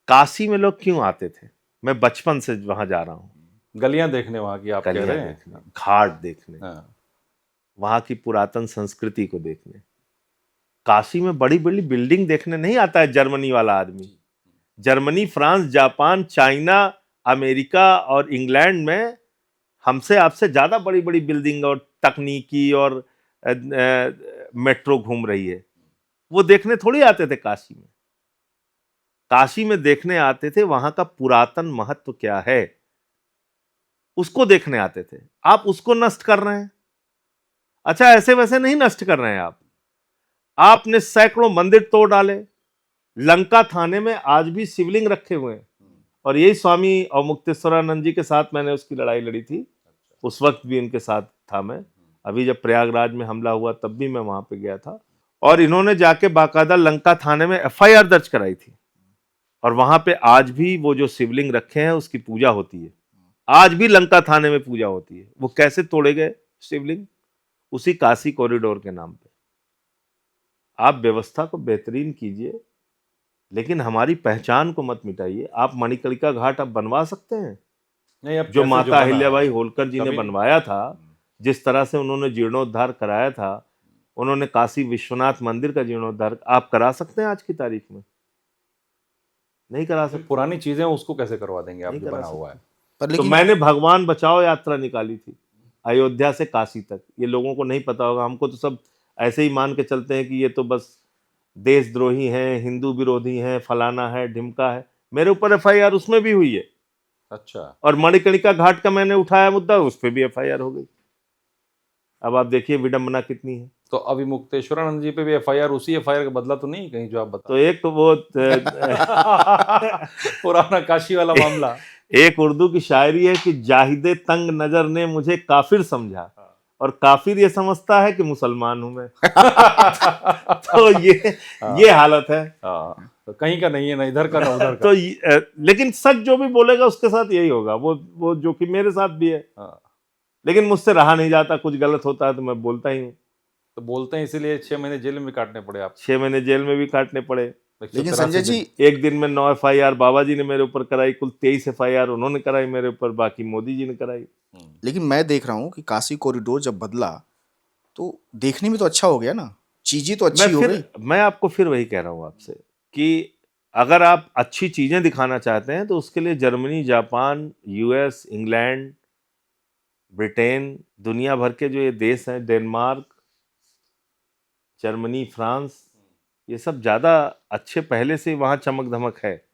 काशी में लोग क्यों आते थे? मैं बचपन से वहां जा रहा हूँ। गलियां देखने वहां की आप कह रहे हैं? देखने, घाट देखने, हाँ। वहां की पुरातन संस्कृति को देखने। काशी में बड़ी बड़ी बिल्डिंग देखने नहीं आता है जर्मनी वाला आदमी। Germany, France, Japan, China, America और इंग्लैंड में हमसे आपसे ज्यादा बड़ी बड़ी बिल्डिंग और तकनीकी और मेट्रो घूम रही है। वो देखने थोड़ी आते थे काशी में। काशी में देखने आते थे वहां का पुरातन महत्व क्या है, उसको देखने आते थे। आप उसको नष्ट कर रहे हैं। अच्छा, ऐसे वैसे नहीं नष्ट कर रहे हैं आप। आपने सैकड़ों मंदिर तोड़ डाले। लंका थाने में आज भी शिवलिंग रखे हुए हैं, और यही स्वामी अवमुक्तेश्वरानंद जी के साथ मैंने उसकी लड़ाई लड़ी थी। उस वक्त भी इनके साथ था मैं। अभी जब प्रयागराज में हमला हुआ तब भी मैं वहां पे गया था, और इन्होंने जाके बाकायदा लंका थाने में एफआईआर दर्ज कराई थी। और वहां पे आज भी वो जो शिवलिंग रखे हैं उसकी पूजा होती है। आज भी लंका थाने में पूजा होती है। वो कैसे तोड़े गए शिवलिंग? उसी काशी कॉरिडोर के नाम पे। आप व्यवस्था को बेहतरीन कीजिए, लेकिन हमारी पहचान को मत मिटाइए। आप मणिकर्णिका घाट आप बनवा सकते हैं, नहीं, अब जो कैसे माता बना अहिल्याबाई है? होलकर जी ने कभी- बनवाया था, जिस तरह से उन्होंने जीर्णोद्धार कराया था, उन्होंने काशी विश्वनाथ मंदिर का जीर्णोद्धार आप करा सकते हैं आज की तारीख में? नहीं करा सकते। पुरानी चीजें उसको कैसे करवा देंगे आप, नहीं जो करा बना सकते। हुआ है? पर तो लेकिन मैंने भगवान बचाओ यात्रा निकाली थी अयोध्या से काशी तक। ये लोगों को नहीं पता होगा। हमको तो सब ऐसे ही मान के चलते हैं कि ये तो बस देशद्रोही हैं, हिंदू विरोधी हैं, फलाना है, ढिमका है। मेरे ऊपर एफआईआर उसमें भी हुई है। अच्छा। और मणिकर्णिका घाट का मैंने उठाया मुद्दा, उस पर भी एफआईआर हो गई। अब आप देखिए विडंबना कितनी है। तो अभी मुक्तेश्वरानंद जी पे भी एफआईआर, उसी एफआईआर का बदला तो नहीं कहीं जो आप बता? तो एक तो वो पुराना काशी वाला मामला। एक उर्दू की शायरी है कि जाहिदे तंग नजर ने मुझे काफिर समझा, और काफिर ये समझता है कि मुसलमान हूं मैं। तो ये हालत है। तो कहीं का नहीं है, ना इधर का ना उधर का। तो लेकिन सच जो भी बोलेगा उसके साथ यही होगा। वो जो कि मेरे साथ भी है। लेकिन मुझसे रहा नहीं जाता। कुछ गलत होता है तो मैं बोलता ही हूँ। तो बोलते हैं इसीलिए 6 महीने जेल में काटने पड़े आप। 6 महीने जेल में भी काटने पड़े। लेकिन संजय जी, एक दिन में 9 एफआईआर बाबा जी ने मेरे ऊपर कराई। कुल 23 एफआईआर उन्होंने कराई मेरे ऊपर, बाकी मोदी जी ने कराई। लेकिन मैं देख रहा हूँ कि काशी कॉरिडोर जब बदला तो देखने में तो अच्छा हो गया ना, चीजें तो अच्छी हो गई। मैं आपको फिर वही कह रहा हूँ आपसे कि अगर आप अच्छी चीजें दिखाना चाहते हैं तो उसके लिए Germany, Japan, US, England, Britain, दुनिया भर के जो ये देश हैं, डेनमार्क, जर्मनी, फ्रांस, ये सब ज्यादा अच्छे पहले से वहां चमक धमक है।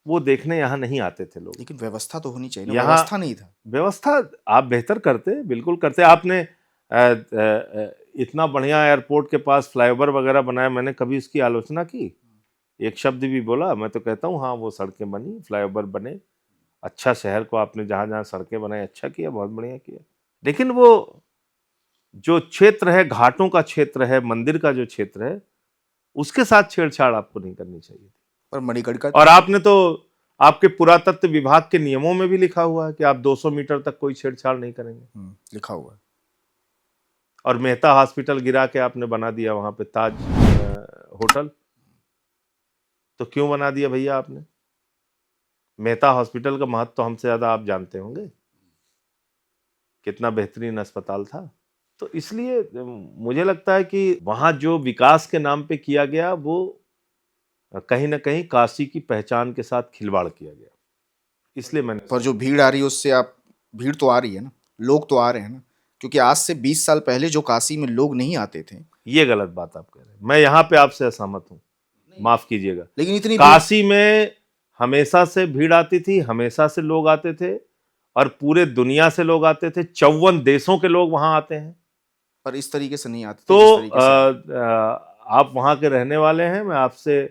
वो देखने यहाँ नहीं आते थे लोग। लेकिन व्यवस्था तो होनी चाहिए ना। यहाँ व्यवस्था नहीं था। व्यवस्था आप बेहतर करते, बिल्कुल करते। आपने इतना बढ़िया एयरपोर्ट के पास फ्लाईओवर वगैरह बनाया, मैंने कभी उसकी आलोचना की? एक शब्द भी बोला? मैं तो कहता हूँ हाँ, वो सड़कें बनी, फ्लाईओवर बने, अच्छा शहर को आपने जहाँ जहाँ सड़कें बनाई अच्छा किया, बहुत बढ़िया किया। लेकिन वो जो क्षेत्र है, घाटों का क्षेत्र है, मंदिर का जो क्षेत्र है, उसके साथ छेड़छाड़ आपको नहीं करनी चाहिए। पर मणिकर्णिका, और आपने तो आपके पुरातत्व विभाग के नियमों में भी लिखा हुआ है कि आप 200 मीटर तक कोई छेड़छाड़ नहीं करेंगे। लिखा हुआ है। और मेहता हॉस्पिटल गिरा के आपने बना दिया वहां पे ताज होटल। तो क्यों बना दिया भैया आपने? मेहता हॉस्पिटल का महत्व तो हमसे ज्यादा आप जानते होंगे, कितना बेहतरीन अस्पताल था। तो इसलिए मुझे लगता है कि वहां जो विकास के नाम पे किया गया वो कहीं ना कहीं काशी की पहचान के साथ खिलवाड़ किया गया। इसलिए मैंने पर जो भीड़ आ रही है उससे आप, भीड़ तो आ रही है ना, लोग तो आ रहे हैं ना, क्योंकि आज से 20 साल पहले जो काशी में लोग नहीं आते थे। ये गलत बात आप कह रहे हैं। मैं यहाँ पे आपसे असहमत हूँ, माफ कीजिएगा। लेकिन इतनी काशी में हमेशा से भीड़ आती थी, हमेशा से लोग आते थे, और पूरे दुनिया से लोग आते थे। 54 देशों के लोग वहां आते हैं। पर इस तरीके से नहीं आते तो जिस तरीके से। आप वहां के रहने वाले हैं, मैं आपसे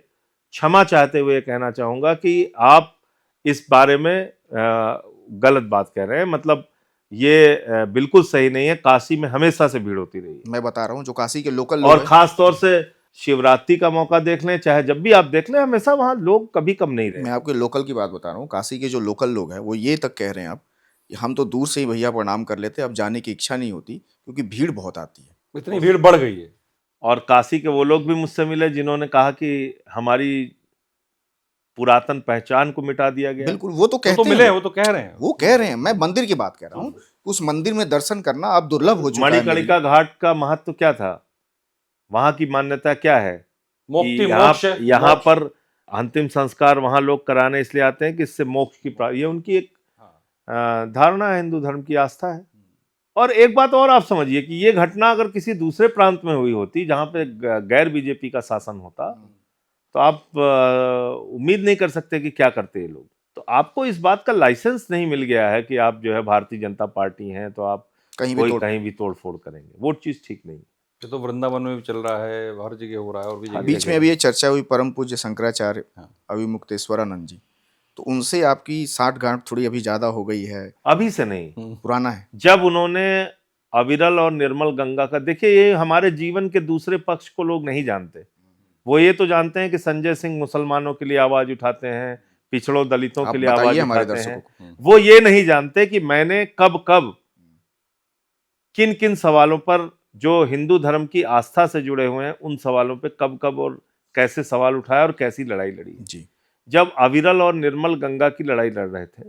क्षमा चाहते हुए कहना चाहूंगा कि आप इस बारे में गलत बात कह रहे हैं। मतलब ये बिल्कुल सही नहीं है। काशी में हमेशा से भीड़ होती रही है। मैं बता रहा हूँ जो काशी के लोकल और लोग खास तौर से शिवरात्रि का मौका देख लें, चाहे जब भी आप देख लें, हमेशा वहां लोग कभी कम नहीं रहे। मैं आपके लोकल की बात बता रहा हूँ। काशी के जो लोकल लोग हैं वो ये तक कह रहे हैं आप हम तो दूर से ही भैया प्रणाम कर लेते, अब जाने की इच्छा नहीं होती क्योंकि भीड़ बहुत आती है। इतनी भीड़ बढ़ गई है। और काशी के वो लोग भी मुझसे मिले जिन्होंने कहा कि हमारी पुरातन पहचान को मिटा दिया गया। बिल्कुल, वो तो कहते वो तो मिले, हैं, वो तो कह रहे हैं, वो कह रहे हैं, मैं मंदिर की बात कर रहा हूँ। उस मंदिर में दर्शन करना अब दुर्लभ हो चुका है। मणिकर्णिका घाट का महत्व क्या था, वहां की मान्यता क्या है मुक्ति, कि मोक्ष, यहाँ पर अंतिम संस्कार वहां लोग कराने इसलिए आते हैं कि इससे मोक्ष की प्राप्ति, ये उनकी एक धारणा है, हिंदू धर्म की आस्था है। और एक बात और आप समझिए कि ये घटना अगर किसी दूसरे प्रांत में हुई होती जहां पे गैर बीजेपी का शासन होता, तो आप उम्मीद नहीं कर सकते कि क्या करते ये लोग। तो आपको इस बात का लाइसेंस नहीं मिल गया है कि आप जो है भारतीय जनता पार्टी हैं तो आप कहीं भी तोड़ फोड़ करेंगे, वो चीज ठीक नहीं। ये तो वृंदावन में भी चल रहा है, हर जगह हो रहा है, और भी जगह। बीच में अभी ये चर्चा हुई परम पूज्य शंकराचार्य अविमुक्तेश्वरानंद जी, तो उनसे आपकी साठगांठ थोड़ी अभी ज्यादा हो गई है? अभी से नहीं, पुराना है। जब उन्होंने अविरल और निर्मल गंगा का, देखिए ये हमारे जीवन के दूसरे पक्ष को लोग नहीं जानते। वो ये तो जानते हैं कि संजय सिंह मुसलमानों के लिए आवाज उठाते हैं, पिछड़ों दलितों के लिए आवाज उठाते हैं। वो ये नहीं जानते कि मैंने कब कब किन किन सवालों पर, जो हिंदू धर्म की आस्था से जुड़े हुए हैं, उन सवालों पे कब कब और कैसे सवाल उठाया और कैसी लड़ाई लड़ी जी। जब अविरल और निर्मल गंगा की लड़ाई लड़ रहे थे,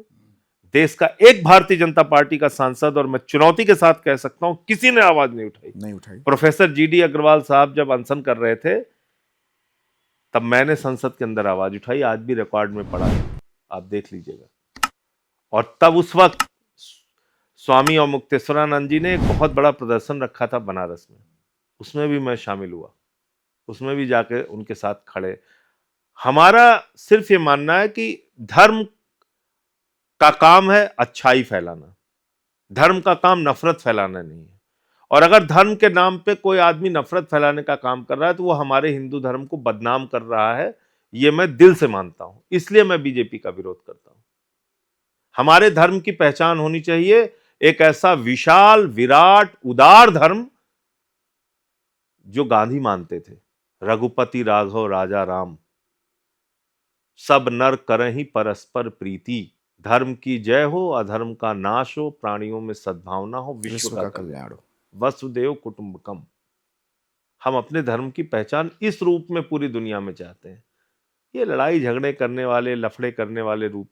देश का एक भारतीय जनता पार्टी का सांसद, और मैं चुनौती के साथ कह सकता हूं किसी ने आवाज नहीं उठाई। प्रोफेसर जीडी अग्रवाल साहब जब अनशन कर रहे थे तब मैंने संसद के अंदर आवाज उठाई, आज भी रिकॉर्ड में पड़ा है, आप देख लीजिएगा। और तब उस वक्त स्वामी और मुक्तेश्वरानंद जी ने एक बहुत बड़ा प्रदर्शन रखा था बनारस में, उसमें भी मैं शामिल हुआ, उसमें भी जाके उनके साथ खड़े। हमारा सिर्फ ये मानना है कि धर्म का काम है अच्छाई फैलाना, धर्म का काम नफरत फैलाना नहीं है। और अगर धर्म के नाम पे कोई आदमी नफरत फैलाने का काम कर रहा है तो वो हमारे हिंदू धर्म को बदनाम कर रहा है, ये मैं दिल से मानता हूं। इसलिए मैं बीजेपी का विरोध करता हूं। हमारे धर्म की पहचान होनी चाहिए एक ऐसा विशाल, विराट, उदार धर्म जो गांधी मानते थे, रघुपति राघव राजा राम, सब नर करहि परस्पर प्रीति, धर्म की जय हो अधर्म का नाश हो, प्राणियों में सद्भावना हो, विश्व का कल्याण हो, वसुदेव कुटुंबकम। हम अपने धर्म की पहचान इस रूप में पूरी दुनिया में चाहते हैं। ये लड़ाई झगड़े करने वाले, लफड़े करने वाले रूप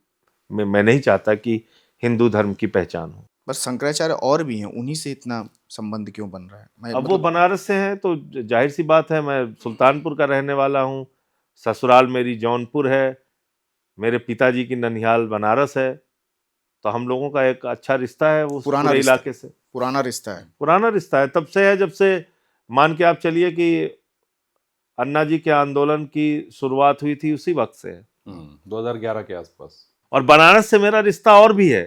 में मैं नहीं चाहता कि हिंदू धर्म की पहचान हो। बस शंकराचार्य और भी हैं, उन्हीं से इतना संबंध क्यों बन रहा है? अब वो बनारस से हैं तो जाहिर सी बात है, मैं सुल्तानपुर का रहने वाला हूँ, ससुराल मेरी जौनपुर है, मेरे पिताजी की ननिहाल बनारस है, तो हम लोगों का एक अच्छा रिश्ता है वो पूरे इलाके से। पुराना रिश्ता है, तब से है, जब से मान के आप चलिए कि अन्ना जी के आंदोलन की शुरुआत हुई थी, उसी वक्त से है, 2011 के आसपास। और बनारस से मेरा रिश्ता और भी है।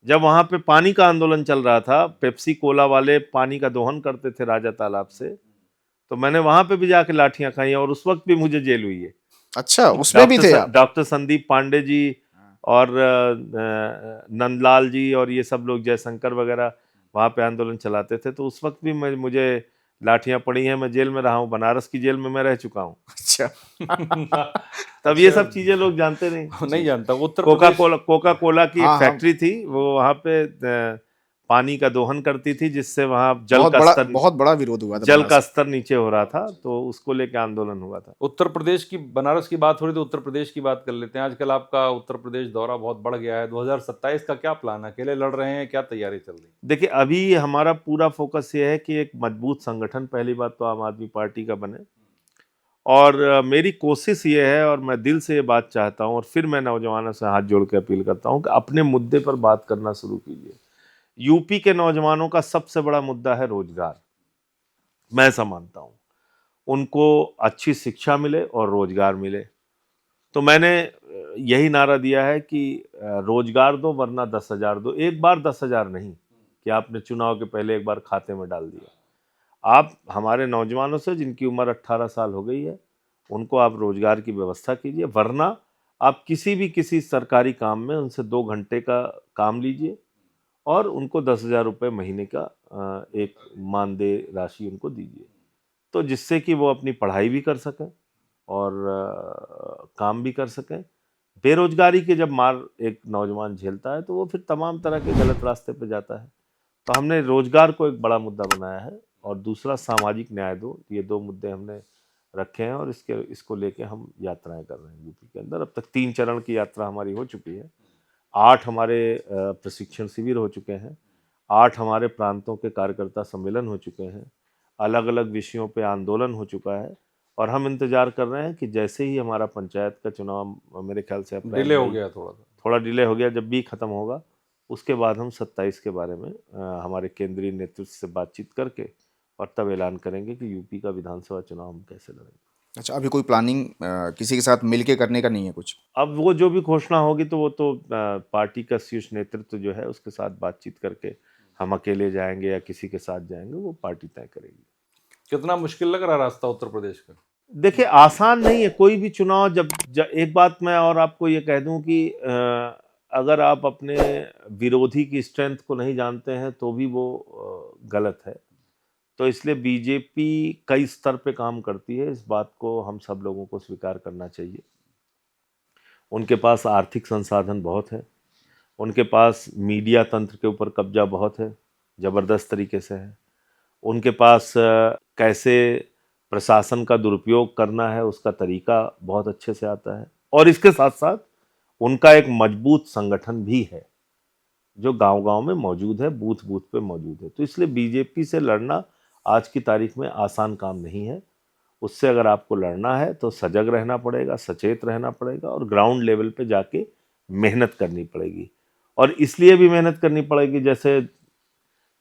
जब वहां पे पानी का आंदोलन चल रहा था, पेप्सी कोला वाले पानी का दोहन करते थे राजा तालाब से, तो मैंने वहां पे भी जाके लाठियां खाई और उस वक्त भी मुझे जेल हुई है। अच्छा, उसमें भी थे आप? डॉक्टर संदीप पांडे जी और नंदलाल जी और ये सब लोग, जयशंकर वगैरह वहां पे आंदोलन चलाते थे, तो उस वक्त भी मुझे लाठियां पड़ी हैं, मैं जेल में रहा हूँ, बनारस की जेल में मैं रह चुका हूँ। अच्छा। तब ये सब चीजें लोग जानते नहीं जानता। कोका कोला की एक फैक्ट्री थी, वो वहां पे पानी का दोहन करती थी, जिससे वहां जल का स्तर, बहुत बड़ा विरोध हुआ था, जल का स्तर नीचे हो रहा था, तो उसको लेकर आंदोलन हुआ था। उत्तर प्रदेश की, बनारस की बात हो रही तो उत्तर प्रदेश की बात कर लेते हैं। आजकल आपका उत्तर प्रदेश दौरा बहुत बढ़ गया है, 2027 का क्या प्लान है? अकेले लड़ रहे हैं, क्या तैयारी चल रही है? देखिए, अभी हमारा पूरा फोकस ये है कि एक मजबूत संगठन, पहली बात तो आम आदमी पार्टी का बने, और मेरी कोशिश ये है और मैं दिल से ये बात चाहता हूँ, और फिर मैं नौजवानों से हाथ जोड़ के अपील करता हूँ कि अपने मुद्दे पर बात करना शुरू कीजिए। यूपी के नौजवानों का सबसे बड़ा मुद्दा है रोजगार, मैं ऐसा मानता हूँ। उनको अच्छी शिक्षा मिले और रोजगार मिले, तो मैंने यही नारा दिया है कि रोजगार दो वरना 10,000 दो। एक बार 10,000 नहीं कि आपने चुनाव के पहले एक बार खाते में डाल दिया। आप हमारे नौजवानों से जिनकी उम्र 18 साल हो गई है, उनको आप रोजगार की व्यवस्था कीजिए, वरना आप किसी सरकारी काम में उनसे 2 घंटे का काम लीजिए और उनको 10,000 रुपये महीने का एक मानदेय राशि उनको दीजिए, तो जिससे कि वो अपनी पढ़ाई भी कर सकें और काम भी कर सकें। बेरोजगारी के जब मार एक नौजवान झेलता है तो वो फिर तमाम तरह के गलत रास्ते पर जाता है। तो हमने रोजगार को एक बड़ा मुद्दा बनाया है और दूसरा सामाजिक न्याय दो, ये 2 मुद्दे हमने रखे हैं और इसको लेके हम यात्राएं कर रहे हैं यूपी के अंदर। अब तक 3 चरण की यात्रा हमारी हो चुकी है। 8 हमारे प्रशिक्षण शिविर हो चुके हैं, 8 हमारे प्रांतों के कार्यकर्ता सम्मेलन हो चुके हैं, अलग अलग विषयों पे आंदोलन हो चुका है और हम इंतजार कर रहे हैं कि जैसे ही हमारा पंचायत का चुनाव, मेरे ख्याल से डिले हो गया, थोड़ा डिले हो गया, जब भी खत्म होगा उसके बाद हम 27 के बारे में हमारे केंद्रीय नेतृत्व से बातचीत करके और तब ऐलान करेंगे कि यूपी का विधानसभा चुनाव हम कैसे लड़ेंगे। अच्छा, अभी कोई प्लानिंग किसी के साथ मिलके करने का नहीं है कुछ? अब वो जो भी घोषणा होगी तो वो तो पार्टी का शीर्ष नेतृत्व जो है उसके साथ बातचीत करके, हम अकेले जाएंगे या किसी के साथ जाएंगे वो पार्टी तय करेगी। कितना मुश्किल लग रहा रास्ता उत्तर प्रदेश का? देखिए, आसान नहीं है कोई भी चुनाव। जब एक बात मैं और आपको ये कह दूं कि अगर आप अपने विरोधी की स्ट्रेंथ को नहीं जानते हैं तो भी वो गलत है। तो इसलिए बीजेपी कई स्तर पे काम करती है, इस बात को हम सब लोगों को स्वीकार करना चाहिए। उनके पास आर्थिक संसाधन बहुत है, उनके पास मीडिया तंत्र के ऊपर कब्जा बहुत है, ज़बरदस्त तरीके से है। उनके पास कैसे प्रशासन का दुरुपयोग करना है उसका तरीका बहुत अच्छे से आता है और इसके साथ साथ उनका एक मजबूत संगठन भी है जो गांव-गांव में मौजूद है, बूथ-बूथ पे मौजूद है। तो इसलिए बीजेपी से लड़ना आज की तारीख में आसान काम नहीं है। उससे अगर आपको लड़ना है तो सजग रहना पड़ेगा, सचेत रहना पड़ेगा और ग्राउंड लेवल पे जाके मेहनत करनी पड़ेगी। और इसलिए भी मेहनत करनी पड़ेगी, जैसे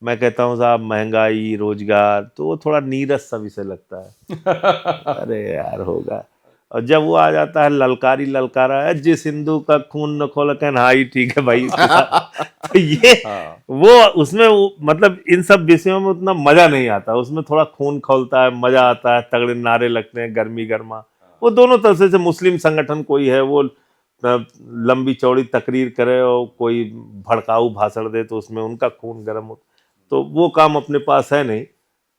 मैं कहता हूँ साहब, महंगाई, रोजगार, तो वो थोड़ा नीरस सा विषय लगता है। अरे यार होगा, और जब वो आ जाता है ललकारा है, जिस हिंदू का खून न खोल के, हाँ ठीक है भाई। तो ये वो उसमें मतलब इन सब विषयों में उतना मजा नहीं आता, उसमें थोड़ा खून खौलता है, मजा आता है, तगड़े नारे लगते हैं, गर्मी गर्मा। वो दोनों तरह से मुस्लिम संगठन कोई है वो लंबी चौड़ी तकरीर करे और कोई भड़काऊ भाषण दे तो उसमें उनका खून गर्म हो, तो वो काम अपने पास है नहीं।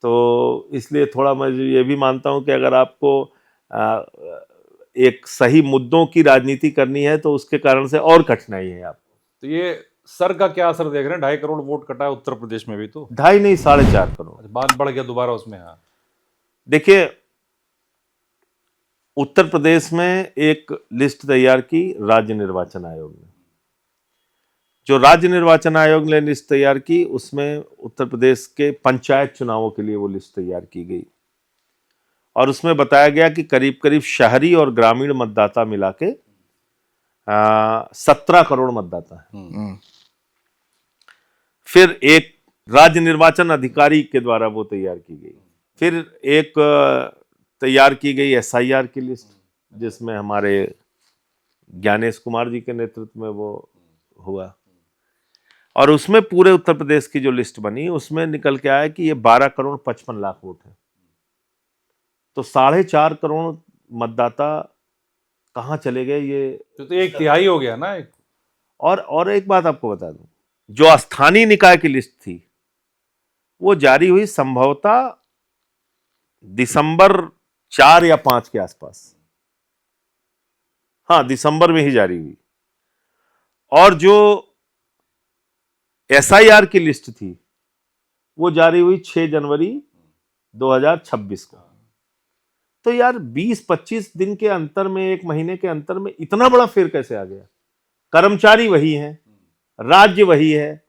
तो इसलिए थोड़ा मैं ये भी मानता हूँ कि अगर आपको एक सही मुद्दों की राजनीति करनी है तो उसके कारण से और कठिनाई है आपको। तो ये सर का क्या असर देख रहे हैं? 2.5 करोड़ वोट कटा है उत्तर प्रदेश में भी, तो 2.5 नहीं 4.5 करोड़ बात बढ़ गया दोबारा उसमें। हाँ, देखिए, उत्तर प्रदेश में एक लिस्ट तैयार की राज्य निर्वाचन आयोग ने। जो राज्य निर्वाचन आयोग ने लिस्ट तैयार की उसमें उत्तर प्रदेश के पंचायत चुनावों के लिए वो लिस्ट तैयार की गई और उसमें बताया गया कि करीब करीब शहरी और ग्रामीण मतदाता मिला के 17 करोड़ मतदाता है। फिर एक राज्य निर्वाचन अधिकारी के द्वारा वो तैयार की गई। फिर एक तैयार की गई SIR की लिस्ट, जिसमें हमारे ज्ञानेश कुमार जी के नेतृत्व में वो हुआ और उसमें पूरे उत्तर प्रदेश की जो लिस्ट बनी उसमें निकल के आया कि ये 12 करोड़ 55 लाख वोट है। तो 4.5 करोड़ मतदाता कहाँ चले गए? ये तो 1/3 हो गया ना। और एक बात आपको बता दूं, जो स्थानीय निकाय की लिस्ट थी वो जारी हुई संभवतः दिसंबर 4 या 5 के आसपास। हाँ, दिसंबर में ही जारी हुई। और जो SIR की लिस्ट थी वो जारी हुई 6 जनवरी 2026 को। तो यार 20-25 दिन के अंतर में, 1 महीने के अंतर में इतना बड़ा फेर कैसे आ गया? कर्मचारी वही है, राज्य वही है,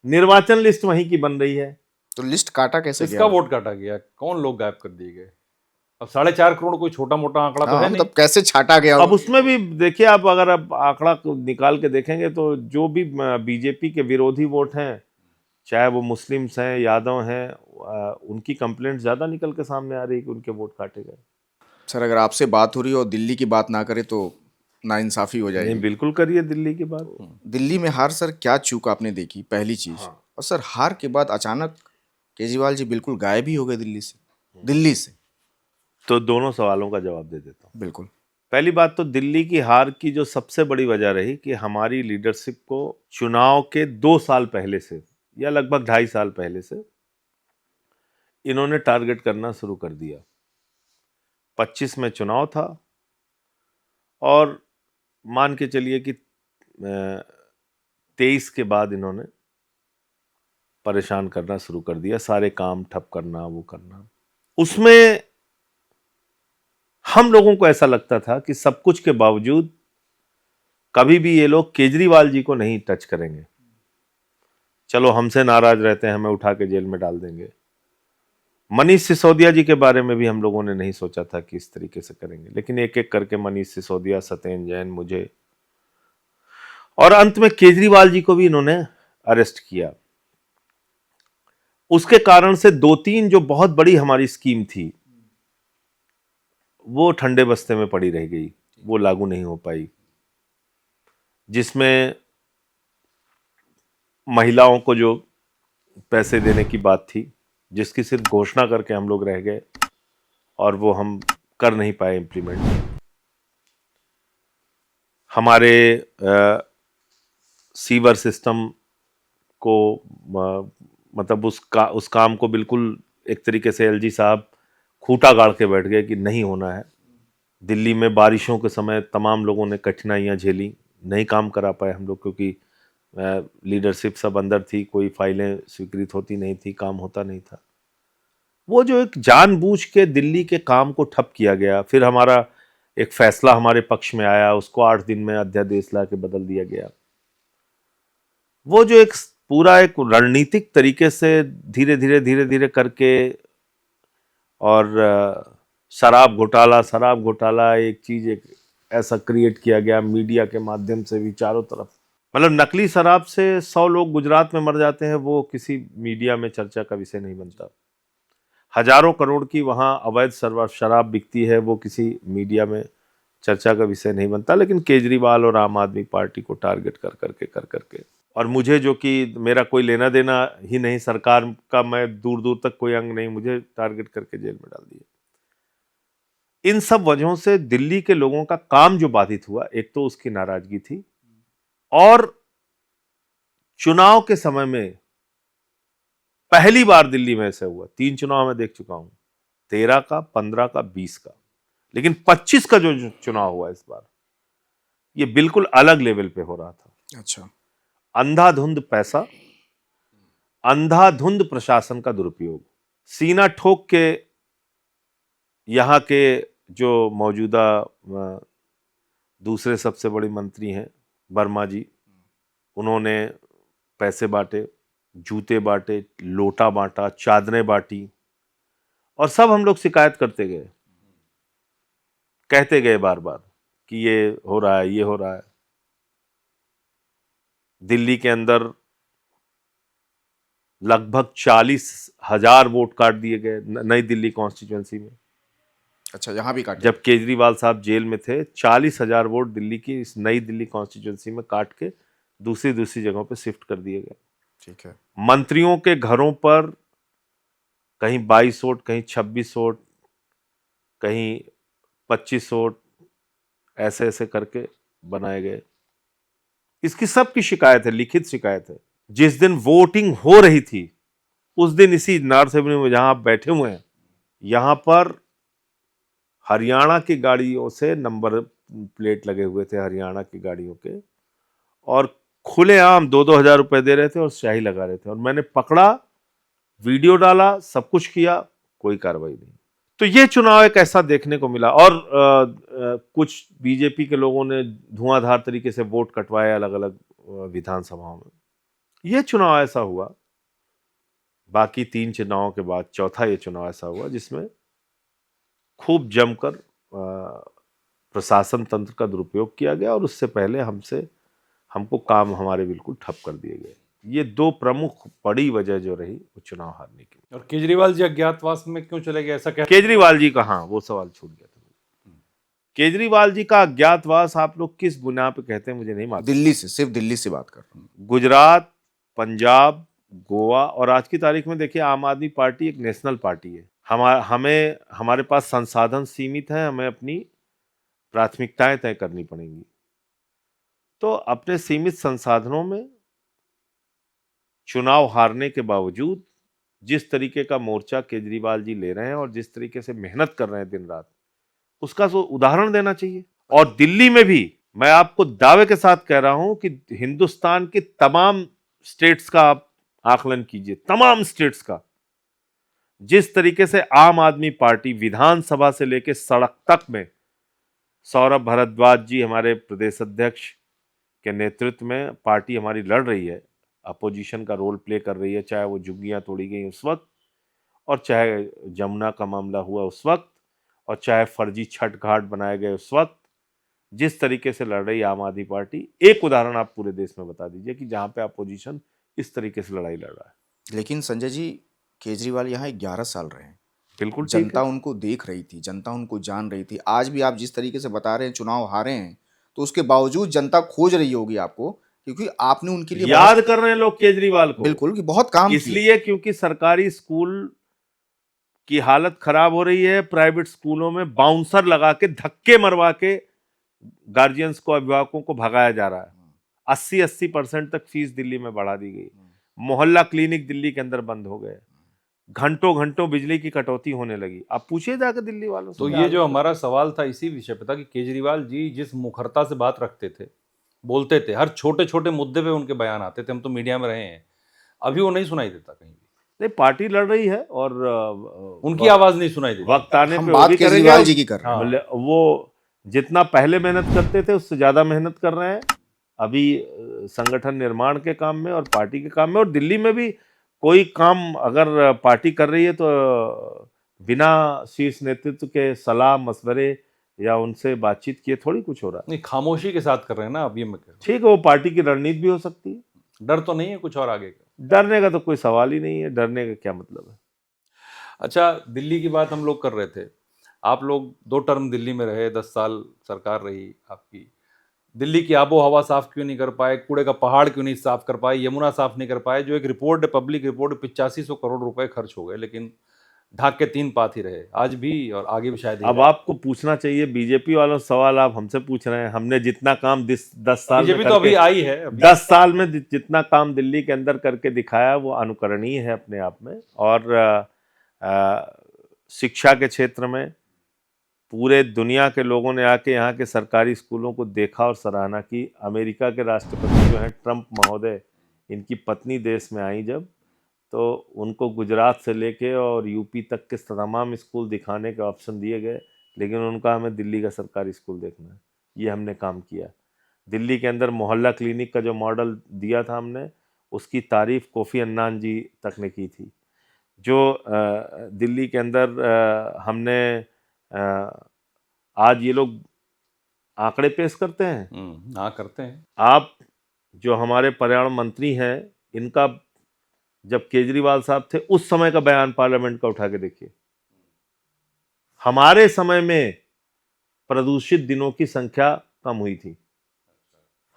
निर्वाचन लिस्ट वहीं की बन रही है, तो लिस्ट काटा कैसे गया? इसका वोट काटा गया? कौन लोग गायब कर दिए गए? अब 4.5 करोड़ कोई छोटा मोटा आंकड़ा तो है नहीं। मतलब कैसे छाटा गया? अब उसमें भी देखिए आप, अगर आप आंकड़ा निकाल के देखेंगे तो जो भी बीजेपी के विरोधी वोट हैं, चाहे वो मुस्लिम्स हैं, यादव हैं, उनकी कंप्लेंट ज्यादा निकल के सामने आ रही है कि उनके वोट काटे गए। सर, अगर आपसे बात हो रही हो और दिल्ली की बात ना करे तो नाइंसाफी हो जाएगी। नहीं, बिल्कुल करिए दिल्ली की बात। दिल्ली में हार सर क्या चूक आपने देखी, पहली चीज। हाँ। और सर हार के बाद अचानक केजरीवाल जी बिल्कुल गायब ही हो गए दिल्ली से। तो दोनों सवालों का जवाब दे देता हूँ। बिल्कुल। पहली बात तो दिल्ली की हार की जो सबसे बड़ी वजह रही कि हमारी लीडरशिप को चुनाव के 2 साल पहले से या लगभग 2.5 साल पहले से इन्होंने टारगेट करना शुरू कर दिया। 25 में चुनाव था और मान के चलिए कि 23 के बाद इन्होंने परेशान करना शुरू कर दिया, सारे काम ठप करना, वो करना। उसमें हम लोगों को ऐसा लगता था कि सब कुछ के बावजूद कभी भी ये लोग केजरीवाल जी को नहीं टच करेंगे। चलो हमसे नाराज रहते हैं, हमें उठा के जेल में डाल देंगे। मनीष सिसोदिया जी के बारे में भी हम लोगों ने नहीं सोचा था कि इस तरीके से करेंगे, लेकिन एक एक करके मनीष सिसोदिया, सत्येंद्र जैन, मुझे, और अंत में केजरीवाल जी को भी इन्होंने अरेस्ट किया। उसके कारण से 2-3 जो बहुत बड़ी हमारी स्कीम थी वो ठंडे बस्ते में पड़ी रह गई, वो लागू नहीं हो पाई। जिसमें महिलाओं को जो पैसे देने की बात थी, जिसकी सिर्फ घोषणा करके हम लोग रह गए और वो हम कर नहीं पाए इम्प्लीमेंट। हमारे सीवर सिस्टम को मतलब उस काम को बिल्कुल एक तरीके से एलजी साहब खूंटा गाड़ के बैठ गए कि नहीं होना है। दिल्ली में बारिशों के समय तमाम लोगों ने कठिनाइयां झेली, नहीं काम करा पाए हम लोग, क्योंकि लीडरशिप सब अंदर थी, कोई फाइलें स्वीकृत होती नहीं थी, काम होता नहीं था। वो जो एक जानबूझ के दिल्ली के काम को ठप किया गया, फिर हमारा एक फैसला हमारे पक्ष में आया, उसको 8 दिन में अध्यादेश ला के बदल दिया गया। वो जो एक पूरा एक रणनीतिक तरीके से धीरे धीरे करके, और शराब घोटाला एक चीज एक ऐसा क्रिएट किया गया मीडिया के माध्यम से भी चारों तरफ। मतलब नकली शराब से 100 लोग गुजरात में मर जाते हैं, वो किसी मीडिया में चर्चा का विषय नहीं बनता। हजारों करोड़ की वहां अवैध शराब बिकती है, वो किसी मीडिया में चर्चा का विषय नहीं बनता। लेकिन केजरीवाल और आम आदमी पार्टी को टारगेट कर करके और मुझे, जो कि मेरा कोई लेना देना ही नहीं सरकार का, मैं दूर तक कोई अंग नहीं, मुझे टारगेट करके जेल में डाल दिया। इन सब वजहों से दिल्ली के लोगों का काम जो बाधित हुआ, एक तो उसकी नाराजगी थी, और चुनाव के समय में पहली बार दिल्ली में ऐसा हुआ। 3 चुनाव मैं देख चुका हूं, 13 का, 15 का, 20 का, लेकिन 25 का जो चुनाव हुआ इस बार, ये बिल्कुल अलग लेवल पे हो रहा था। अच्छा। अंधाधुंध पैसा, अंधाधुंध प्रशासन का दुरुपयोग, सीना ठोक के यहाँ के जो मौजूदा दूसरे सबसे बड़ी मंत्री हैं वर्मा जी, उन्होंने पैसे बांटे, जूते बांटे, लोटा बांटा, चादरें बांटी, और सब हम लोग शिकायत करते गए, कहते गए बार बार कि ये हो रहा है, ये हो रहा है। दिल्ली के अंदर लगभग 40,000 वोट काट दिए गए नई दिल्ली कॉन्स्टिट्यूएंसी में। अच्छा, यहाँ भी काटे? जब केजरीवाल साहब जेल में थे, 40,000 वोट दिल्ली की इस नई दिल्ली कॉन्स्टिट्यूएंसी में काट के दूसरी जगहों पे शिफ्ट कर दिए गए। ठीक है। मंत्रियों के घरों पर कहीं 22 वोट, कहीं 26 वोट, कहीं 25 वोट, ऐसे करके बनाए गए। इसकी सबकी शिकायत है, लिखित शिकायत है। जिस दिन वोटिंग हो रही थी उस दिन इसी नॉर्थ एवेन्यू में जहां आप बैठे हुए हैं, यहां पर हरियाणा की गाड़ियों से नंबर प्लेट लगे हुए थे, हरियाणा की गाड़ियों के, और खुलेआम 2-2 हजार रुपए दे रहे थे और स्याही लगा रहे थे। और मैंने पकड़ा, वीडियो डाला, सब कुछ किया, कोई कार्रवाई नहीं। तो ये चुनाव एक ऐसा देखने को मिला। और कुछ बीजेपी के लोगों ने धुआंधार तरीके से वोट कटवाए अलग अलग विधानसभाओं में। ये चुनाव ऐसा हुआ, बाकी 3 चुनावों के बाद चौथा ये चुनाव ऐसा हुआ जिसमें खूब जमकर प्रशासन तंत्र का दुरुपयोग किया गया, और उससे पहले हमको काम हमारे बिल्कुल ठप कर दिए गए। ये 2 प्रमुख बड़ी वजह जो रही वो चुनाव हारने की। और केजरीवाल जी अज्ञातवास में क्यों चले गए, ऐसा क्या? केजरीवाल जी का, हाँ, वो सवाल छूट गया था। केजरीवाल जी का अज्ञातवास आप लोग किस बुनियाद पे कहते हैं मुझे नहीं मालूम। दिल्ली से, सिर्फ दिल्ली से बात कर रहा हूँ। गुजरात, पंजाब, गोवा, और आज की तारीख में देखिए आम आदमी पार्टी एक नेशनल पार्टी है। हमारे पास संसाधन सीमित है, हमें अपनी प्राथमिकताएं तय करनी पड़ेंगी। तो अपने सीमित संसाधनों में चुनाव हारने के बावजूद जिस तरीके का मोर्चा केजरीवाल जी ले रहे हैं और जिस तरीके से मेहनत कर रहे हैं दिन रात, उसका तो उदाहरण देना चाहिए। और दिल्ली में भी मैं आपको दावे के साथ कह रहा हूं कि हिंदुस्तान की तमाम स्टेट्स का आप आकलन कीजिए, तमाम स्टेट्स का, जिस तरीके से आम आदमी पार्टी विधानसभा से लेकर सड़क तक में सौरभ भारद्वाज जी हमारे प्रदेश अध्यक्ष के नेतृत्व में पार्टी हमारी लड़ रही है, अपोजिशन का रोल प्ले कर रही है, चाहे वो झुग्गियां तोड़ी गई उस वक्त, और चाहे जमुना का मामला हुआ उस वक्त, और चाहे फर्जी छठ घाट बनाए गए उस वक्त, जिस तरीके से लड़ रही आम आदमी पार्टी। एक उदाहरण आप पूरे देश में बता दीजिए कि जहां पे अपोजिशन इस तरीके से लड़ाई लड़ रहा है। लेकिन संजय जी, केजरीवाल यहाँ 11 साल रहे हैं, बिल्कुल जनता उनको देख रही थी, जनता उनको जान रही थी। आज भी आप जिस तरीके से बता रहे हैं चुनाव हारे हैं, तो उसके बावजूद जनता खोज रही होगी आपको, क्योंकि आपने उनके लिए याद कर रहे हैं लोग केजरीवाल को, बिल्कुल, कि बहुत काम इसलिए क्योंकि सरकारी स्कूल की हालत खराब हो रही है, प्राइवेट स्कूलों में बाउंसर लगा के धक्के मरवा के गार्जियंस को, अभिभावकों को भगाया जा रहा है। 80% तक फीस दिल्ली में बढ़ा दी गई, मोहल्ला क्लिनिक दिल्ली के अंदर बंद हो गए, घंटों घंटों बिजली की कटौती होने लगी। आप पूछिए जाकर दिल्ली वालों से। तो ये जो हमारा सवाल था इसी विषय पे था कि केजरीवाल जी जिस मुखरता से बात रखते थे, बोलते थे, हर छोटे छोटे मुद्दे पे उनके बयान आते थे, हम तो मीडिया में रहे हैं, अभी वो नहीं सुनाई देता कहीं भी। नहीं, पार्टी लड़ रही है और उनकी आवाज नहीं सुनाई देती। वक्त आने पे बात केजरीवाल जी की कर रहे हैं। वो जितना पहले मेहनत करते थे उससे ज्यादा मेहनत कर रहे हैं अभी संगठन निर्माण के काम में और पार्टी के काम में। और दिल्ली में भी कोई काम अगर पार्टी कर रही है तो बिना शीर्ष नेतृत्व के सलाह मशवरे या उनसे बातचीत किए थोड़ी कुछ हो रहा है। नहीं, खामोशी के साथ कर रहे हैं ना, अब ये मैं कह रहा हूं। ठीक है, वो पार्टी की रणनीति भी हो सकती है। डर तो नहीं है कुछ और आगे का? डरने का तो कोई सवाल ही नहीं है, डरने का क्या मतलब है। अच्छा, दिल्ली की बात हम लोग कर रहे थे, आप लोग 2 टर्म दिल्ली में रहे, 10 साल सरकार रही आपकी। दिल्ली की आबो हवा साफ क्यों नहीं कर पाए, कूड़े का पहाड़ क्यों नहीं साफ कर पाए, यमुना साफ नहीं कर पाए? जो एक रिपोर्ट है, पब्लिक रिपोर्ट, 8500 करोड़ रुपए खर्च हो गए, लेकिन ढाक के 3 पात ही रहे आज भी और आगे भी शायद। अब आपको पूछना चाहिए बीजेपी वालों से सवाल, आप हमसे पूछ रहे हैं। हमने जितना काम 10 साल बीजेपी तो अभी आई है, 10 साल में जितना काम दिल्ली के अंदर करके दिखाया वो अनुकरणीय है अपने आप में। और शिक्षा के क्षेत्र में पूरे दुनिया के लोगों ने आके यहाँ के सरकारी स्कूलों को देखा और सराहना की। अमेरिका के राष्ट्रपति जो हैं ट्रंप महोदय, इनकी पत्नी देश में आई जब, तो उनको गुजरात से लेके और यूपी तक के तमाम स्कूल दिखाने के ऑप्शन दिए गए, लेकिन उनका हमें दिल्ली का सरकारी स्कूल देखना है। ये हमने काम किया। दिल्ली के अंदर मोहल्ला क्लिनिक का जो मॉडल दिया था हमने, उसकी तारीफ कोफी अन्नान जी तक ने की थी। जो दिल्ली के अंदर हमने आज ये लोग आंकड़े पेश करते हैं। हाँ, करते हैं। आप जो हमारे पर्यावरण मंत्री हैं, इनका जब केजरीवाल साहब थे उस समय का बयान पार्लियामेंट का उठा के देखिए। हमारे समय में प्रदूषित दिनों की संख्या कम हुई थी,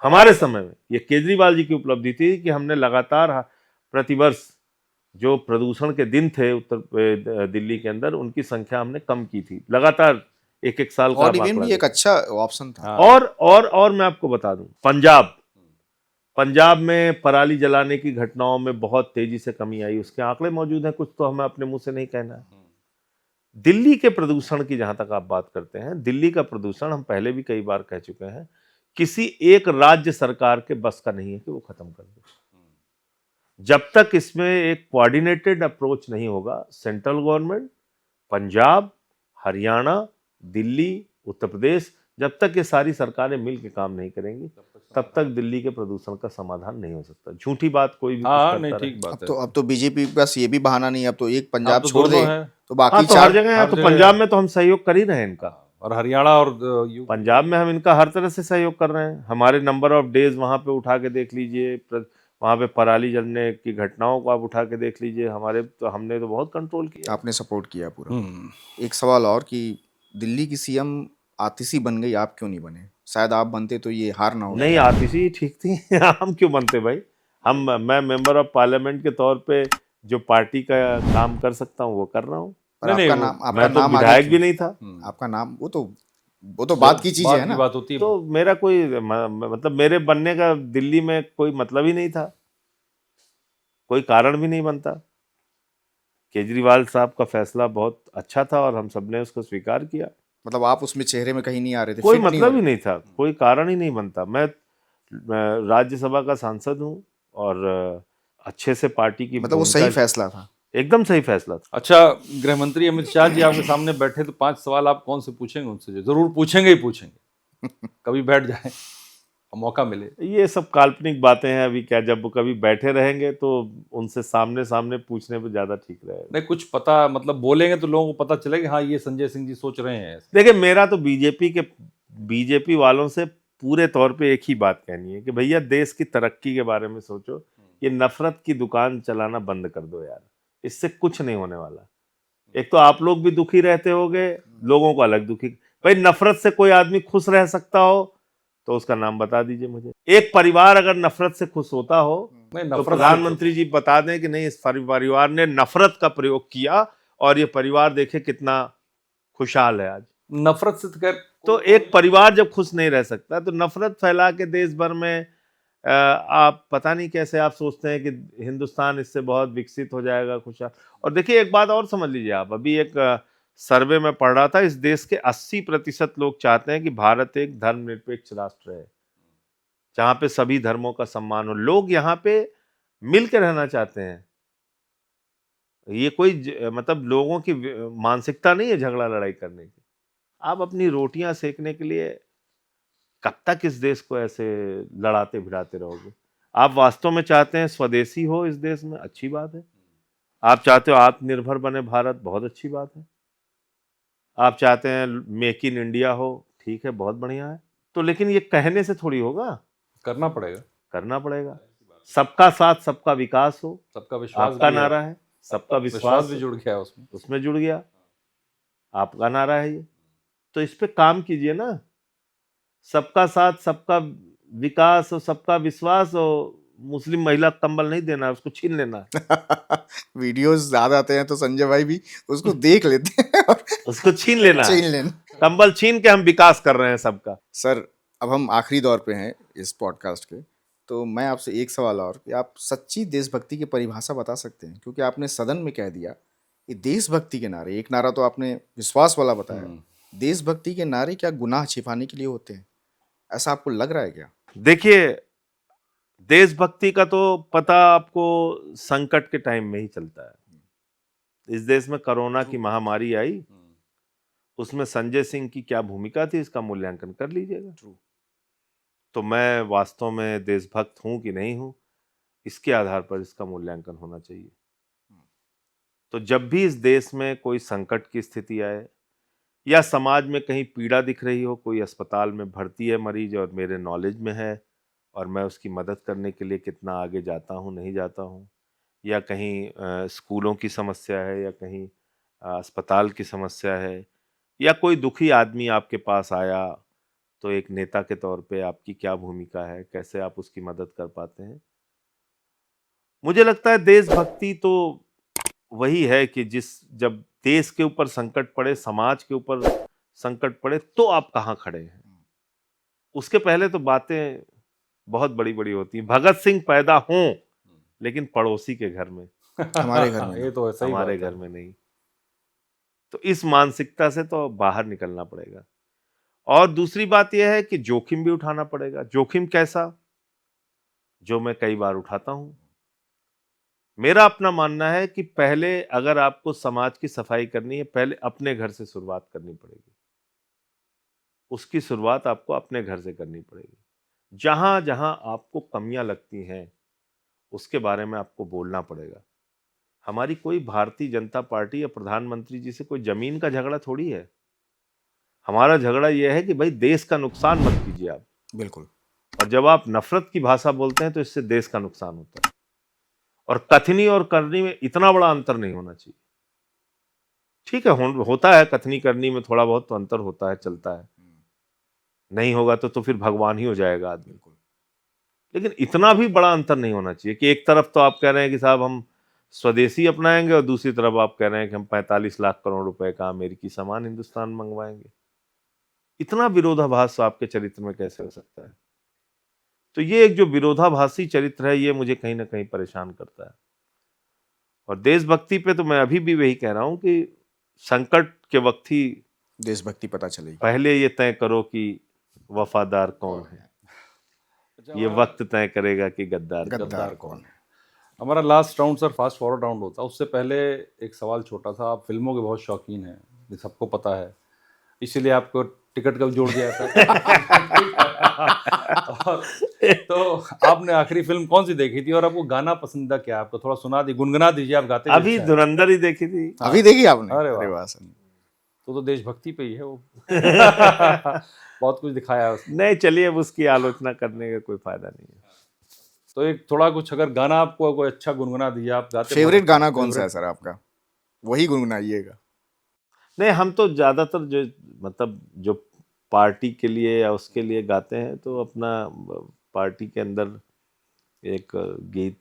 हमारे समय में। ये केजरीवाल जी की उपलब्धि थी कि हमने लगातार प्रतिवर्ष जो प्रदूषण के दिन थे उत्तर दिल्ली के अंदर, उनकी संख्या हमने कम की थी लगातार, एक साल का। और इवन भी एक अच्छा ऑप्शन था। और मैं आपको बता दूं, पंजाब में पराली जलाने की घटनाओं में बहुत तेजी से कमी आई, उसके आंकड़े मौजूद हैं, कुछ तो हमें अपने मुंह से नहीं कहना है। दिल्ली के प्रदूषण की जहां तक आप बात करते हैं, दिल्ली का प्रदूषण हम पहले भी कई बार कह चुके हैं, किसी एक राज्य सरकार के बस का नहीं है कि वो खत्म कर दे। जब तक इसमें एक कोऑर्डिनेटेड अप्रोच नहीं होगा, सेंट्रल गवर्नमेंट, पंजाब, हरियाणा, दिल्ली, उत्तर प्रदेश, जब तक ये सारी सरकारें मिलकर काम नहीं करेंगी, तब तक दिल्ली के प्रदूषण का समाधान नहीं हो सकता। झूठी बात कोई भी नहीं, ठीक बात है। अब तो बीजेपी के पास ये भी बहाना नहीं है, अब तो एक पंजाब छोड़ दे तो बाकी तो हर जगह है। तो पंजाब में तो हम सहयोग कर ही रहे हैं इनका, और हरियाणा और पंजाब में हम इनका हर तरह से सहयोग कर रहे हैं। हमारे नंबर ऑफ डेज वहां पे उठा के देख लीजिए, वहां पे पराली जलने की घटनाओं को आप उठा के देख लीजिए, हमने तो बहुत कंट्रोल किया। आपने सपोर्ट किया पूरा। एक सवाल और कि दिल्ली की सीएम आतिशी बन गई, आप क्यों नहीं बने? शायद आप बनते तो ये हार ना हो। नहीं, आतिशी ठीक थी। हम क्यों बनते भाई? मैं मेंबर ऑफ पार्लियामेंट के तौर पे जो पार्टी का काम कर सकता हूँ वो कर रहा हूँ। मैं तो विधायक भी नहीं था। आपका नाम वो तो बात की चीज है ना, बात होती है। तो मेरा कोई मतलब मेरे बनने का दिल्ली में कोई मतलब ही नहीं था, कोई कारण भी नहीं बनता। केजरीवाल साहब का फैसला बहुत अच्छा था और हम सबने उसको स्वीकार किया। मतलब आप उसमें चेहरे में कहीं नहीं आ रहे थे, कोई फिट नहीं मतलब हो ही नहीं था, कोई कारण ही नहीं बनता। मैं राज्यसभा का सांसद हूँ और अच्छे से पार्टी की मतलब वो सही फैसला था। एकदम सही फैसला था। अच्छा, गृह मंत्री अमित शाह जी आपके सामने बैठे तो 5 सवाल आप कौन से पूछेंगे उनसे? जरूर पूछेंगे ही पूछेंगे। कभी बैठ जाए, मौका मिले। ये सब काल्पनिक बातें हैं। अभी क्या, जब कभी बैठे रहेंगे तो उनसे सामने सामने पूछने पे ज्यादा ठीक रहेगा। नहीं, कुछ पता मतलब बोलेंगे तो लोगों को पता चलेगा हाँ ये संजय सिंह जी सोच रहे हैं। देखिए, मेरा तो बीजेपी वालों से पूरे तौर पे एक ही बात कहनी है कि भैया देश की तरक्की के बारे में सोचो। ये नफरत की दुकान चलाना बंद कर दो यार, इससे कुछ नहीं होने वाला। एक तो आप लोग भी दुखी रहते होगे, लोगों को अलग दुखी। भाई नफरत से कोई आदमी खुश रह सकता हो तो उसका नाम बता दीजिए मुझे। एक परिवार अगर नफरत से खुश होता हो तो प्रधानमंत्री जी बता दें कि नहीं, इस परिवार ने नफरत का प्रयोग किया और ये परिवार देखे कितना खुशहाल है आज। नफरत से तो एक परिवार जब खुश नहीं रह सकता तो नफरत फैला के देश भर में आप पता नहीं कैसे आप सोचते हैं कि हिंदुस्तान इससे बहुत विकसित हो जाएगा, खुशहाल। और देखिए एक बात और समझ लीजिए आप, अभी एक सर्वे में पढ़ रहा था, इस देश के 80% लोग चाहते हैं कि भारत एक धर्मनिरपेक्ष राष्ट्र है जहां पे सभी धर्मों का सम्मान हो। लोग यहाँ पे मिलकर रहना चाहते हैं। ये कोई मतलब लोगों की मानसिकता नहीं है झगड़ा लड़ाई करने की। आप अपनी रोटियां सेकने के लिए कब तक इस देश को ऐसे लड़ाते भिड़ाते रहोगे? आप वास्तव में चाहते हैं स्वदेशी हो इस देश में, अच्छी बात है। आप चाहते हो आत्मनिर्भर बने भारत, बहुत अच्छी बात है। आप चाहते हैं मेक इन इंडिया हो, ठीक है, बहुत बढ़िया है। तो लेकिन ये कहने से थोड़ी होगा, करना पड़ेगा, करना पड़ेगा। सबका साथ सबका विकास हो, सबका विश्वास आपका नारा है। सबका विश्वास भी जुड़ गया उसमें जुड़ गया, आपका नारा है ये। तो इस पे काम कीजिए ना। सबका साथ सबका विकास और सबका विश्वास, और मुस्लिम महिला कंबल नहीं देना, उसको छीन लेना। वीडियोस ज्यादा आते हैं तो संजय भाई भी उसको देख लेते हैं और उसको छीन लेना, कंबल छीन के हम विकास कर रहे हैं सबका। सर, अब हम आखिरी दौर पे हैं इस पॉडकास्ट के, तो मैं आपसे एक सवाल और कि आप सच्ची देशभक्ति की परिभाषा बता सकते हैं? क्योंकि आपने सदन में कह दिया कि देशभक्ति के नारे, एक नारा तो आपने विश्वास वाला बताया, देशभक्ति के नारे क्या गुनाह छिपाने के लिए होते हैं? ऐसा आपको लग रहा है क्या? देखिए, देशभक्ति का तो पता आपको संकट के टाइम में ही चलता है। इस देश में कोरोना की महामारी आई, उसमें संजय सिंह की क्या भूमिका थी इसका मूल्यांकन कर लीजिएगा। तो मैं वास्तव में देशभक्त हूं कि नहीं हूं, इसके आधार पर इसका मूल्यांकन होना चाहिए। तो जब भी इस देश में कोई संकट की स्थिति आए या समाज में कहीं पीड़ा दिख रही हो, कोई अस्पताल में भर्ती है मरीज और मेरे नॉलेज में है और मैं उसकी मदद करने के लिए कितना आगे जाता हूँ नहीं जाता हूँ, या कहीं स्कूलों की समस्या है या कहीं अस्पताल की समस्या है, या कोई दुखी आदमी आपके पास आया, तो एक नेता के तौर पे आपकी क्या भूमिका है, कैसे आप उसकी मदद कर पाते हैं। मुझे लगता है देशभक्ति तो वही है कि जब देश के ऊपर संकट पड़े, समाज के ऊपर संकट पड़े, तो आप कहाँ खड़े हैं। उसके पहले तो बातें बहुत बड़ी बड़ी होती हैं। भगत सिंह पैदा हों लेकिन पड़ोसी के घर में, हमारे घर में, ये तो सही हमारे घर में नहीं। तो इस मानसिकता से तो बाहर निकलना पड़ेगा। और दूसरी बात यह है कि जोखिम भी उठाना पड़ेगा। जोखिम कैसा? जो मैं कई बार उठाता हूं। मेरा अपना मानना है कि पहले अगर आपको समाज की सफाई करनी है, पहले अपने घर से शुरुआत करनी पड़ेगी। उसकी शुरुआत आपको अपने घर से करनी पड़ेगी। जहां जहां आपको कमियां लगती हैं उसके बारे में आपको बोलना पड़ेगा। हमारी कोई भारतीय जनता पार्टी या प्रधानमंत्री जी से कोई जमीन का झगड़ा थोड़ी है। हमारा झगड़ा यह है कि भाई देश का नुकसान मत कीजिए आप। बिल्कुल। और जब आप नफरत की भाषा बोलते हैं तो इससे देश का नुकसान होता है। और कथनी और करनी में इतना बड़ा अंतर नहीं होना चाहिए। ठीक है, होता है कथनी करनी में थोड़ा बहुत तो अंतर होता है, चलता है। नहीं होगा तो फिर भगवान ही हो जाएगा आदमी। लेकिन इतना भी बड़ा अंतर नहीं होना चाहिए कि एक तरफ तो आप कह रहे हैं कि साहब हम स्वदेशी अपनाएंगे और दूसरी तरफ आप कह रहे हैं कि हम 45 लाख करोड़ रुपए का अमेरिकी सामान हिंदुस्तान मंगवाएंगे। इतना विरोधाभास आपके चरित्र में कैसे हो सकता है? तो ये एक जो विरोधाभासी चरित्र है, ये मुझे कहीं ना कहीं परेशान करता है। और देशभक्ति पे तो मैं अभी भी वही कह रहा हूं कि संकट के वक्त ही देशभक्ति पता चलेगी। पहले ये तय करो कि वफादार कौन है, ये वक्त तय करेगा कि गद्दार कौन है। हमारा last round sir fast forward round होता है, उससे पहले एक सवाल छोटा सा। आप फिल्मों के बहुत शौकीन हैं, ये सबको पता है, इसीलिए आपको टिकट कब जोड़ दिया था। और तो आपने आखिरी फिल्म कौन सी देखी थी और आपको गाना पसंदीदा क्या है आपको? थोड़ा सुना दी, गुनगुना दीजिए, आप गाते अभी धुरंधर ही देखी थी। अभी देखी आपने? अरे वाह, तो देशभक्ति पे ही है वो। बहुत कुछ दिखाया है उसने। नहीं, चलिए अब उसकी आलोचना करने का कोई फायदा नहीं है। तो एक थोड़ा कुछ अगर गाना आपको कोई अच्छा गुनगुना दीजिए, आप गाते। फेवरेट गाना कौन सा है सर आपका? वही गुनगुनाइएगा। नहीं, हम तो ज्यादातर जो मतलब जो पार्टी के लिए या उसके लिए गाते हैं, तो अपना पार्टी के अंदर एक गीत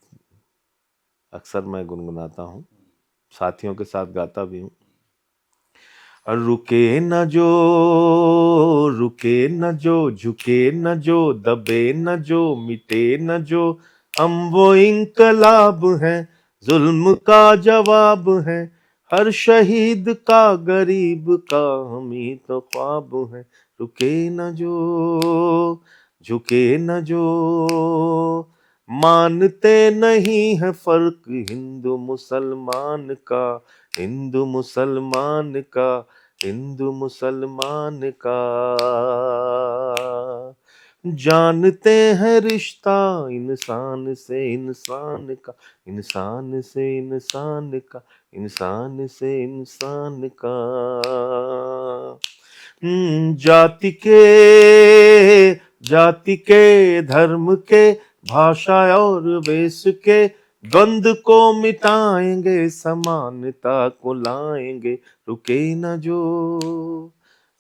अक्सर मैं गुनगुनाता हूँ, साथियों के साथ गाता भी हूँ। रुके न जो, रुके न जो, झुके न जो, दबे न जो, मिटे न जो, हम वो इंकलाब हैं, जुल्म का जवाब है, हर शहीद का गरीब का हम ही तो ख्वाब है। रुके न जो, झुके न जो, मानते नहीं है फर्क हिंदू मुसलमान का, हिंदू मुसलमान का, हिंदू मुसलमान का, जानते हैं रिश्ता इंसान से इंसान का, इंसान से इंसान का, इंसान से इंसान का। जाति के धर्म के भाषा और वेश के द्वंद्व को मिटाएंगे, समानता को लाएंगे। रुके न जो,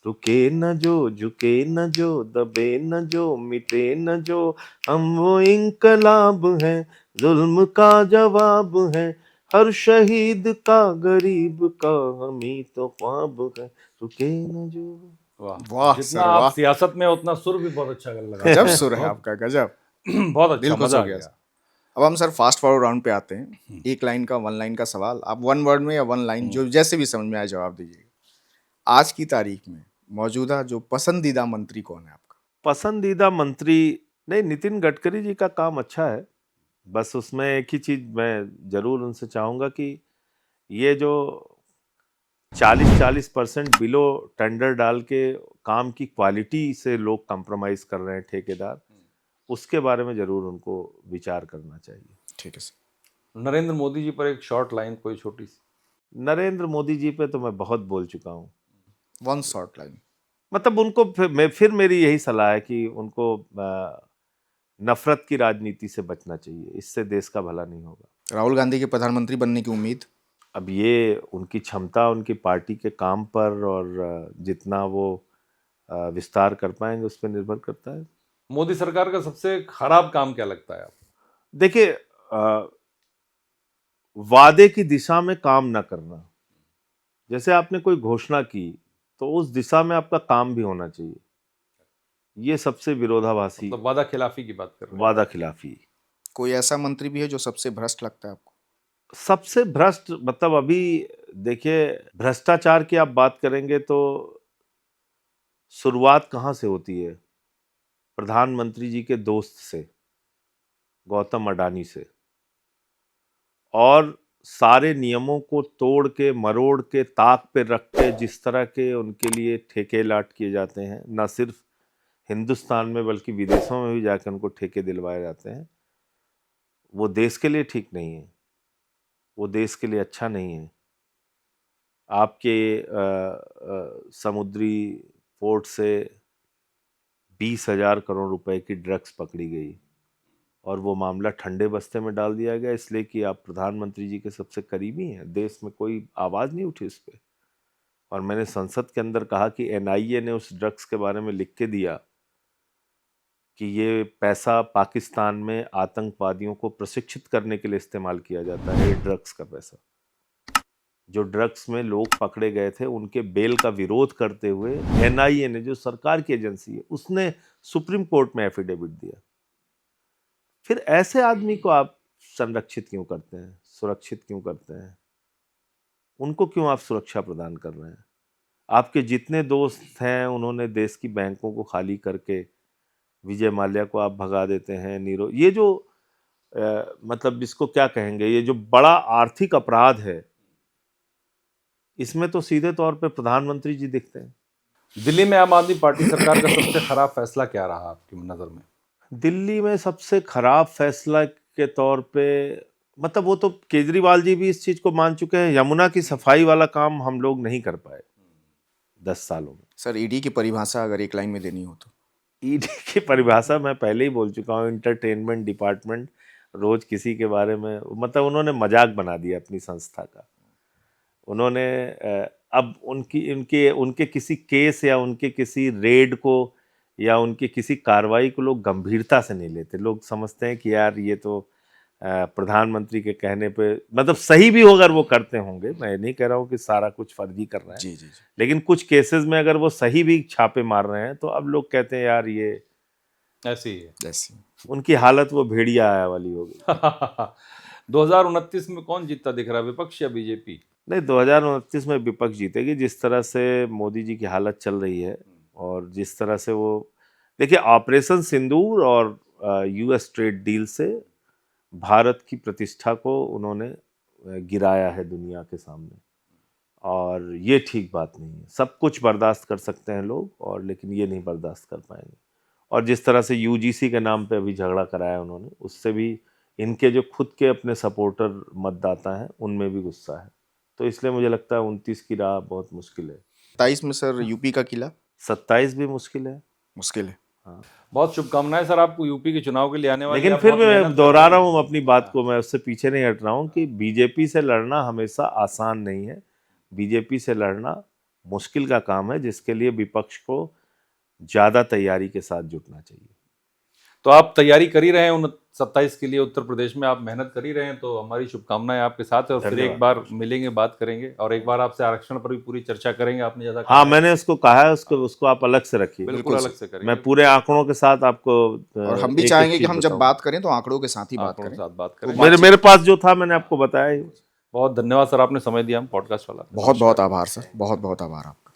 रुके न जो, झुके न जो, दबे न जो, मिटे न जो, हम वो इंकलाब हैं, जुल्म का जवाब है, हर शहीद का गरीब का हम ही तो ख्वाब है। रुके न जो। वाह, जितना आप सियासत में उतना सुर भी बहुत अच्छा लगा। गजब सुर है आपका, गजब। बहुत अच्छा, मजा आ गया। अब हम सर फास्ट फॉरवर्ड राउंड पे आते हैं। एक लाइन का, वन लाइन का सवाल, आप वन वर्ड में या वन लाइन, जो जैसे भी समझ में आए जवाब दीजिएगा। आज की तारीख में मौजूदा जो पसंदीदा मंत्री कौन है आपका? पसंदीदा मंत्री नहीं, नितिन गडकरी जी का काम अच्छा है, बस उसमें एक ही चीज मैं जरूर उनसे चाहूंगा कि ये जो 40% बिलो टेंडर डाल के काम की क्वालिटी से लोग कॉम्प्रोमाइज कर रहे हैं ठेकेदार, उसके बारे में जरूर उनको विचार करना चाहिए। ठीक है सर। नरेंद्र मोदी जी पर एक शॉर्ट लाइन, कोई छोटी सी। नरेंद्र मोदी जी पे तो मैं बहुत बोल चुका हूँ। वन शॉर्ट लाइन मतलब उनको फिर मेरी यही सलाह है कि उनको नफरत की राजनीति से बचना चाहिए, इससे देश का भला नहीं होगा। राहुल गांधी के प्रधानमंत्री बनने की उम्मीद? अब ये उनकी क्षमता, उनकी पार्टी के काम पर और जितना वो विस्तार कर पाएंगे उस पर निर्भर करता है। मोदी सरकार का सबसे खराब काम क्या लगता है आपको? देखिए, वादे की दिशा में काम ना करना। जैसे आपने कोई घोषणा की तो उस दिशा में आपका काम भी होना चाहिए, ये सबसे विरोधाभासी। मतलब वादा खिलाफी की बात कर रहे हैं। वादा खिलाफी। कोई ऐसा मंत्री भी है जो सबसे भ्रष्ट लगता है आपको? सबसे भ्रष्ट मतलब अभी देखिए, भ्रष्टाचार की आप बात करेंगे तो शुरुआत कहाँ से होती है? प्रधानमंत्री जी के दोस्त से, गौतम अडानी से, और सारे नियमों को तोड़ के मरोड़ के ताक पे रख के जिस तरह के उनके लिए ठेके लाट किए जाते हैं, न सिर्फ हिंदुस्तान में बल्कि विदेशों में भी जाकर उनको ठेके दिलवाए जाते हैं, वो देश के लिए ठीक नहीं है, वो देश के लिए अच्छा नहीं है। आपके समुद्री पोर्ट से 20,000 करोड़ रुपए की ड्रग्स पकड़ी गई और वो मामला ठंडे बस्ते में डाल दिया गया, इसलिए कि आप प्रधानमंत्री जी के सबसे करीबी हैं। देश में कोई आवाज़ नहीं उठी इस पर। और मैंने संसद के अंदर कहा कि एनआईए ने उस ड्रग्स के बारे में लिख के दिया कि ये पैसा पाकिस्तान में आतंकवादियों को प्रशिक्षित करने के लिए इस्तेमाल किया जाता है। ये ड्रग्स का पैसा, जो ड्रग्स में लोग पकड़े गए थे उनके बेल का विरोध करते हुए एनआईए ने, जो सरकार की एजेंसी है, उसने सुप्रीम कोर्ट में एफिडेविट दिया। फिर ऐसे आदमी को आप संरक्षित क्यों करते हैं, सुरक्षित क्यों करते हैं? उनको क्यों आप सुरक्षा प्रदान कर रहे हैं? आपके जितने दोस्त हैं उन्होंने देश की बैंकों को खाली करके विजय माल्या को आप भगा देते हैं, नीरव, ये जो मतलब इसको क्या कहेंगे, ये जो बड़ा आर्थिक अपराध है, इसमें तो सीधे तौर पे प्रधानमंत्री जी दिखते हैं। दिल्ली में आम आदमी पार्टी सरकार का सबसे खराब फैसला क्या रहा आपकी नजर में? दिल्ली में सबसे खराब फैसला के तौर पे, मतलब वो तो केजरीवाल जी भी इस चीज को मान चुके हैं, यमुना की सफाई वाला काम हम लोग नहीं कर पाए 10 सालों में। सर ईडी की परिभाषा अगर एक लाइन में देनी हो तो? ईडी की परिभाषा मैं पहले ही बोल चुका हूँ, एंटरटेनमेंट डिपार्टमेंट। रोज किसी के बारे में, मतलब उन्होंने मजाक बना दिया अपनी संस्था का। उन्होंने अब उनके किसी केस या उनके किसी रेड को या उनकी किसी कार्रवाई को लोग गंभीरता से नहीं लेते। लोग समझते हैं कि यार ये तो प्रधानमंत्री के कहने पे, मतलब सही भी हो अगर वो करते होंगे, मैं नहीं कह रहा हूँ कि सारा कुछ फर्जी कर रहे हैं, जी जी। लेकिन कुछ केसेस में अगर वो सही भी छापे मार रहे हैं तो अब लोग कहते हैं यार ये ऐसी ही है। ऐसी उनकी हालत वो भेड़िया आया वाली हो गई। 2029 में कौन जीतता दिख रहा है, विपक्ष या बीजेपी? नहीं, 2029 में विपक्ष जीतेगी। जिस तरह से मोदी जी की हालत चल रही है और जिस तरह से वो, देखिए, ऑपरेशन सिंदूर और यूएस ट्रेड डील से भारत की प्रतिष्ठा को उन्होंने गिराया है दुनिया के सामने, और ये ठीक बात नहीं है। सब कुछ बर्दाश्त कर सकते हैं लोग, और लेकिन ये नहीं बर्दाश्त कर पाएंगे। और जिस तरह से यूजीसी के नाम पे अभी झगड़ा कराया उन्होंने, उससे भी इनके जो खुद के अपने सपोर्टर मतदाता हैं उनमें भी गुस्सा है। तो इसलिए मुझे लगता है 29 की राह बहुत मुश्किल है। 27 में सर यूपी का किला? 27 भी मुश्किल है। मुश्किल है। हाँ, बहुत शुभकामनाएं सर आपको यूपी के चुनाव के लिए आने वाले। लेकिन फिर भी मैं दोहरा रहा हूँ अपनी बात को, मैं उससे पीछे नहीं हट रहा हूँ कि बीजेपी से लड़ना हमेशा आसान नहीं है। बीजेपी से लड़ना मुश्किल का काम है, जिसके लिए विपक्ष को ज़्यादा तैयारी के साथ जुटना चाहिए। तो आप तैयारी कर ही रहे हैं 27 के लिए, उत्तर प्रदेश में आप मेहनत कर ही रहे हैं, तो हमारी शुभकामनाएं आपके साथ है। और फिर एक बार मिलेंगे, बात करेंगे, और एक बार आपसे आरक्षण पर भी पूरी चर्चा करेंगे। आपने ज़्यादा, हाँ, मैंने उसको कहा है, उसको आप अलग से रखिए। बिल्कुल अलग से करेंगे, मैं पूरे आंकड़ों के साथ आपको, और हम भी चाहेंगे कि हम जब बात करें तो आंकड़ों के साथ ही बात करें। मेरे पास जो था मैंने आपको बताया ही। बहुत धन्यवाद सर, आपने समय दिया हम पॉडकास्ट वाला। बहुत बहुत आभार सर, बहुत बहुत आभार आपका।